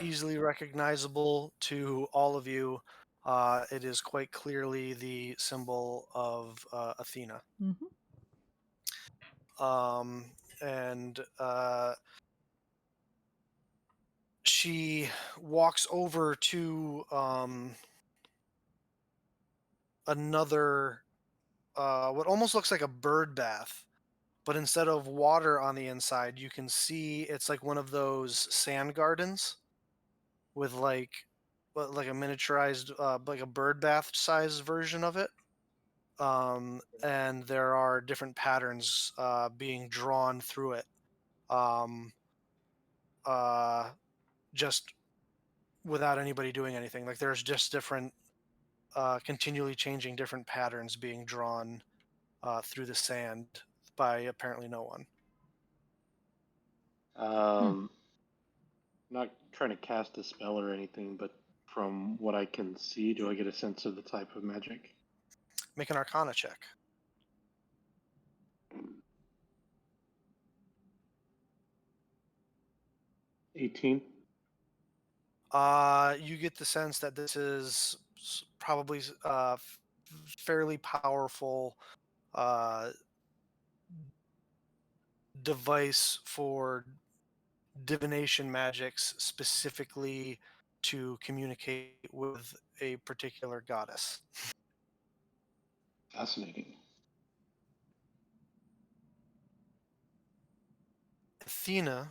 Easily recognizable to all of you. It is quite clearly the symbol of Athena. And she walks over to another, what almost looks like a bird bath, but instead of water on the inside, you can see it's like one of those sand gardens with like a miniaturized, like a bird bath size version of it. And there are different patterns being drawn through it. Just without anybody doing anything. Like there's just different, continually changing different patterns being drawn through the sand by apparently no one. Not trying to cast a spell or anything, but from what I can see, do I get a sense of the type of magic? Make an Arcana check. 18. You get the sense that this is probably fairly powerful device for divination magics, specifically to communicate with a particular goddess. Fascinating. Athena,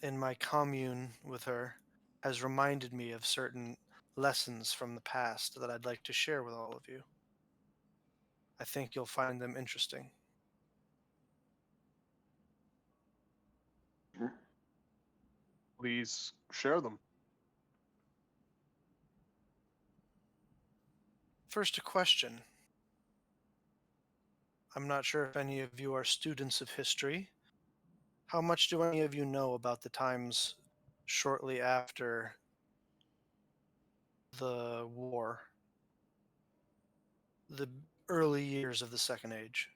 in my commune with her, has reminded me of certain lessons from the past that I'd like to share with all of you. I think you'll find them interesting. Please share them. First, a question. I'm not sure if any of you are students of history. How much do any of you know about the times shortly after the war, the early years of the Second Age?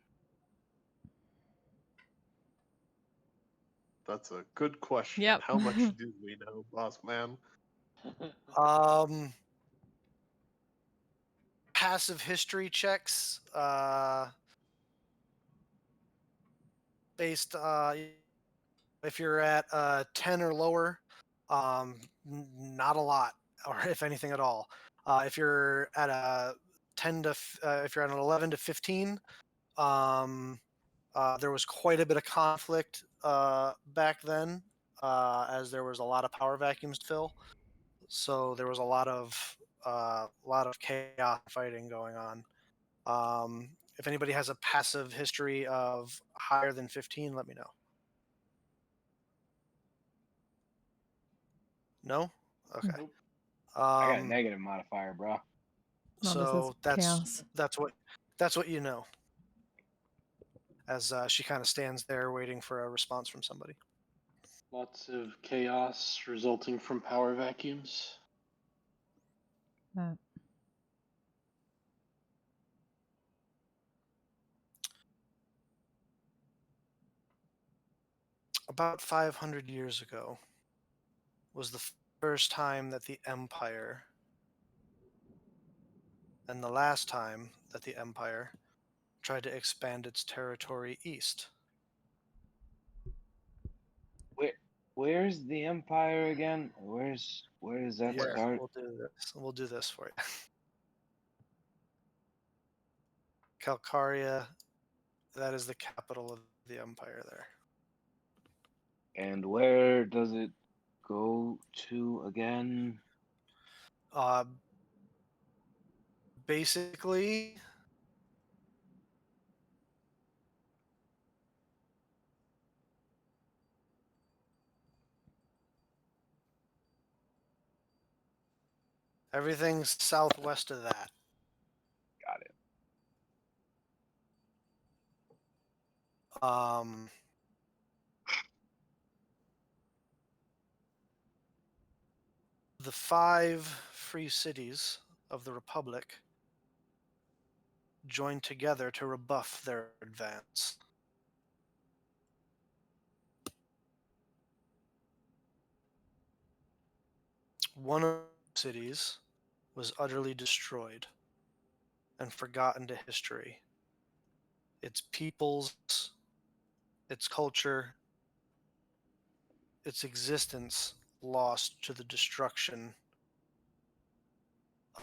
That's a good question. Yep. How much do we know, boss man? Passive history checks, based if you're at 10 or lower, not a lot, or if anything at all. If you're at a 10 to if you're at an 11 to 15, there was quite a bit of conflict back then, as there was a lot of power vacuums to fill. So there was a lot of chaos fighting going on. If anybody has a passive history of higher than 15, let me know. No? Okay. Nope. I got a negative modifier, bro. No, this So is chaos. that's what you know. As she kind of stands there waiting for a response from somebody. Lots of chaos resulting from power vacuums. About 500 years ago was the first time that the Empire, and the last time that the Empire tried to expand its territory east. Where's the Empire again? Where does that start? We'll do this for you. Calcaria, that is the capital of the Empire there. And where does it go to again? Basically, everything's southwest of that. Got it. The 5 free cities of the Republic joined together to rebuff their advance. One of the cities was utterly destroyed and forgotten to history. Its peoples, its culture, its existence lost to the destruction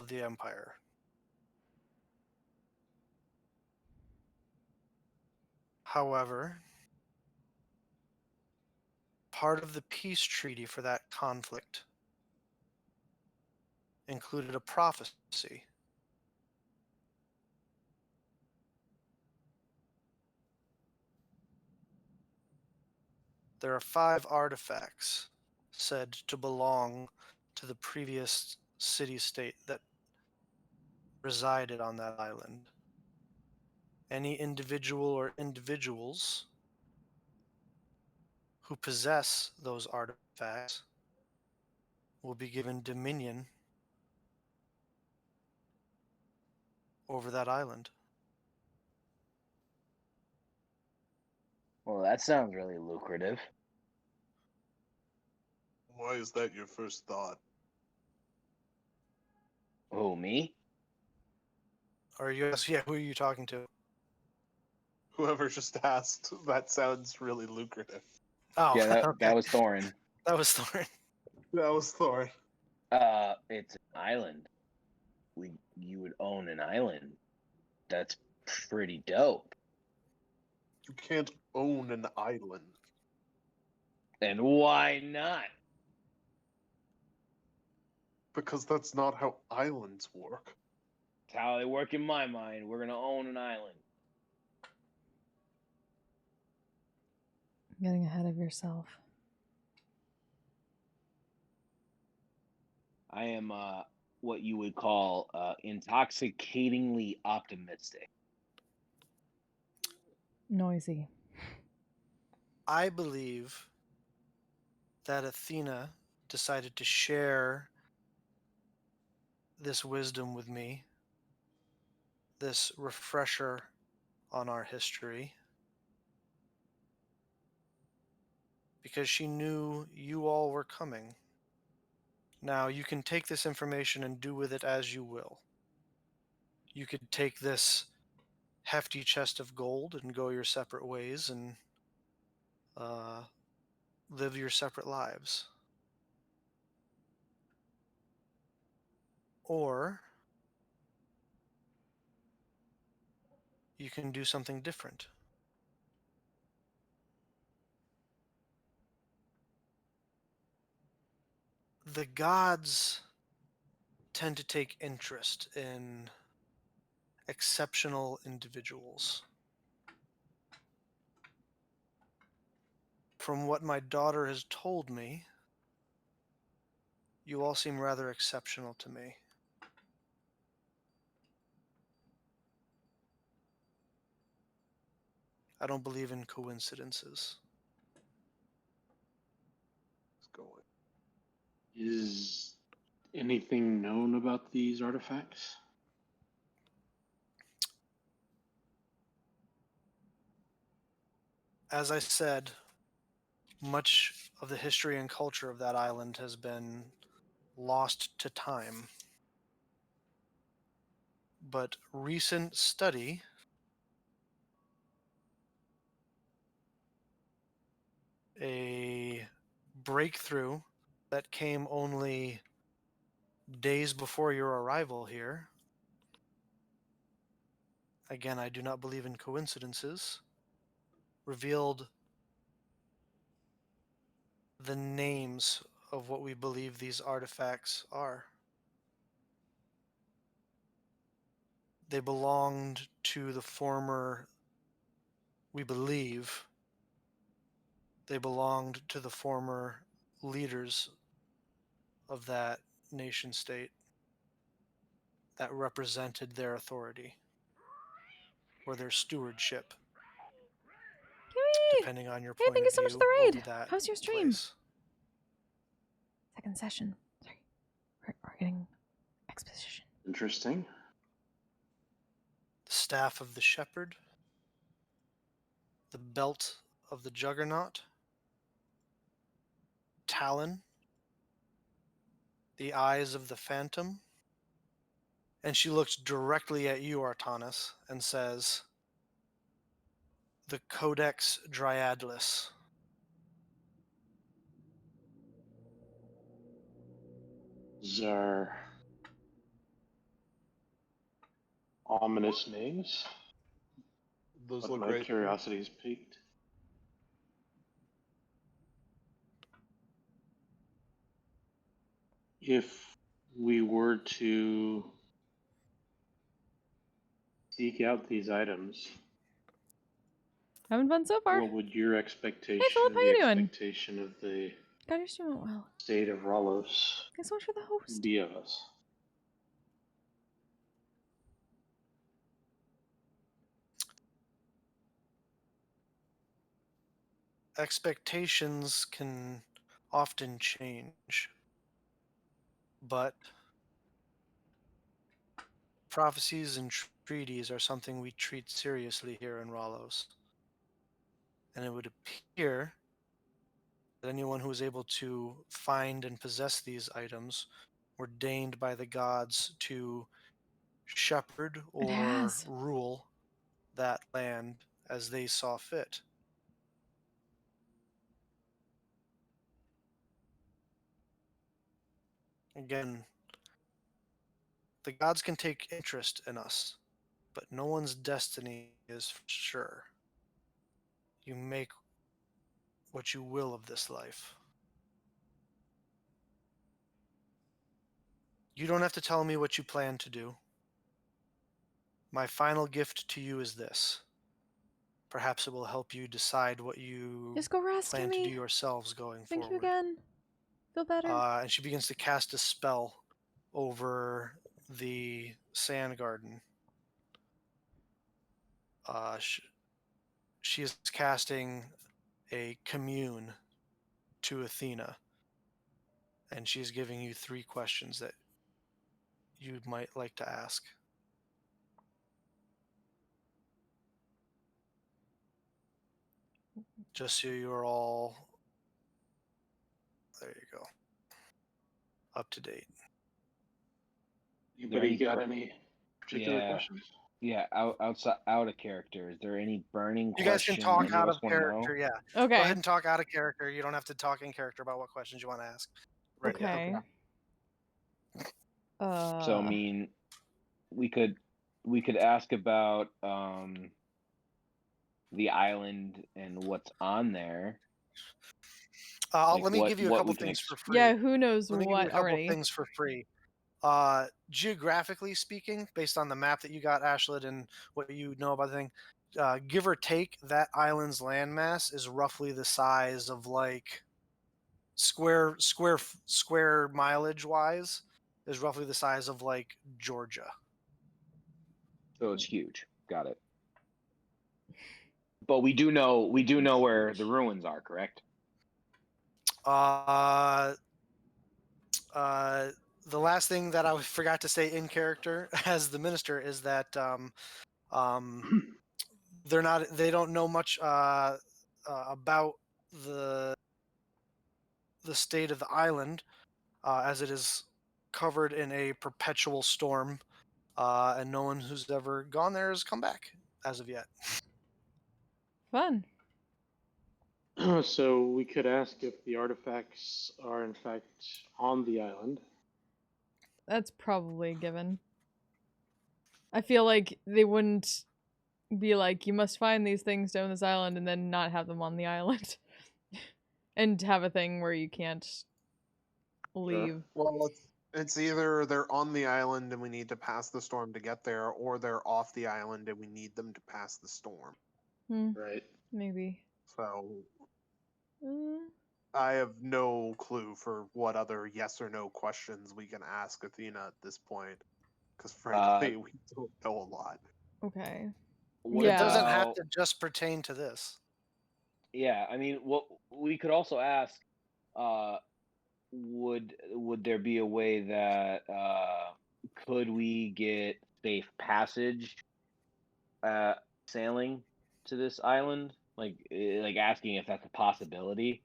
of the Empire. However, part of the peace treaty for that conflict included a prophecy. There are 5 artifacts said to belong to the previous city-state that resided on that island. Any individual or individuals who possess those artifacts will be given dominion over that island. Well, that sounds really lucrative. Why is that your first thought? Who, me? Or who are you talking to? Whoever just asked, that sounds really lucrative. Oh, Yeah, okay. that was Thorin. That was Thorin. That was Thor. It's an island. You would own an island. That's pretty dope. You can't own an island. And why not? Because that's not how islands work. That's how they work in my mind. We're gonna own an island. Getting ahead of yourself. I am what you would call intoxicatingly optimistic. Noisy. I believe that Athena decided to share this wisdom with me, this refresher on our history, because she knew you all were coming. Now, you can take this information and do with it as you will. You could take this hefty chest of gold and go your separate ways and live your separate lives. Or you can do something different. The gods tend to take interest in exceptional individuals. From what my daughter has told me, you all seem rather exceptional to me. I don't believe in coincidences. Let's go with Is anything known about these artifacts? As I said, much of the history and culture of that island has been lost to time. But recent study a breakthrough that came only days before your arrival here. Again, I do not believe in coincidences. Revealed the names of what we believe these artifacts are. They belonged to the former, we believe, they belonged to the former leaders of that nation state that represented their authority or their stewardship, Yay! depending on your Hey, point thank of you so much view for the over raid. that How's your stream? place. Second session. Sorry. We're getting exposition. Interesting. The staff of the shepherd, the belt of the juggernaut, Talon, the eyes of the phantom, and she looks directly at you, Artanis, and says, the Codex Dryadless. These are ominous names. those. But Look my great. curiosity is piqued. If we were to seek out these items, Having fun so far. what would your expectation, Hey, Philip, how the you doing? expectation of the God, you're doing well. state of Ralos Thanks so much for the host. be of us? Expectations can often change, but prophecies and treaties are something we treat seriously here in Ralos. And it would appear that anyone who is able to find and possess these items were deigned by the gods to shepherd or has. rule that land as they saw fit. Again, the gods can take interest in us, but no one's destiny is for sure. You make what you will of this life. You don't have to tell me what you plan to do. My final gift to you is this. Perhaps it will help you decide what you Just go rescue plan to do me. yourselves going Thank you forward. again. Feel better. And she begins to cast a spell over the sand garden. She is casting a commune to Athena, and she's giving you 3 questions that you might like to ask. Just so you're all, there you go, up to date. Anybody got any particular Yeah. questions? Yeah, out of character. Is there any burning You guys question can talk any out of us of want to know? character, yeah. Okay. Go ahead and talk out of character. You don't have to talk in character about what questions you want to ask. Right now. Okay. So I mean, we could ask about the island and what's on there. Like let me give you a couple we can things for free. Yeah, who knows Let me give you a what couple already? things for free. Geographically speaking, based on the map that you got, Ashlet, and what you know about the thing, give or take, that island's landmass is roughly the size of like square mileage wise is roughly the size of like Georgia. So it's huge. Got it. But we do know where the ruins are, correct? The last thing that I forgot to say in character as the minister is that they don't know much about the state of the island, as it is covered in a perpetual storm, and no one who's ever gone there has come back as of yet. Fun. So we could ask if the artifacts are in fact on the island. That's probably a given. I feel like they wouldn't be like, you must find these things down this island and then not have them on the island. And have a thing where you can't leave. Well, it's either they're on the island and we need to pass the storm to get there, or they're off the island and we need them to pass the storm. Right. Maybe. So I have no clue for what other yes or no questions we can ask Athena at this point, because frankly, we don't know a lot. Okay. It doesn't have to just pertain to this. Yeah, I mean, what we could also ask, would there be a way that could we get safe passage sailing to this island? Like asking if that's a possibility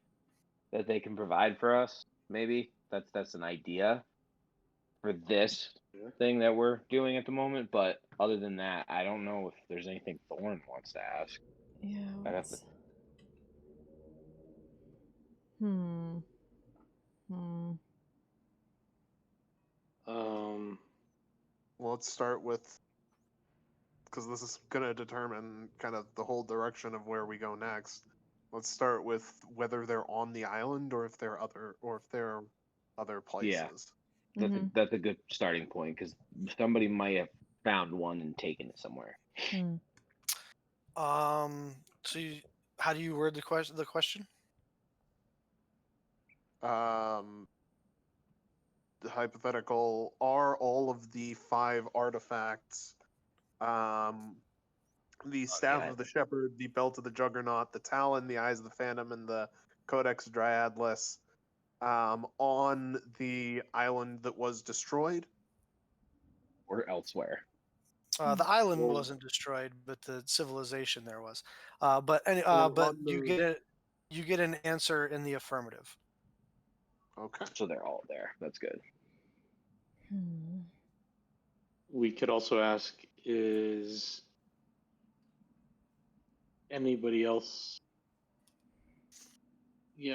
that they can provide for us. Maybe that's an idea for this thing that we're doing at the moment. But other than that, I don't know if there's anything Thorn wants to ask. Yeah. I'd have to... Well, let's start with, because this is going to determine kind of the whole direction of where we go next. Let's start with whether they're on the island or if they're other places. Yeah, that's a good starting point, because somebody might have found one and taken it somewhere. So how do you word the question? The hypothetical: are all of the 5 artifacts, the Staff of the Shepherd, the Belt of the Juggernaut, the Talon, the Eyes of the Phantom, and the Codex Dryadless, on the island that was destroyed? Or elsewhere? The island wasn't destroyed, but the civilization there was. But you get an answer in the affirmative. Okay. So they're all there. That's good. We could also ask, is anybody else... I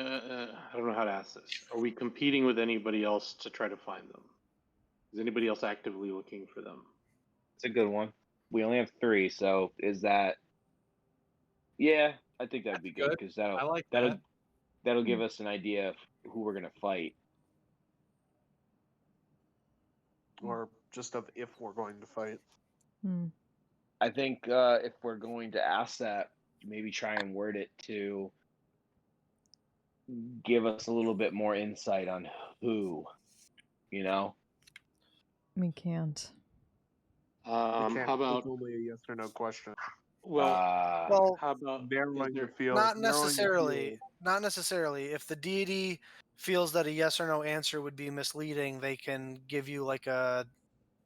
don't know how to ask this. Are we competing with anybody else to try to find them? Is anybody else actively looking for them? It's a good one. We only have 3, so is that... Yeah, I think that'd be good, because that'll give us an idea of who we're gonna fight. Or just of if we're going to fight. I think if we're going to ask that, maybe try and word it to give us a little bit more insight on who, you know? We can't. How about... It's only a yes or no question. Well, how about narrowing your field? Not necessarily. Not necessarily. If the deity feels that a yes or no answer would be misleading, they can give you like a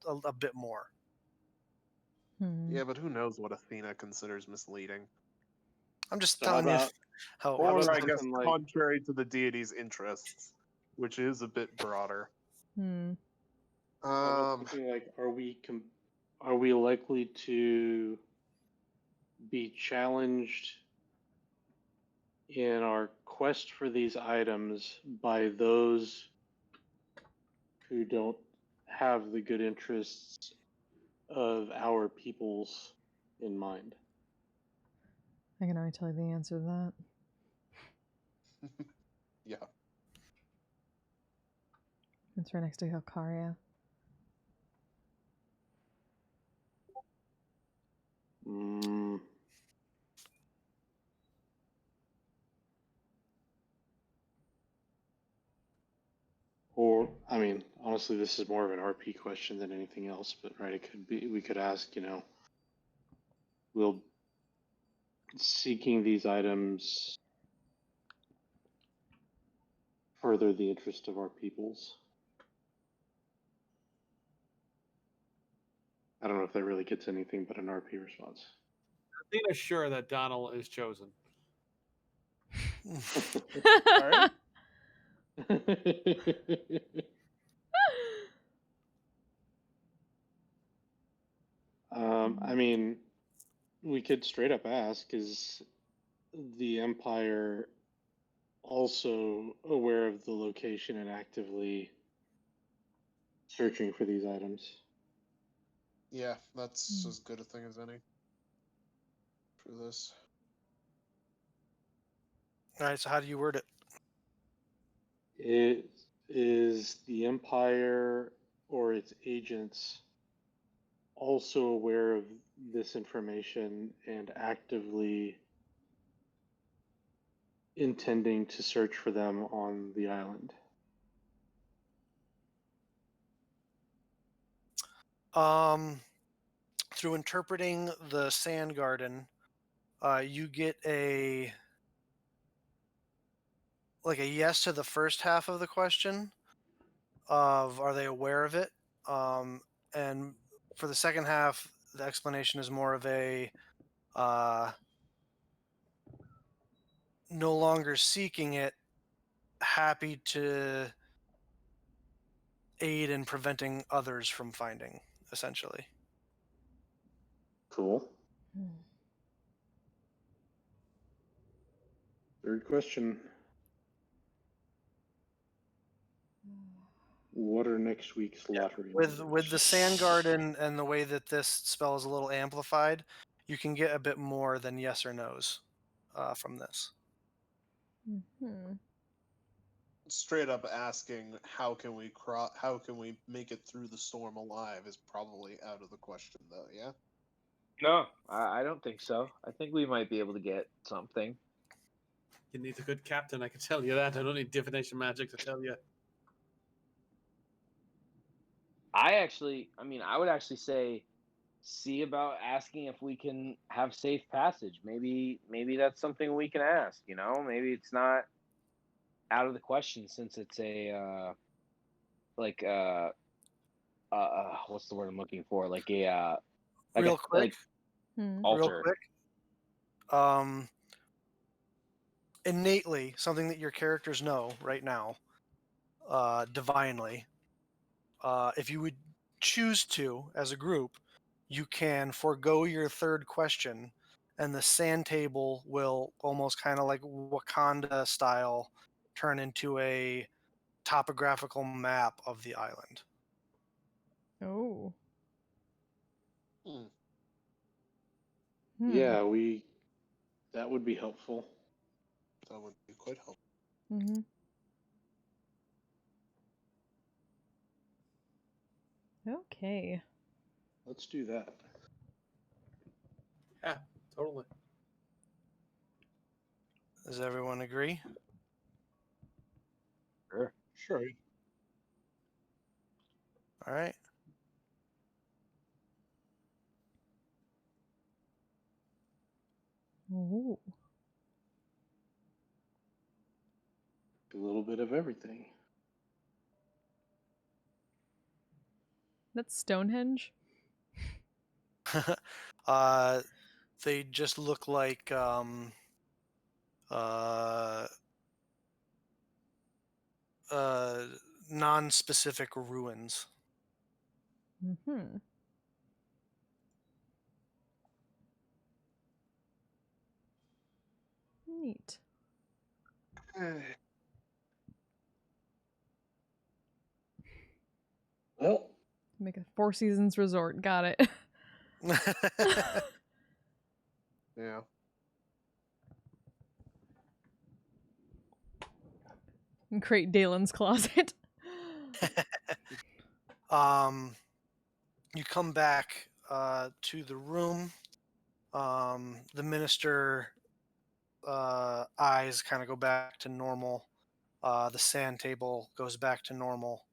a bit more. Hmm. Yeah, but who knows what Athena considers misleading? I'm just So how telling you about how. How Or about I guess something like contrary to the deity's interests, which is a bit broader. Hmm. How about Um, something like, are we likely to be challenged in our quest for these items by those who don't have the good interests of our peoples in mind? I can already tell you the answer to that. yeah. It's right next to Hilcaria. Mm. Or, I mean, honestly, this is more of an RP question than anything else, but right, it could be, we could ask, will seeking these items further the interest of our peoples? I don't know if that really gets anything but an RP response. Athena's sure that Donald is chosen. Sorry? I mean, we could straight up ask, is the Empire also aware of the location and actively searching for these items? Yeah, that's as good a thing as any for this. All right, so how do you word it? It is the Empire or its agents also aware of this information and actively intending to search for them on the island? Through interpreting the Sand Garden, you get a yes to the first half of the question of are they aware of it, and for the second half, the explanation is more of a no longer seeking it, happy to aid in preventing others from finding, essentially. Cool. Third question. What are next week's lottery With numbers? the Sand Garden and the way that this spell is a little amplified, you can get a bit more than yes or no's from this. Hmm. Straight up asking how can we make it through the storm alive is probably out of the question though, yeah? No, I don't think so. I think we might be able to get something. You need a good captain, I can tell you that. I don't need divination magic to tell you. I would actually say, see about asking if we can have safe passage. Maybe that's something we can ask. Maybe it's not out of the question since it's a like what's the word I'm looking for? Like a Real quick, altar. Innately, something that your characters know right now, divinely, if you would choose to, as a group, you can forego your third question, and the sand table will almost kind of like Wakanda style turn into a topographical map of the island. Oh. Hmm. Yeah, that would be helpful. That would be quite helpful. Mm-hmm. Okay. Let's do that. Yeah, totally. Does everyone agree? Sure. Sure. All right. Ooh. A little bit of everything. That's Stonehenge. They just look like non-specific ruins. Mm-hmm. Neat. Well, Make a Four Seasons resort. Got it. Yeah. And create Dalen's closet. You come back to the room. The minister eyes kind of go back to normal. The sand table goes back to normal.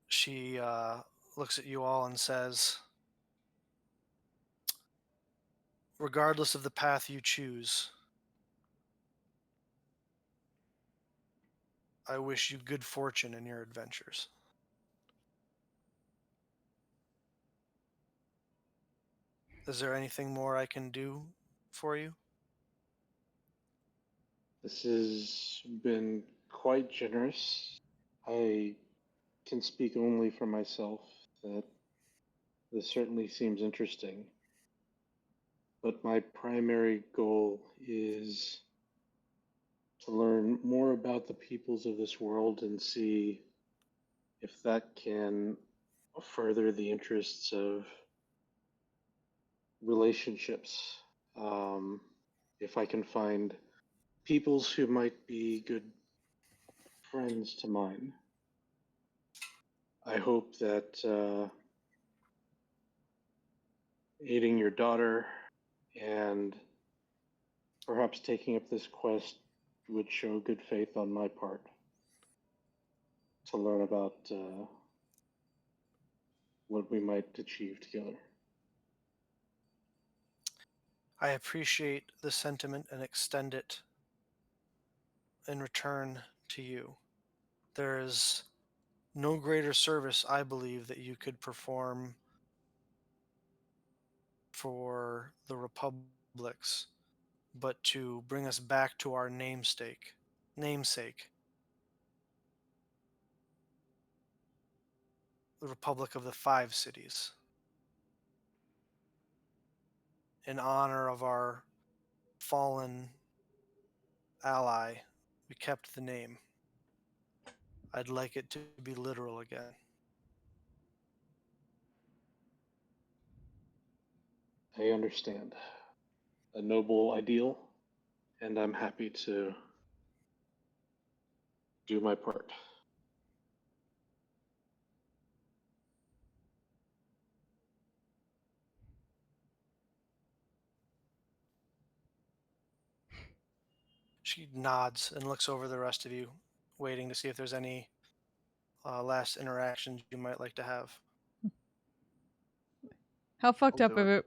She looks at you all and says, regardless of the path you choose, I wish you good fortune in your adventures. Is there anything more I can do for you? this has been quite generous. I can speak only for myself that this certainly seems interesting. But my primary goal is to learn more about the peoples of this world and see if that can further the interests of relationships. If I can find peoples who might be good friends to mine. I hope that aiding your daughter and perhaps taking up this quest would show good faith on my part to learn about what we might achieve together. I appreciate the sentiment and extend it in return to you. There is no greater service, I believe, that you could perform for the republics, but to bring us back to our namesake, the Republic of the Five Cities. In honor of our fallen ally, we kept the name. I'd like it to be literal again. I understand. A noble ideal, and I'm happy to do my part. She nods and looks over the rest of you, waiting to see if there's any last interactions you might like to have. How fucked I'll up do of it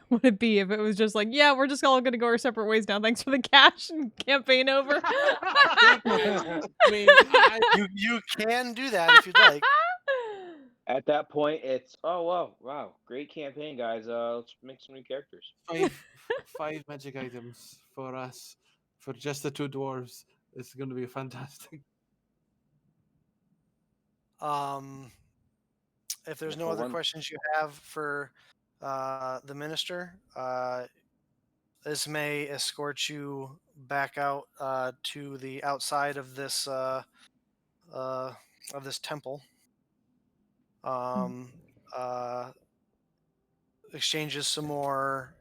would it be if it was just like, yeah, we're just all gonna go our separate ways now. Thanks for the cash and campaign over. I mean, You can do that if you'd like. At that point, it's wow, great campaign, guys. Let's make some new characters. five magic items for us, for just the two dwarves. It's going to be fantastic. If there's Yeah, no for other one- questions you have for the minister, this may escort you back out to the outside of this temple. Exchanges some more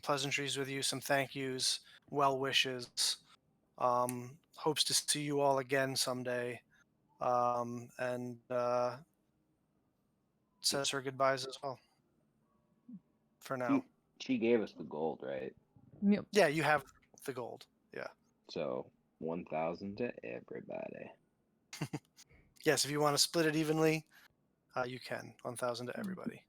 pleasantries with you, some thank yous, well wishes. Hopes to see you all again someday. And says her goodbyes as well. For now. She gave us the gold, right? Yep. Yeah, you have the gold. Yeah. So 1,000 to everybody. Yes, if you want to split it evenly, you can. 1,000 to everybody.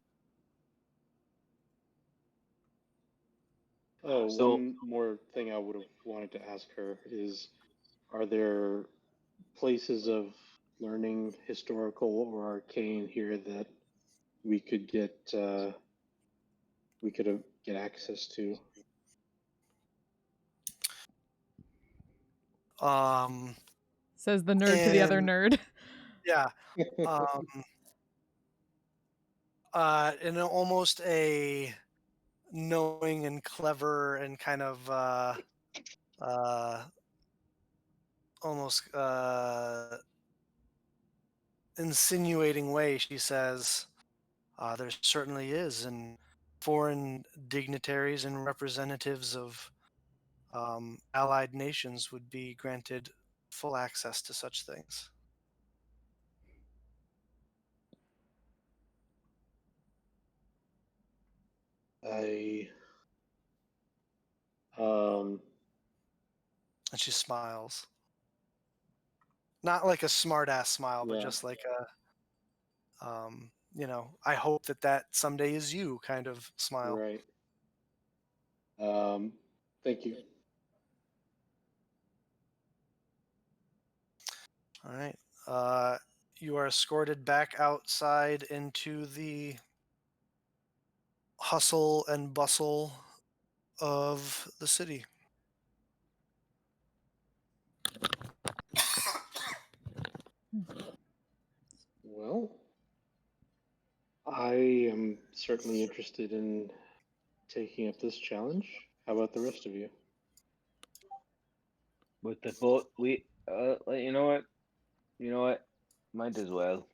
Oh, So- one more thing I would have wanted to ask her is, are there places of learning historical or arcane here that we could get get access to? Says the nerd to the other And nerd. yeah, in almost a knowing and clever and kind of almost insinuating way, she says, there certainly is, and foreign dignitaries and representatives of allied nations would be granted full access to such things. I And she smiles. Not like a smart ass smile, but yeah. just like a, I hope that someday is you kind of smile. Right. Thank you. All right. You are escorted back outside into the hustle and bustle of the city. Well, I am certainly interested in taking up this challenge. How about the rest of you? With the boat, you know what? You know what? Might as well.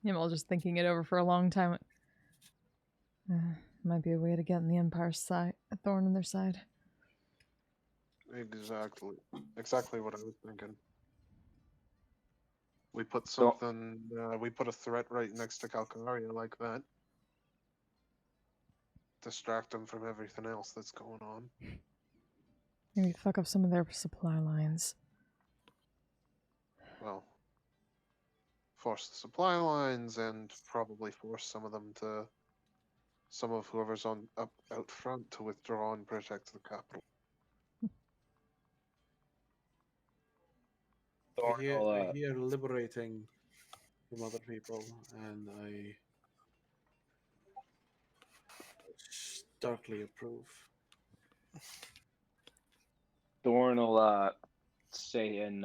Himmel just thinking it over for a long time. Might be a way to get in the Empire's side, a thorn in their side. Exactly what I was thinking. We put Don't- something, we put a threat right next to Calcaria like that. Distract them from everything else that's going on. Maybe fuck up some of their supply lines. Well, force the supply lines and probably force some of whoever's out front to withdraw and protect the capital. I hear liberating from other people, and I starkly approve. Thorn will say in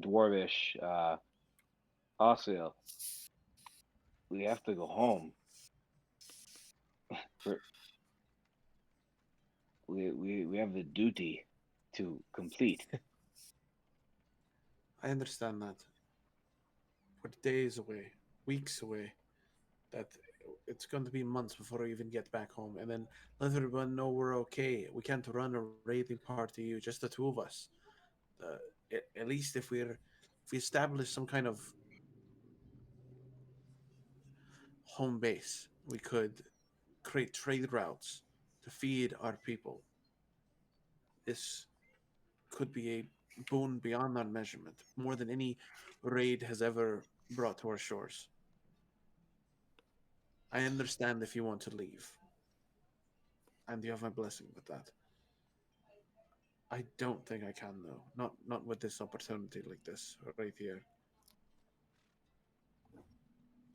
Dwarvish, Osil, we have to go home. we have the duty to complete. I understand that. We're days away, weeks away. That it's going to be months before we even get back home, and then let everyone know we're okay. We can't run a raiding party, just the two of us. At least if we establish some kind of home base, we could create trade routes to feed our people. This could be a boon beyond our measurement, more than any raid has ever brought to our shores. I understand if you want to leave, and you have my blessing with that. I don't think I can, though. Not with this opportunity like this right here.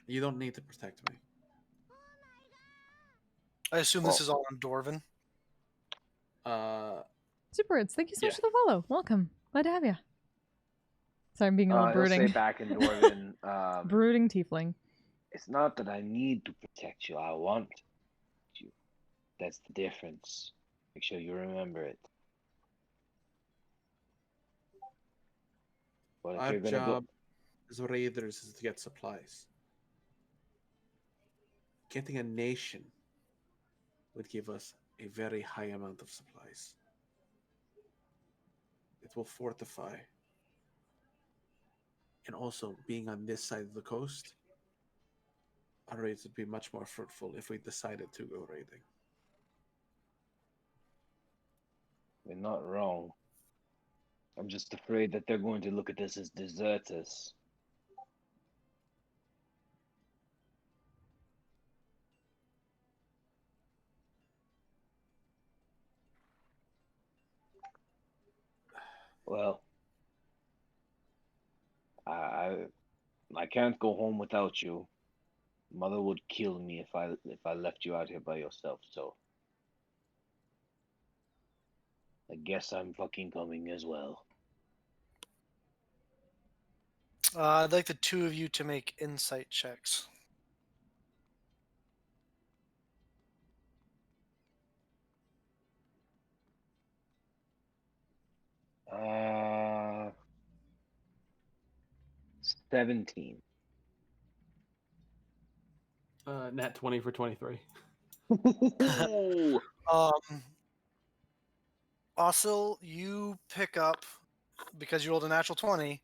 You don't need to protect me. I assume this is all on Dwarven. Super Reds, thank you so much Yeah. for the follow. Welcome. Glad to have you. Sorry, I'm being a little He'll brooding. say back in Dwarven, Brooding tiefling. it's not that I need to protect you, I want you. That's the difference. Make sure you remember it. But if Our you're gonna job as raiders is to get supplies. Getting a nation would give us a very high amount of supplies. It will fortify. And also, being on this side of the coast, our raids would be much more fruitful if we decided to go raiding. You're not wrong. I'm just afraid that they're going to look at us as deserters. Well, I I can't go home without you. Mother would kill me if I left you out here by yourself. So I guess I'm fucking coming as well. I'd like the two of you to make insight checks. Uh, 17. Nat 20 for 23. Also, you pick up, because you rolled a natural 20,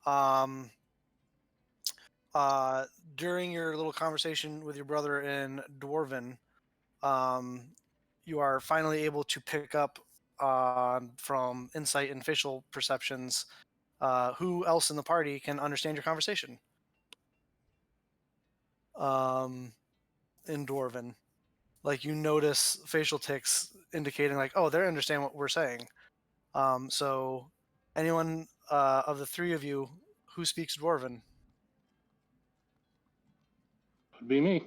um, during your little conversation with your brother in Dwarven, you are finally able to pick up from insight and facial perceptions who else in the party can understand your conversation in Dwarven. Like, you notice facial tics indicating like, oh, they understand what we're saying. So anyone of the three of you who speaks Dwarven? Would be me.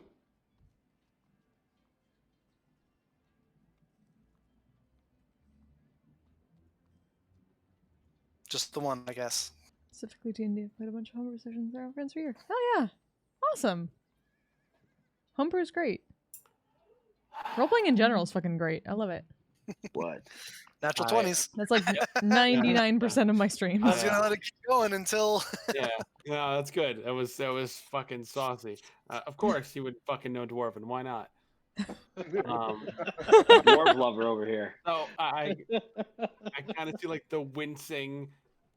Just the one, I guess. Specifically D&D. I've played a bunch of homebrew sessions with our friends for a year. Hell yeah. Awesome. Homebrew is great. Roleplaying in general is fucking great. I love it. What? Natural I- 20s. That's like 99% of my streams. I was gonna let it keep going until Yeah, no, that's good. That was fucking saucy. Of course, you would fucking know Dwarven. Why not? Dwarf lover over here. So I kind of see like the wincing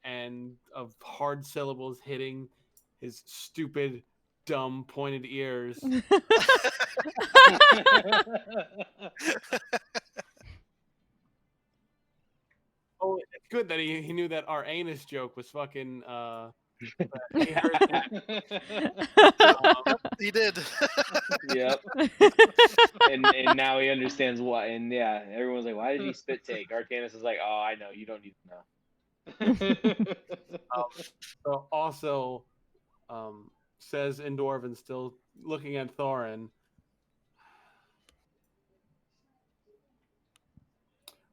and of hard syllables hitting his stupid, dumb, pointed ears. Oh, it's good that he knew that our anus joke was fucking. He heard that. he did. Yep. And now he understands why. And yeah, everyone's like, why did he spit take? Arcanus is like, oh, I know. You don't need to know. So also says in Dwarven, still looking at Thorin.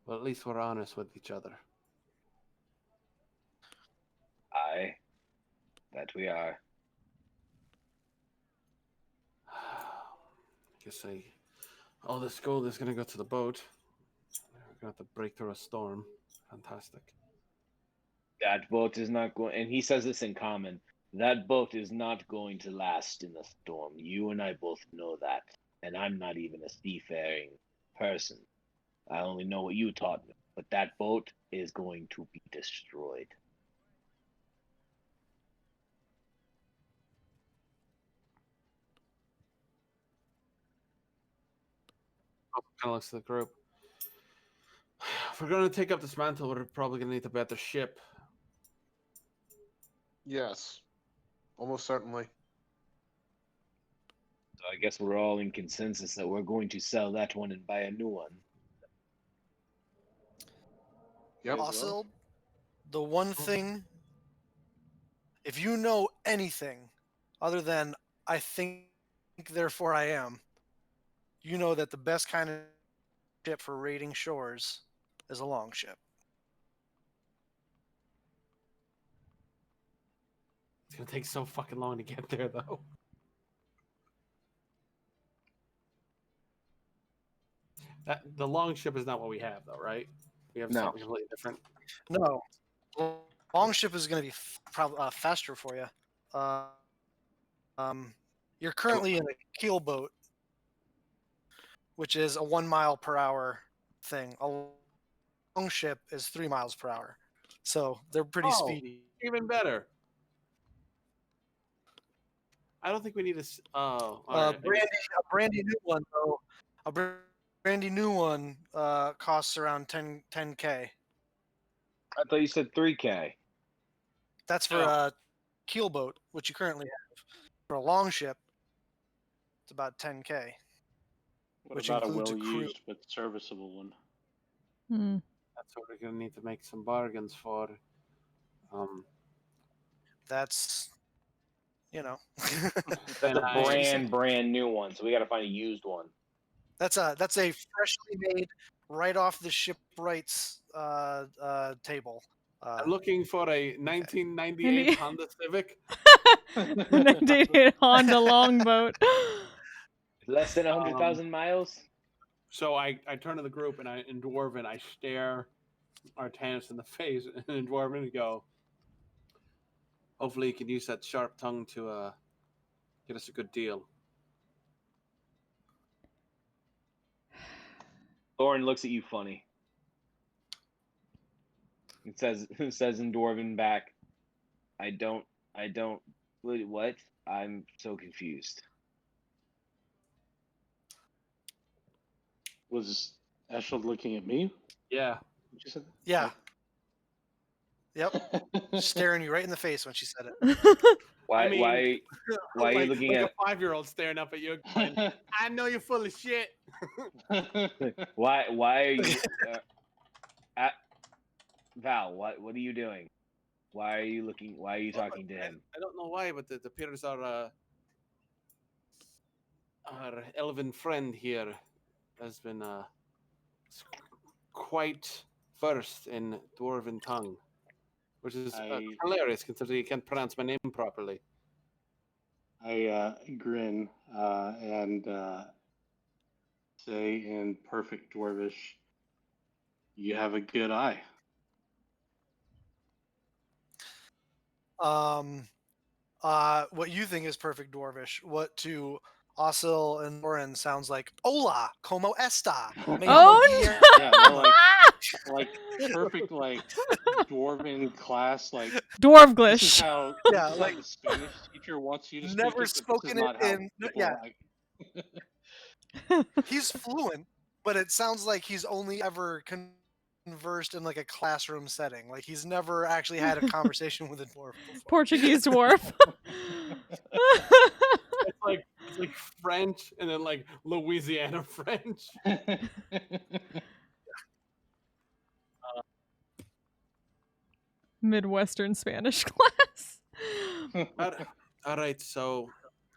Well, at least we're honest with each other. Aye. That we are. Guess all this gold is gonna go to the boat. We're gonna have to break through a storm. Fantastic. That boat is not going, and he says this in common. That boat is not going to last in the storm. You and I both know that. And I'm not even a seafaring person. I only know what you taught me. But that boat is going to be destroyed. Kind of looks at the group. If we're gonna take up this mantle, we're probably gonna need a better ship. Yes, almost certainly. So I guess we're all in consensus that we're going to sell that one and buy a new one. Yep. Also, the one thing, if you know anything other than I think, therefore I am, you know that the best kind of ship for raiding shores is a long ship. It's gonna take so fucking long to get there, though. The long ship is not what we have, though, right? We have something completely different. No, long ship is going to be probably faster for you. You're currently in a keel boat, which is a 1 mile per hour thing. A long ship is 3 miles per hour, so they're pretty speedy. Even better. I don't think we need to. Oh, A brandy new one though. A brandy new one costs around 10K. I thought you said 3K. That's for a keel boat, which you currently have. For a long ship, it's about 10K. What Which about a includes a crew. well-used but serviceable one? That's what we're gonna need to make some bargains for. That's, you know, That's And a brand new one, so we got to find a used one. that's a freshly made, right off the shipwright's table. I'm looking for a 1998 Honda Civic. 98 Honda longboat. Less than 100,000 miles. So I turn to the group and in Dwarven I stare Artanis in the face and in Dwarven go, hopefully you can use that sharp tongue to get us a good deal. Thorin looks at you funny. It says in Dwarven back, I don't what? I'm so confused. Was Eshel looking at me? Yeah. What you said? Yeah. Yep. Staring you right in the face when she said it. Why I mean, why are you looking like at a 5-year-old staring up at you? Going, I know you're full of shit. why are you Val, what are you doing? Why are you talking to him? I don't know why, but it appears our elven friend here has been quite versed in Dwarven tongue, which is hilarious considering he can't pronounce my name properly. I grin and say in perfect Dwarvish, "You have a good eye." What you think is perfect Dwarvish, what to Osil and Thorin sounds like "Hola, como esta?" Oh, Yeah, more like perfect, like Dwarven class, like Dwarvish. This is how, Yeah, this is like how the Spanish teacher wants you to speak never it, but spoken this is not it how in. people Yeah, like. he's fluent, but it sounds like he's only ever conversed in like a classroom setting. Like he's never actually had a conversation with a dwarf before. Portuguese dwarf. It's like French and then like Louisiana French. Midwestern Spanish class. All right, so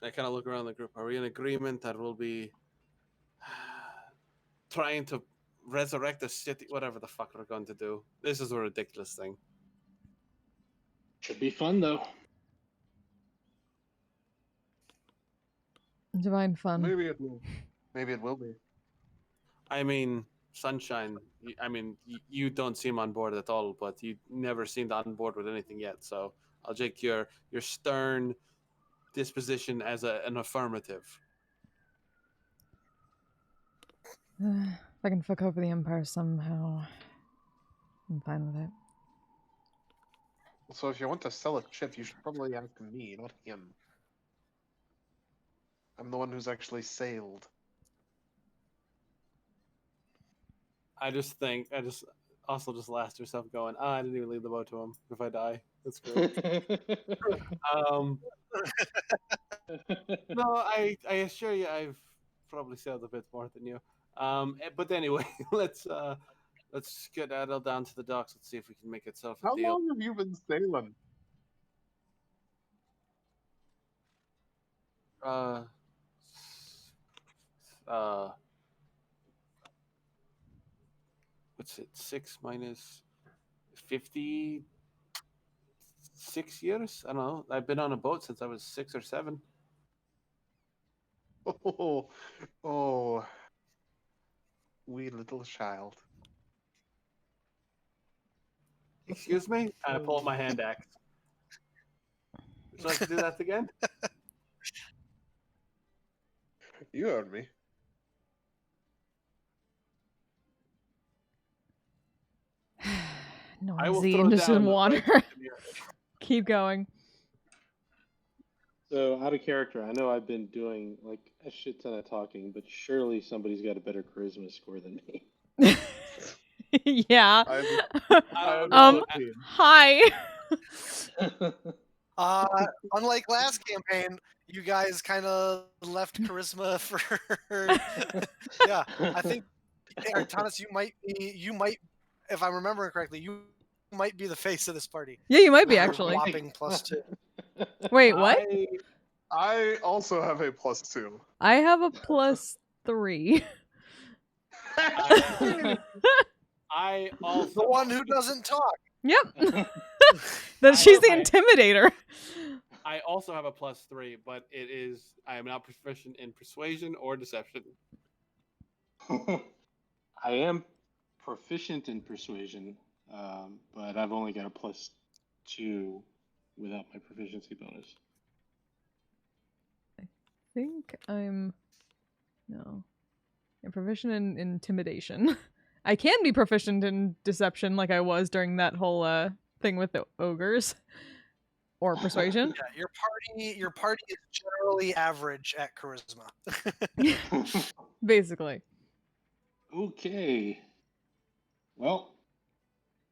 I kind of look around the group. Are we in agreement that we'll be trying to resurrect the city? Whatever the fuck we're going to do. This is a ridiculous thing. Should be fun though. Divine fun. Maybe it will. Maybe it will be. I mean, Sunshine, you don't seem on board at all, but you never seemed on board with anything yet. So I'll take your stern disposition as an affirmative. If I can fuck over the Empire somehow, I'm fine with it. So if you want to sell a ship, you should probably ask me, not him. I'm the one who's actually sailed. I just also just last yourself going, I didn't even leave the boat to him. If I die, that's great. No, I assure you, I've probably sailed a bit more than you. But anyway, let's get Adel down to the docks. Let's see if we can make itself a How deal. long have you been sailing? What's it? 6 minus 56 years? I don't know. I've been on a boat since I was 6 or 7. Oh, wee little child. Excuse me? I pull out my hand axe. Would you like to do that again? You heard me. I will Noisy throw and just down in the water. right Keep going. So out of character, I know I've been doing like a shit ton of talking, but surely somebody's got a better charisma score than me. Yeah. Hi. Unlike last campaign, you guys kind of left charisma for. Yeah, I think Artanis, you might if I'm remembering correctly, you might be the face of this party. Yeah, you might be With your actually. whopping +2. Wait, what? I also have a +2. I have a +3. I also The one who doesn't talk. Yep. That she's the intimidator. I also have a +3, but I am not proficient in persuasion or deception. I am proficient in persuasion, but I've only got a +2 without my proficiency bonus. I think I'm proficient in intimidation. I can be proficient in deception like I was during that whole thing with the ogres. Or persuasion. Yeah, your party is generally average at charisma. Basically. Okay. Well,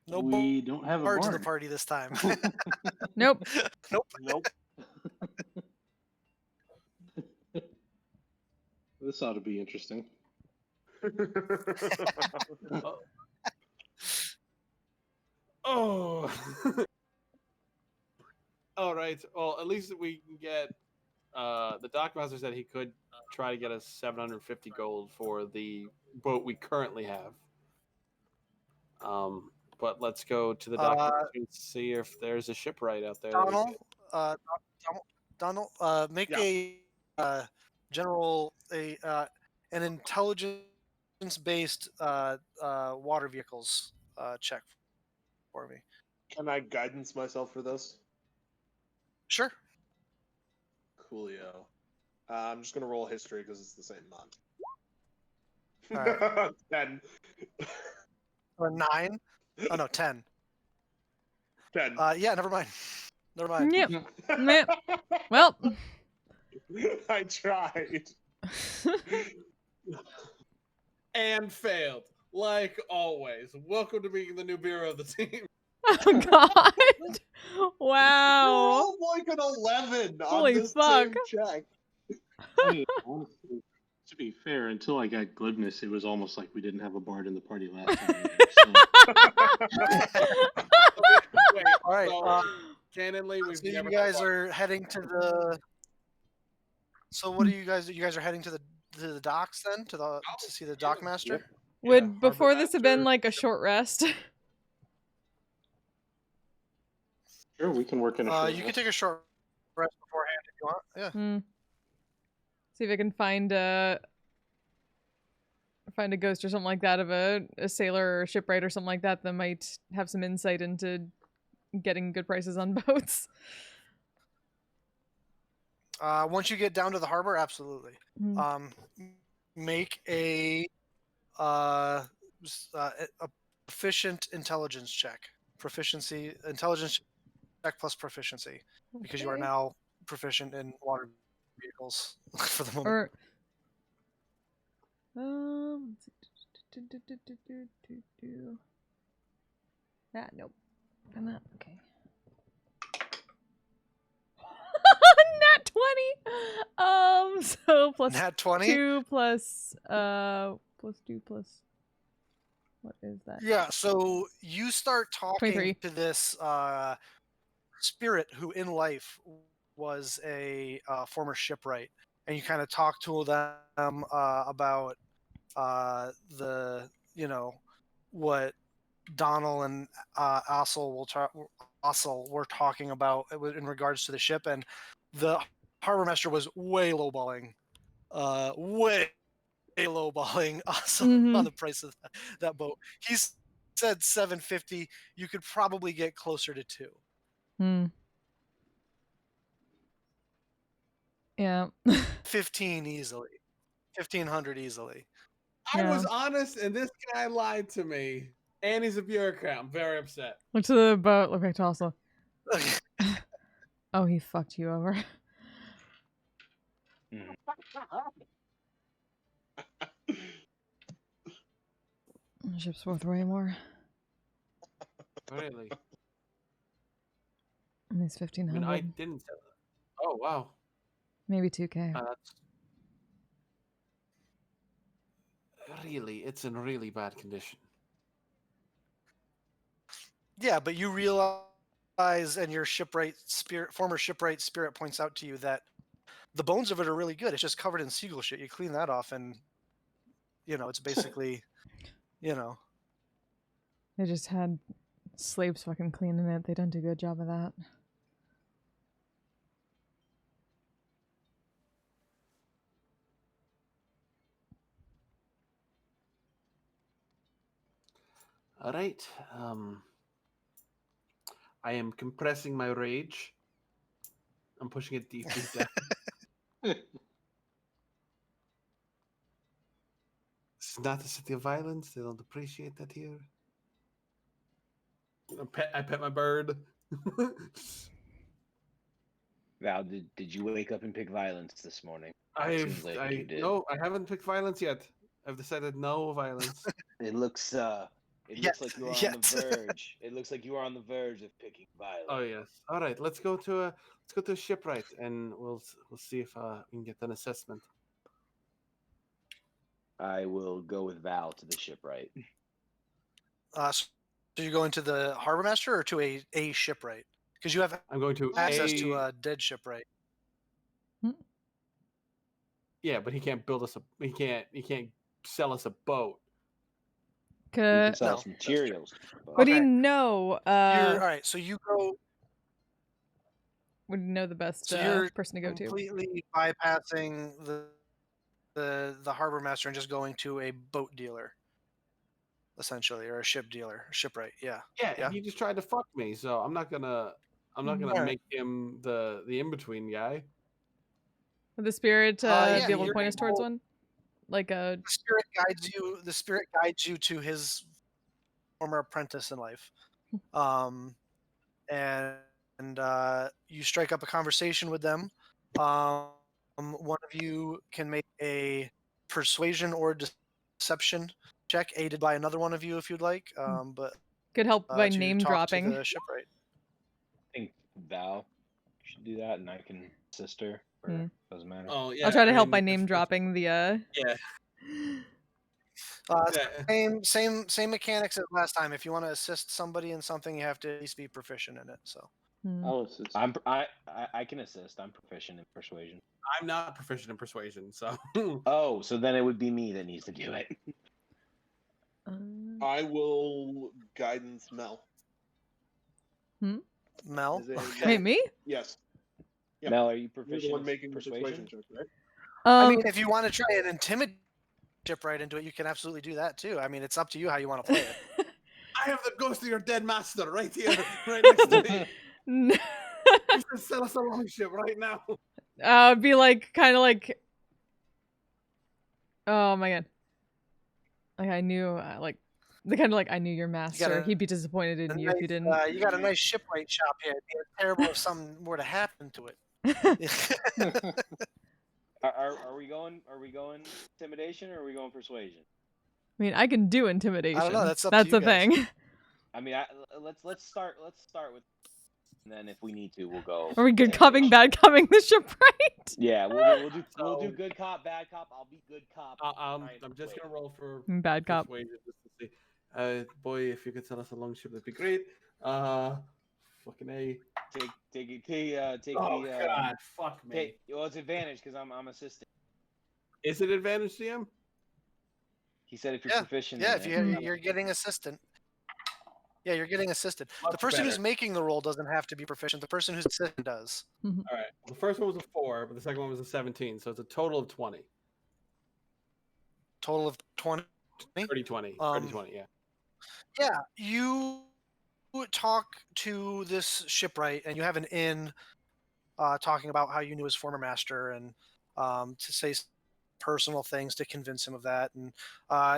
no we don't have a bards in bard. the party this time. Nope. Nope. This ought to be interesting. Oh. All right. Well, at least we can get. The dockmaster said he could try to get us 750 gold for the boat we currently have. But let's go to the dockmaster and see if there's a shipwright out there. Donald, make a general an intelligence-based water vehicles check for me. Can I guidance myself for this? Sure. Coolio. I'm just gonna roll history because it's the same month. Right. 10. Or 9? Oh no, 10. 10. Yeah, never mind. Never mind. Yep. Well. I tried. And failed. Like always. Welcome to being the new hero of the team. Oh god. Wow. You rolled like an 11 Holy on this fuck. same check. Hey, honestly, to be fair, until I got glibness, it was almost like we didn't have a bard in the party last time. Wait, All right. canonly, we've So never you guys are heading to the. So what are you guys? You guys are heading to the docks then to see the dockmaster. Would before this have been like a short rest? Sure, we can work in a short You can rest. take a short rest beforehand if you want. Yeah. See if I can find a ghost or something like that of a sailor or a shipwright or something like that might have some insight into getting good prices on boats. Once you get down to the harbor, absolutely. Make a proficient intelligence check. Intelligence check plus proficiency, because you are now proficient in water vehicles for the moment. Nope. And that, okay. Nat 20. So plus Nat 20? 2 plus plus 2 plus what is that? Yeah, so you start talking 23. to this spirit who in life was a former shipwright, and you kind of talk to them about what Donald and Ossel were talking about in regards to the ship, and the harbor master was way lowballing Ossel on the price of that boat. He said 750. You could probably get closer to 2. Yeah. 15 easily. 1,500 easily. I was honest, and this guy lied to me. And he's a bureaucrat. I'm very upset. Look to the boat. Look like Tossel. Oh, he fucked you over. The ship's worth way more. Really? At least 1,500. I mean, I didn't say that. Oh, wow. Maybe 2K. Really, it's in really bad condition. Yeah, but you realize, and your former shipwright spirit points out to you that the bones of it are really good. It's just covered in seagull shit. You clean that off, and it's basically, They just had slaves fucking cleaning it. They don't do a good job of that. All right. I am compressing my rage. I'm pushing it deep down. This is not a city of violence. They don't appreciate that here. I pet my bird. Val, did you wake up and pick violence this morning? Seems like you did. No, I haven't picked violence yet. I've decided no violence. It looks like you are on the verge. It looks like you are on the verge of picking violence. Oh yes. All right, let's go to a shipwright, and we'll see if we can get an assessment. I will go with Val to the shipwright. So you're going to the harbor master or to a shipwright? Because you have I'm going to access to a dead shipwright. Yeah, but he can't build us he can't sell us a boat. He can sell us materials. What do you know? All right, so you go. Would you know the best person to go to? Completely bypassing the harbor master and just going to a boat dealer, essentially, or a ship dealer, a shipwright. Yeah. Yeah, he just tried to fuck me, so I'm not gonna make him the in-between guy. Would the spirit be able to point us towards one? Like the spirit guides you to his former apprentice in life. And you strike up a conversation with them. One of you can make a persuasion or deception check, aided by another one of you if you'd like. But could help by name dropping. The shipwright. I think Val should do that, and I can assist her. Doesn't matter. Oh yeah. I'll try to help by name dropping the. Yeah. Same mechanics as last time. If you want to assist somebody in something, you have to at least be proficient in it. So. I'll assist. I can assist. I'm proficient in persuasion. I'm not proficient in persuasion, so. Oh, so then it would be me that needs to do it. I will guidance Mel. Mel? Wait, me? Yes. Yeah. Mel, are you proficient You're the one making in persuasion? check, right? I mean, if you want to try and intimidate shipwright into it, you can absolutely do that too. I mean, it's up to you how you want to play it. I have the ghost of your dead master right here, right next to me. You should sell us a long ship right now. It'd be like, kind of like, oh my god. Like I knew, I knew your master. He'd be disappointed in you if you didn't. You got a nice shipwright shop here. It'd be terrible if something were to happen to it. Are we going intimidation or are we going persuasion? I mean, I can do intimidation. I don't know. That's up to you the thing. I mean, let's start with, and then if we need to, we'll go. Are we good copping, bad copping the shipwright? Yeah, we'll do good cop, bad cop. I'll be good cop. I'm just gonna roll for bad cop. Just to see. Boy, if you could sell us a long ship, that'd be great. Fucking A. Take God, fuck me. Well, it's advantage because I'm assistant. Is it advantage, DM? He said if you're proficient. Yeah, if you're getting assistant. Yeah, you're getting assisted. The person who's making the roll doesn't have to be proficient. The person who's assisting does. All right. The first one was a 4, but the second one was a 17, so it's a total of 20. Total of 20? 30-20. 30-20, yeah. Yeah, you talk to this shipwright, and you have an inn talking about how you knew his former master, and to say personal things to convince him of that. And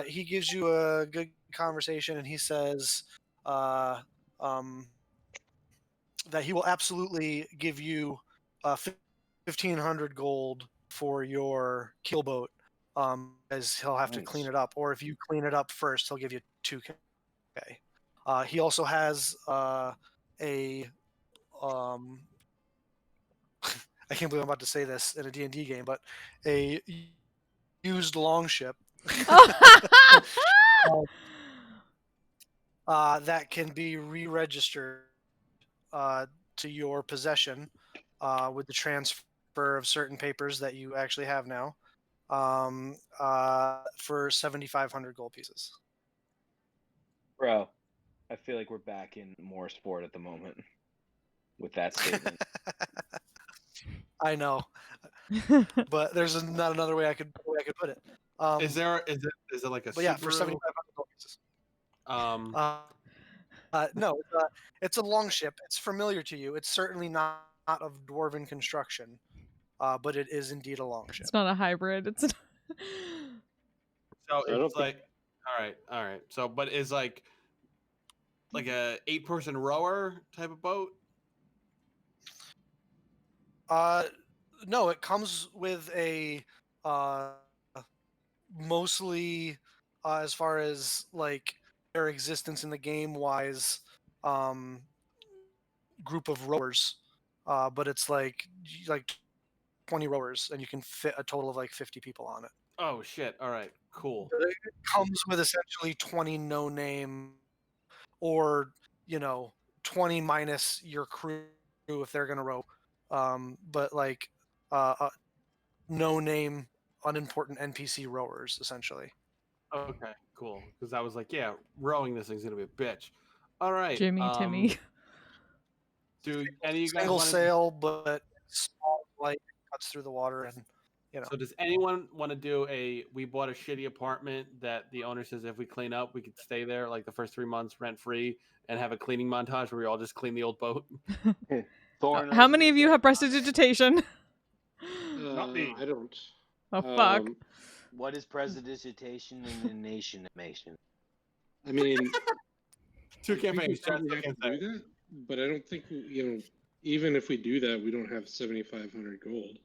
he gives you a good conversation, and he says that he will absolutely give you 1,500 gold for your keelboat, as he'll have to clean it up. Or if you clean it up first, he'll give you 2K. He also has a I can't believe I'm about to say this in a D&D game, but a used longship. that can be re-registered to your possession with the transfer of certain papers that you actually have now for 7,500 gold pieces. Bro, I feel like we're back in more sport at the moment with that statement. I know, but there's not another way I could put it. Is it like a But yeah, for Subaru? 7,500 gold pieces. Um, No, it's a long ship. It's familiar to you. It's certainly not of dwarven construction, but it is indeed a long ship. It's not a hybrid. It's so I don't it's like, all right. So, but is like a 8-person rower type of boat? No, it comes with a mostly as far as like their existence in the game wise group of rowers, but it's like 20 rowers, and you can fit a total of like 50 people on it. Oh shit! All right, cool. It comes with essentially 20 no name, or 20 minus your crew if they're gonna row, but like no name unimportant NPC rowers essentially. Okay, cool. Because I was like, yeah, rowing this thing's gonna be a bitch. All right, Jimmy, Timmy. Do any of you guys Single want sail, but small light cuts through the water, and So does anyone want to do we bought a shitty apartment that the owner says if we clean up, we could stay there like the first 3 months rent free and have a cleaning montage where we all just clean the old boat? Thorn How many of you have prestidigitation? Not me. I don't. Oh fuck. What is prestidigitation in the nation? I mean, 2 I think we campaigns. probably have to do that, but I don't think even if we do that, we don't have 7,500 gold.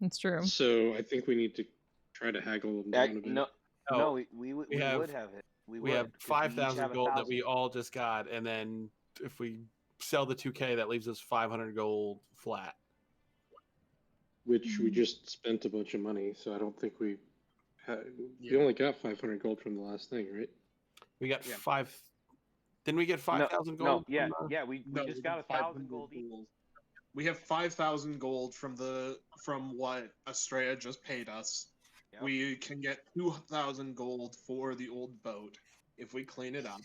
That's true. So I think we need to try to haggle them down a bit. No, we would have it. We have 5,000 gold that we all just got, and then if we sell the 2K, that leaves us 500 gold flat. Which we just spent a bunch of money, so I don't think we only got 500 gold from the last thing, right? We got 5. Didn't we get 5,000 gold? No, we just got 1,000 gold each. We have 5,000 gold from what Estrella just paid us. Yep. We can get 2,000 gold for the old boat if we clean it up.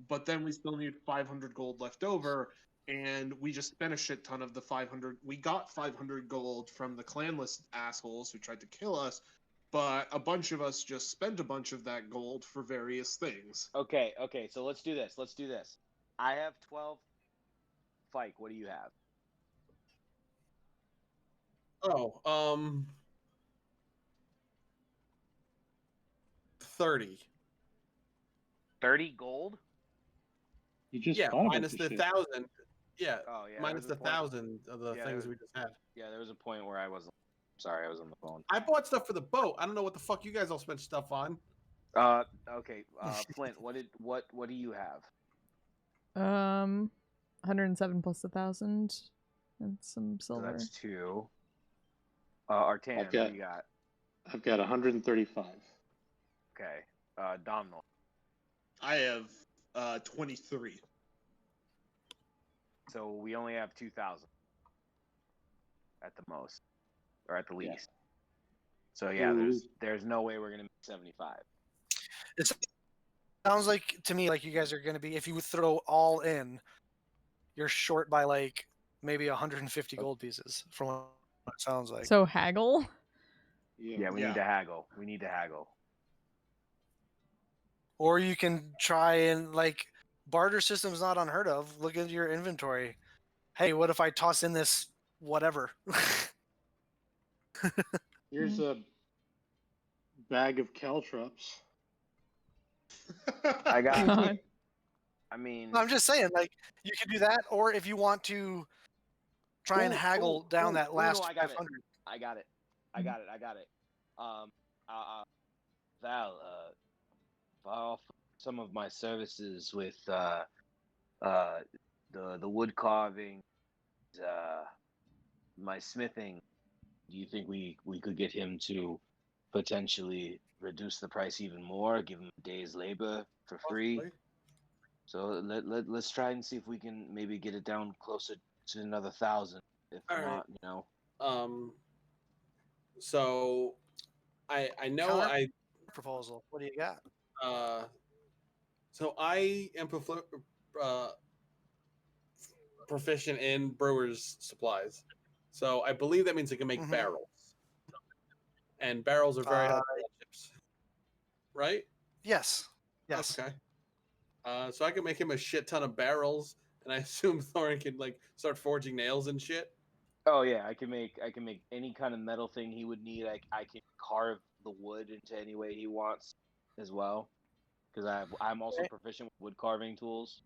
But then we still need 500 gold left over, and we just spent a shit ton of the 500. We got 500 gold from the clanless assholes who tried to kill us, but a bunch of us just spent a bunch of that gold for various things. Okay, so let's do this. I have 12. Fike, what do you have? Oh, 30. 30 gold? You just minus the 1,000. Yeah. Oh yeah. Minus the 1,000 of the things we just had. Yeah, there was a point where I wasn't. Sorry, I was on the phone. I bought stuff for the boat. I don't know what the fuck you guys all spent stuff on. Okay. Flint, what do you have? 107 plus 1,000 and some silver. So that's 2. Artan, what do you got? I've got 135. Okay. Domhnall. I have 23. So we only have 2,000 at the most, or at the least. Yeah. So yeah, there's no way we're gonna make 75. It sounds like to me like you guys are gonna be, if you throw all in, you're short by like maybe 150 gold pieces from what it sounds like. So haggle? Yeah, we need to haggle. We need to haggle. Or you can try and barter system's not unheard of. Look at your inventory. Hey, what if I toss in this whatever? Here's a bag of caltrops. I got. I mean, I'm just saying, you could do that, or if you want to try and haggle down that last 500. I got it. Val, I'll offer some of my services with the wood carving, my smithing. Do you think we could get him to potentially reduce the price even more, give them a day's labor for free. Possibly. So let's try and see if we can maybe get it down closer to another 1,000. If All right. not, you know. So I know Counter- I Proposal. What do you got? so I am proficient in brewer's supplies. So I believe that means I can make Mhm. barrels. And barrels are very helpful on ships. Right? Yes. Yes. Okay. So I can make him a shit ton of barrels, and I assume Thorin can like start forging nails and shit. Oh yeah, I can make any kind of metal thing he would need. I can carve the wood into any way he wants as well, because I'm also Okay. proficient with wood carving tools.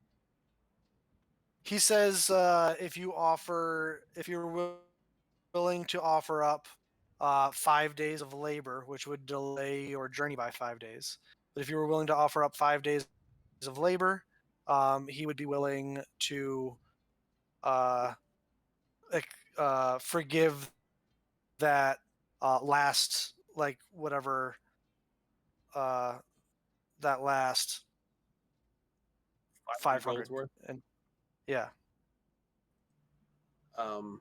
He says if you're willing to offer up 5 days of labor, which would delay your journey by 5 days, but if you were willing to offer up 5 days of labor, he would be willing to forgive that last like whatever that last 500 gold's worth. and yeah. Because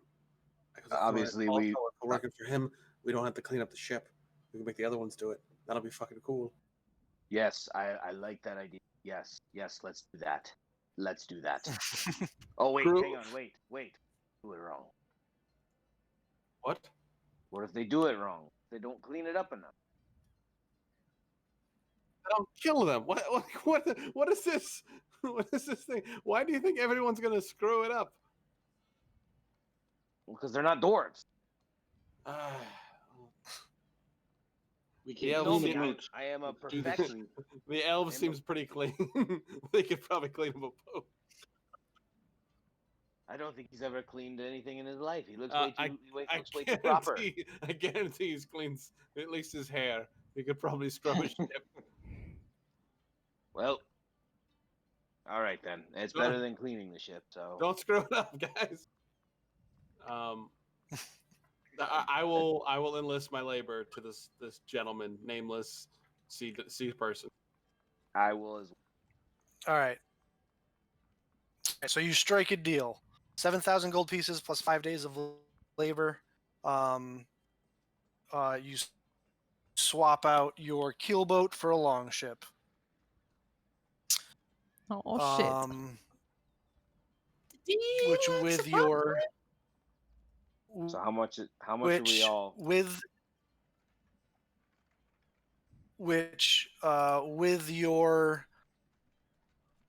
Obviously, also, we if we're working for him, we don't have to clean up the ship. We can make the other ones do it. That'll be fucking cool. yes, I like that idea. Yes, let's do that. Let's do that. Oh wait, Crew- hang on, wait. Do it wrong. What? What if they do it wrong? They don't clean it up enough. I'll kill them. What is this? What is this thing? Why do you think everyone's gonna screw it up? Because they're not dwarves. We Yeah, can't we'll clean see. them out. I am a Do the perfectionist. thing. The elves I'm a- seems pretty clean. They could probably clean them up. I don't think he's ever cleaned anything in his life. He looks way too I proper. guarantee he cleans at least his hair. He could probably scrub his ship. Well, all right then. It's Don't- better than cleaning the ship. So Don't screw it up, guys. I will enlist my labor to this gentleman, nameless sea person. I will as All right. So you strike a deal: 7,000 gold pieces plus 5 days of labor. You swap out your keelboat for a longship. Oh shit. Which with your So how much are we all? With your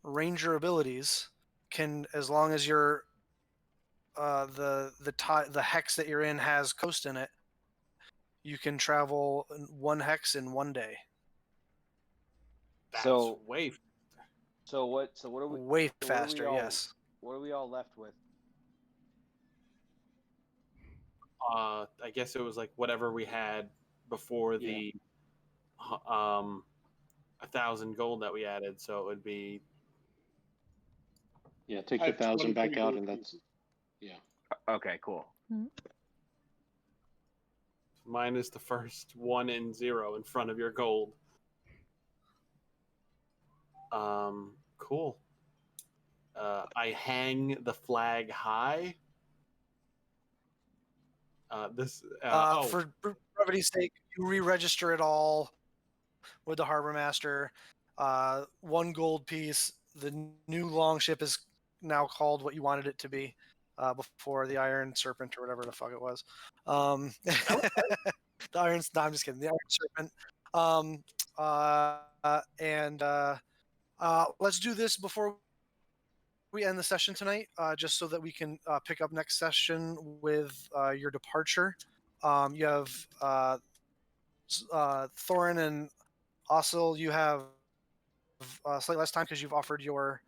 ranger abilities can, as long as you're the hex that you're in has coast in it, you can travel 1 hex in 1 day. That's So way. So what are we? Way so what are we faster, all- yes. What are we all left with? I guess it was like whatever we had before the 1,000 gold that we added. So it would be Yeah, take I the have 1,000 back 23 out, gold and that's pieces. yeah. Okay, cool. minus the first 1 and 0 in front of your gold. Cool. I hang the flag high. For brevity's sake, you re-register it all with the harbor master. 1 gold piece. The new longship is now called what you wanted it to be before, the Iron Serpent or whatever the fuck it was. The Iron. No, I'm just kidding. The Iron Serpent. Let's do this before we end the session tonight, just so that we can pick up next session with your departure. You have Thorin and Ossel. You have slightly less time because you've offered your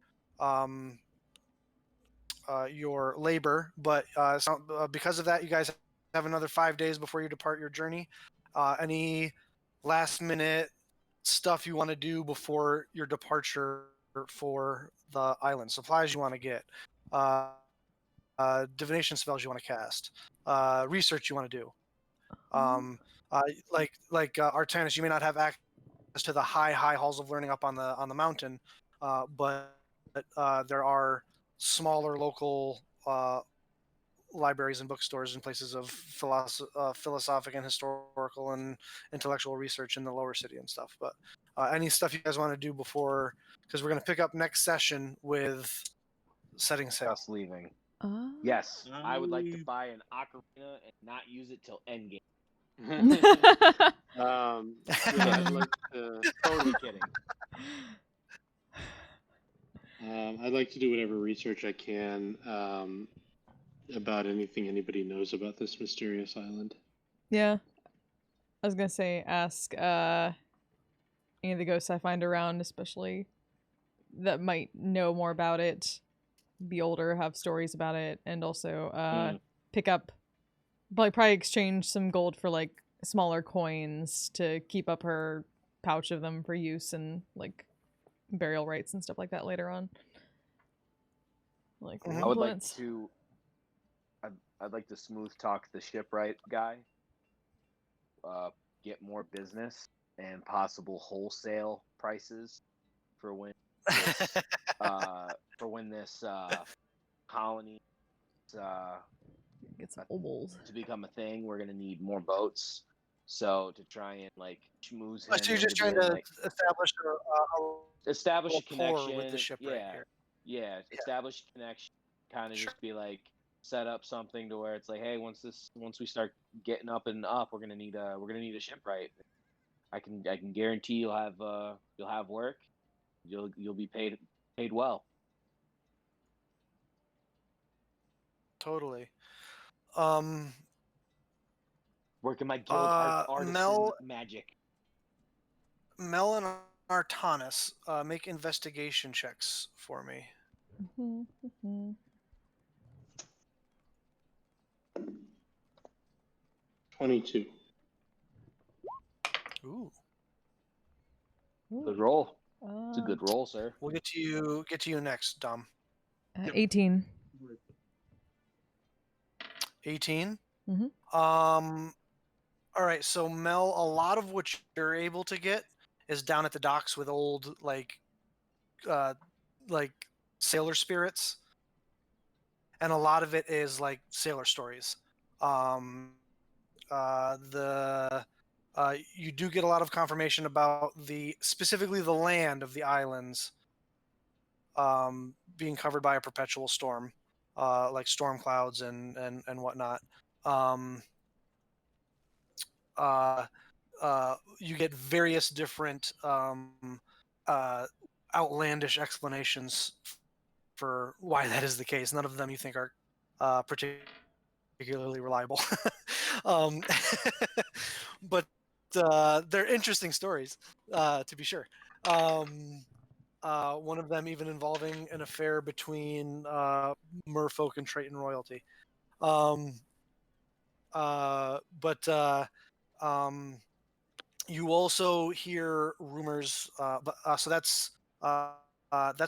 labor, but because of that, you guys have another 5 days before you depart your journey. Any last minute stuff you want to do before your departure for the island? Supplies you want to get, divination spells you want to cast, research you want to do. Artanis, you may not have access to the high halls of learning up on the mountain, but there are smaller local libraries and bookstores and places of philosophic and historical and intellectual research in the lower city and stuff. But any stuff you guys want to do before, because we're going to pick up next session with setting sail. Us leaving. Yes, I would like to buy an ocarina and not use it till endgame. Yeah, I'd like to. Totally kidding. I'd like to do whatever research I can about anything anybody knows about this mysterious island. Yeah. I was gonna say, ask any of the ghosts I find around, especially that might know more about it, be older, have stories about it, and also pick up, probably exchange some gold for like smaller coins to keep up her pouch of them for use and like burial rites and stuff like that later on. Like I would like influence. to. I'd like to smooth talk the shipwright guy. Get more business and possible wholesale prices for when this, colony Get some obols to become a thing. We're gonna need more boats. So to try and like schmooze him, So you're just trying into to like, establish establish a rapport connection with the shipwright yeah, here. yeah, establish a connection. Kind of Sure. just be like set up something to where it's like, hey, once we start getting up and up, we're gonna need a shipwright. I can guarantee you'll have work. You'll be paid well. Totally. Working my guild artisan Mel magic. Mel and Artanis, make investigation checks for me. 22. Ooh. Good roll. It's a good roll, sir. We'll get to you next, Dom. 18. 18. Mhm. All right. So Mel, a lot of what you're able to get is down at the docks with old like sailor spirits, and a lot of it is like sailor stories. You do get a lot of confirmation about specifically the land of the islands being covered by a perpetual storm, like storm clouds and whatnot. You get various different outlandish explanations for why that is the case. None of them you think are particularly reliable. But they're interesting stories, to be sure. One of them even involving an affair between merfolk and Triton royalty. You also hear rumors, so that's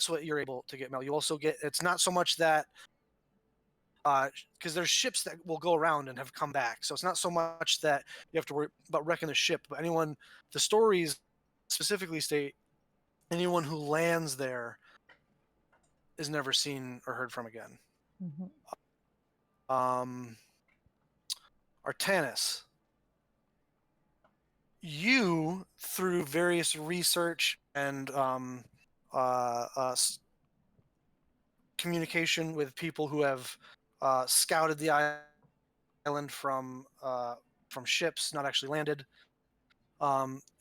what you're able to get, Mel. You also get, it's not so much that, because there's ships that will go around and have come back, so it's not so much that you have to worry about wrecking the ship, but the stories specifically state anyone who lands there is never seen or heard from again. Artanis, you, through various research and communication with people who have scouted the island from ships, not actually landed,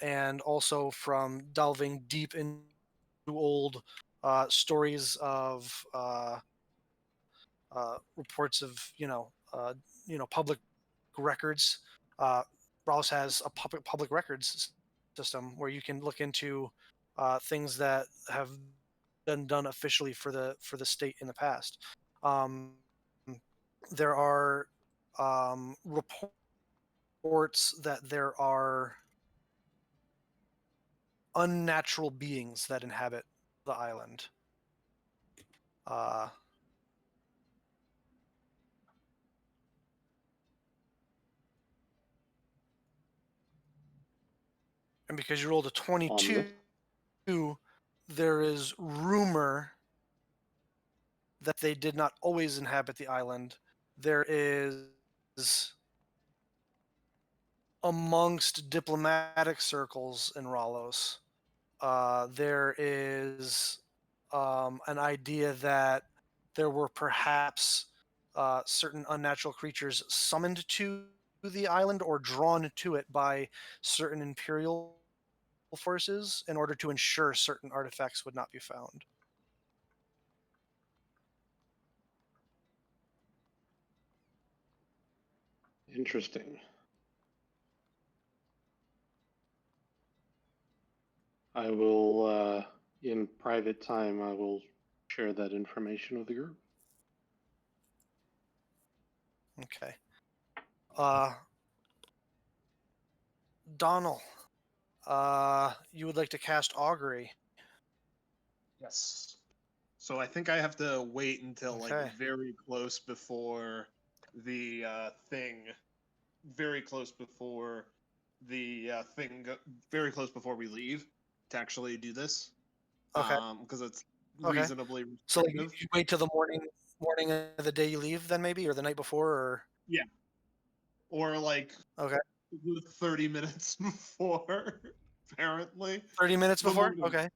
and also from delving deep into old stories of reports of public records. Rouse has a public records system where you can look into things that have been done officially for the state in the past. There are reports that there are unnatural beings that inhabit the island. and because you rolled a On 22, there is rumor that they did not always inhabit the island. There is, amongst diplomatic circles in Ralos, there is an idea that there were perhaps certain unnatural creatures summoned to the island or drawn to it by certain imperial forces in order to ensure certain artifacts would not be found. Interesting. I will, in private time, I will share that information with the group. Okay. Donald, you would like to cast Augury. Yes. So I think I have to wait until Okay. like very close before the thing, very close before the thing, very close before we leave to actually do this. Okay. Because it's Okay. reasonably So like, restrictive. you wait till the morning of the day you leave, then maybe, or the night before, or Yeah. Or like okay, 30 minutes before, apparently. 30 minutes The before. morning. Okay.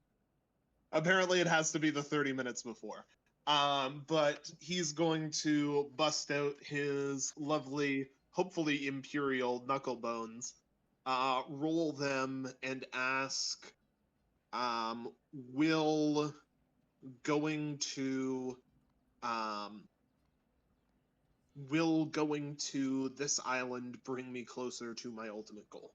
Apparently, it has to be the 30 minutes before. But he's going to bust out his lovely, hopefully imperial knuckle bones, roll them, and ask, will going to, will going to this island bring me closer to my ultimate goal?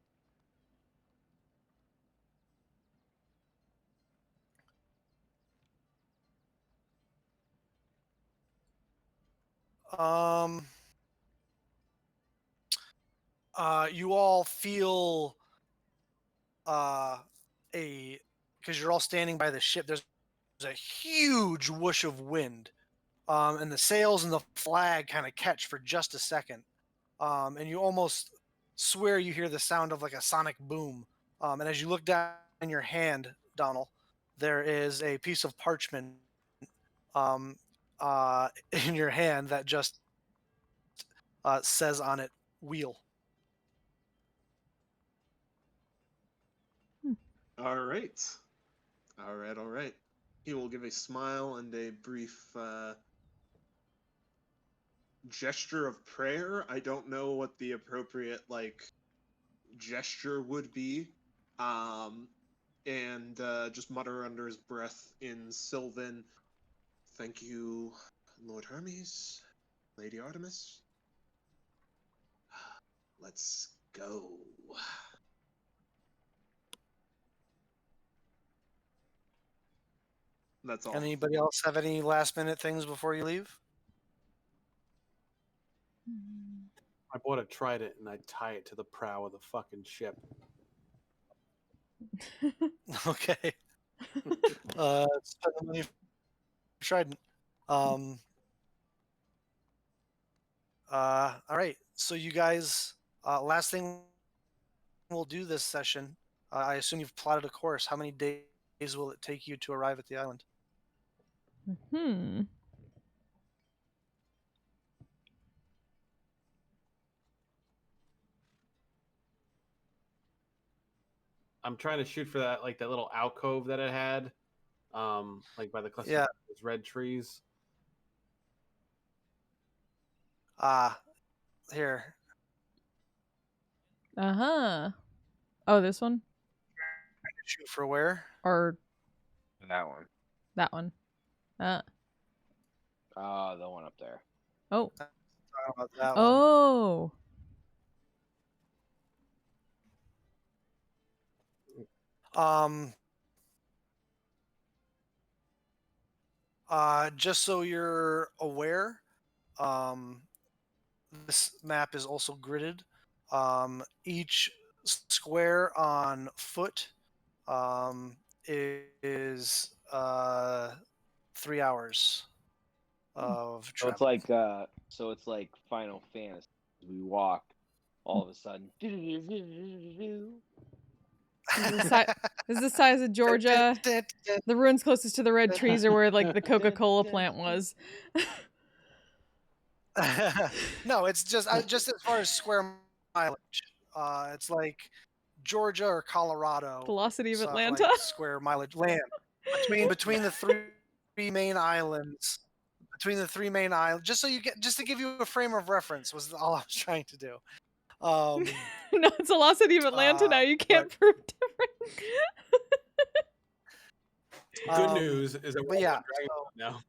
You all feel a because you're all standing by the ship. There's a huge whoosh of wind, and the sails and the flag kind of catch for just a second, and you almost swear you hear the sound of like a sonic boom. And as you look down in your hand, Donald, there is a piece of parchment um, in your hand that just says on it "wheel." All right. All right, all right. He will give a smile and a brief gesture of prayer. I don't know what the appropriate like gesture would be. And just mutter under his breath in Sylvan, "Thank you, Lord Hermes, Lady Artemis. Let's go." That's all. Anybody else have any last minute things before you leave? I bought a trident and I tie it to the prow of the fucking ship. Okay. Spend the money for trident. All right. So you guys, last thing we'll do this session. I assume you've plotted a course. How many days will it take you to arrive at the island? I'm trying to shoot for that, like that little alcove that it had, like by the cluster Yeah. of those red trees. Here. Oh, this one Shoot for where? or That one. that one? The one up there. Oh. Talking about that one. Oh. Just so you're aware, this map is also gridded. Each square on foot is 3 hours of So travel. it's like Final Fantasy. We walk, all of a sudden. This is the size of Georgia. The ruins closest to the red trees are where like the Coca-Cola plant was. No, it's just as far as square mileage. It's like Georgia or Colorado. Velocity of so, Atlanta. like, square mileage land between the three main islands. Between the three main islands, just to give you a frame of reference, was all I was trying to do. No, it's Velocity of Atlanta now. You can't prove different. Good news is that we're yeah, now.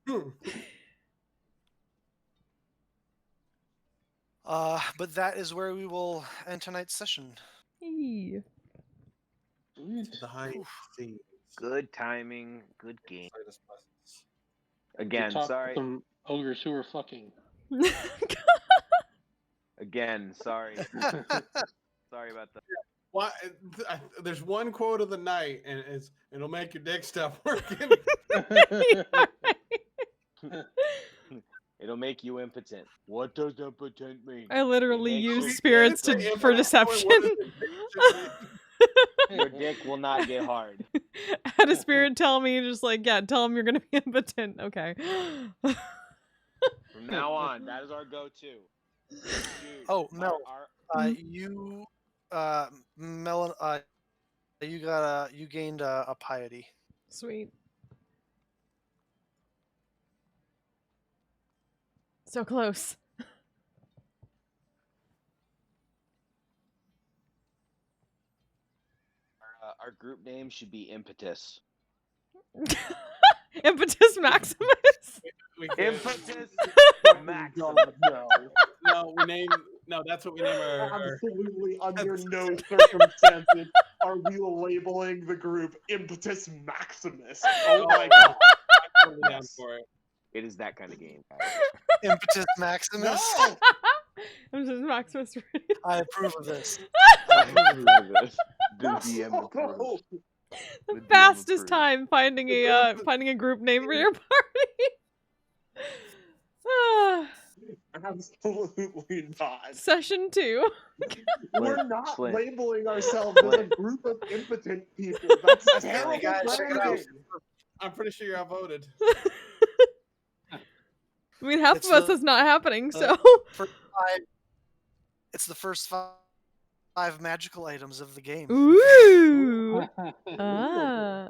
But that is where we will end tonight's session. Hey. The high seas. Good timing. Good game. You Again, talk sorry. Some ogres who are fucking. Again, sorry. Sorry about that. Why? There's one quote of the night, and it'll make your dick stop working. It'll make you impotent. What does impotent mean? I literally makes use your spirits dick for deception. Your dick will not get hard. Had a spirit tell me, just like, yeah, tell him you're gonna be impotent. Okay. From now on, that is our go-to. Dude, Oh, Mel, you you gained a piety. Sweet. So close. our group name should be Impetus. Impetus Maximus. Impetus Maximus. No, no, that's what we name our absolutely under no circumstances are we labeling the group Impetus Maximus. Oh my god. I'm totally down for it. It is that kind of game, guys. Impetus Maximus. No! Impetus Maximus. I approve of this. The DM approves. The fastest time finding a group name for your party. Absolutely not. Session 2. We're not Flint. labeling ourselves as a group of impotent people. That's terrible. Guys, check it out. I'm pretty sure you're outvoted. I mean, half It's of us the- is not happening, so. It's the first five magical items of the game. Ooh. Ah.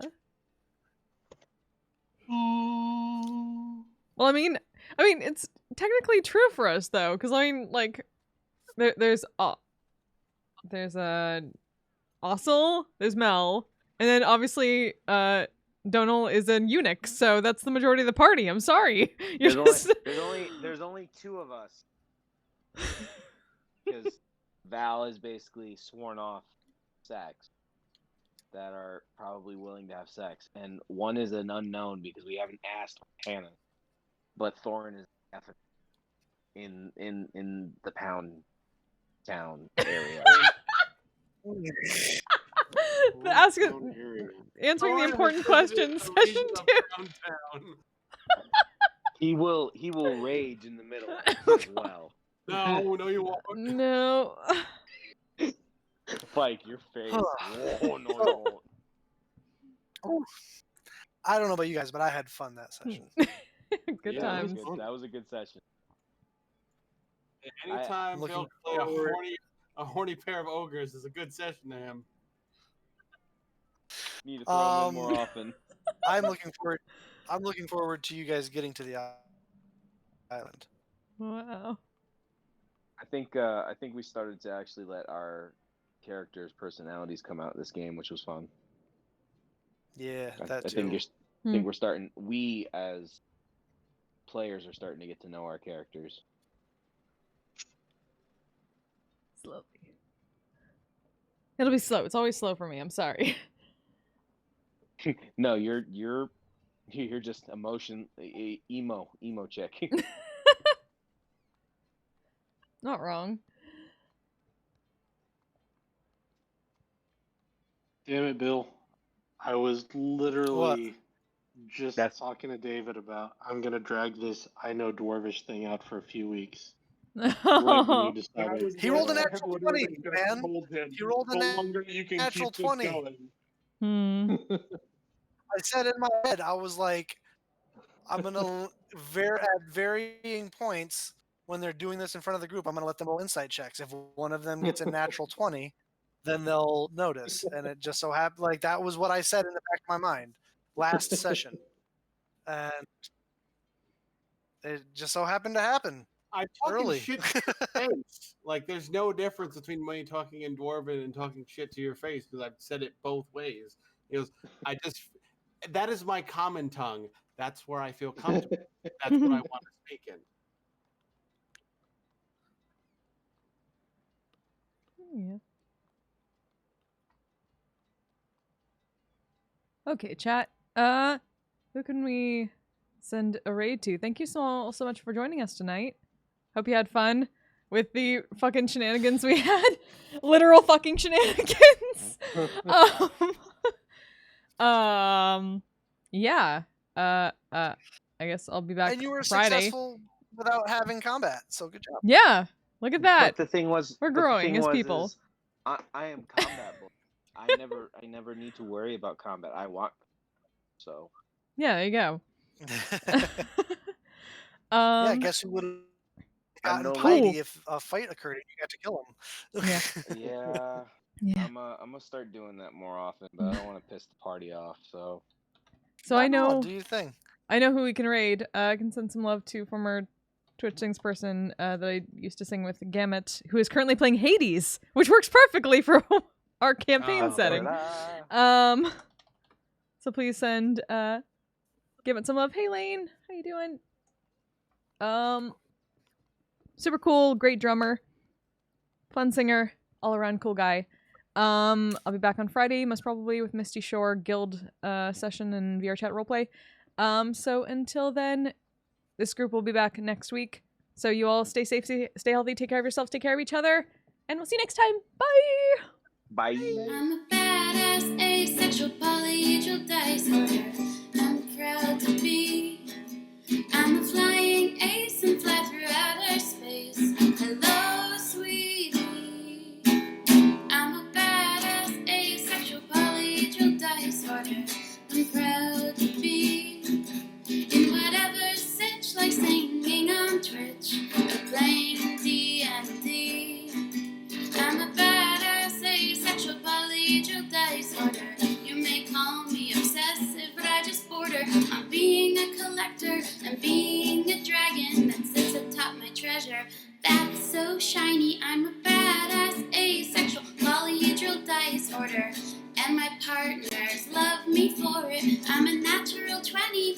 Well, I mean, it's technically true for us though, because I mean, like, there's Ossel, there's Mel, and then obviously, Donal is a eunuch, so that's the majority of the party. I'm sorry. There's only two of us. Because Val is basically sworn off sex that are probably willing to have sex, and one is an unknown because we haven't asked Hannah. But Thorin is definitely in the Pound Town area. Answering the important questions. Session 2. He will rage in the middle as well. No, you won't. No. Spike, your face. Oh, no, you won't. I don't know about you guys, but I had fun that session. Good Yeah, times. that was a good session. Anytime looking Phil play forward- a horny pair of ogres is a good session to him. Need to throw him in more often. I'm looking forward to you guys getting to the island. Wow. I think we started to actually let our characters' personalities come out this game, which was fun. Yeah, I that think too. I think we're starting. We as players are starting to get to know our characters. Slowly. It'll be slow. It's always slow for me. I'm sorry. No, you're just emo chick. Not wrong. Damn it, Bill. I was literally just That's- talking to David about I'm gonna drag this I know Dwarvish thing out for a few weeks. Right when you That decided. was He rolled a where I natural literally 20, just man. told him, He rolled a the longer you can natural keep 20. this going. I said in my head, I was like, I'm gonna at varying points when they're doing this in front of the group, I'm gonna let them roll insight checks. If one of them gets a natural 20, then they'll notice. And it just so happened, like that was what I said in the back of my mind last session, and it just so happened to happen I'm talking early. shit to your face. Like, there's no difference between me talking in Dwarven and talking shit to your face because I've said it both ways. He goes, that is my common tongue. That's where I feel comfortable. That's what I want to speak in. Yeah. Okay, chat. Who can we send a raid to? Thank you so much for joining us tonight. Hope you had fun with the fucking shenanigans we had. Literal fucking shenanigans. Yeah. I guess I'll be back And you were Friday. successful without having combat, so good job. Yeah. Look at that. But the thing was, We're growing as people. I am combat bull. I never need to worry about combat. I want so. Yeah, there you go. Yeah, I guess who would have gotten no piety if a fight occurred and you got to kill him. Yeah. Yeah. I'm gonna start doing that more often, but I don't want to piss the party off. So I know. Do your thing. I know who we can raid. I can send some love to former Twitch Sings person that I used to sing with, Gamut, who is currently playing Hades, which works perfectly for our campaign setting. So please send Gamut some love. Hey Lane, how you doing? Super cool, great drummer, fun singer, all around cool guy. I'll be back on Friday, most probably with Misty Shore guild session and VR chat roleplay. So until then, this group will be back next week. So you all stay safe, stay healthy, take care of yourselves, take care of each other, and we'll see you next time. Bye! Bye. I'm a badass asexual polyhedral dice holder. I'm proud to be. I'm a flying ace and fly through outer space. Hello, sweetie. I'm a badass asexual polyhedral dice holder. I'm proud to be in whatever sitch, like singing on Twitch or playing D&D. I'm a badass asexual polyhedral dice holder. You may call me obsessive, but I just border on being a collector and being a dragon that sits atop my treasure. That's so shiny. I'm a badass asexual polyhedral dice holder, and my partners love me for it. I'm a natural 20.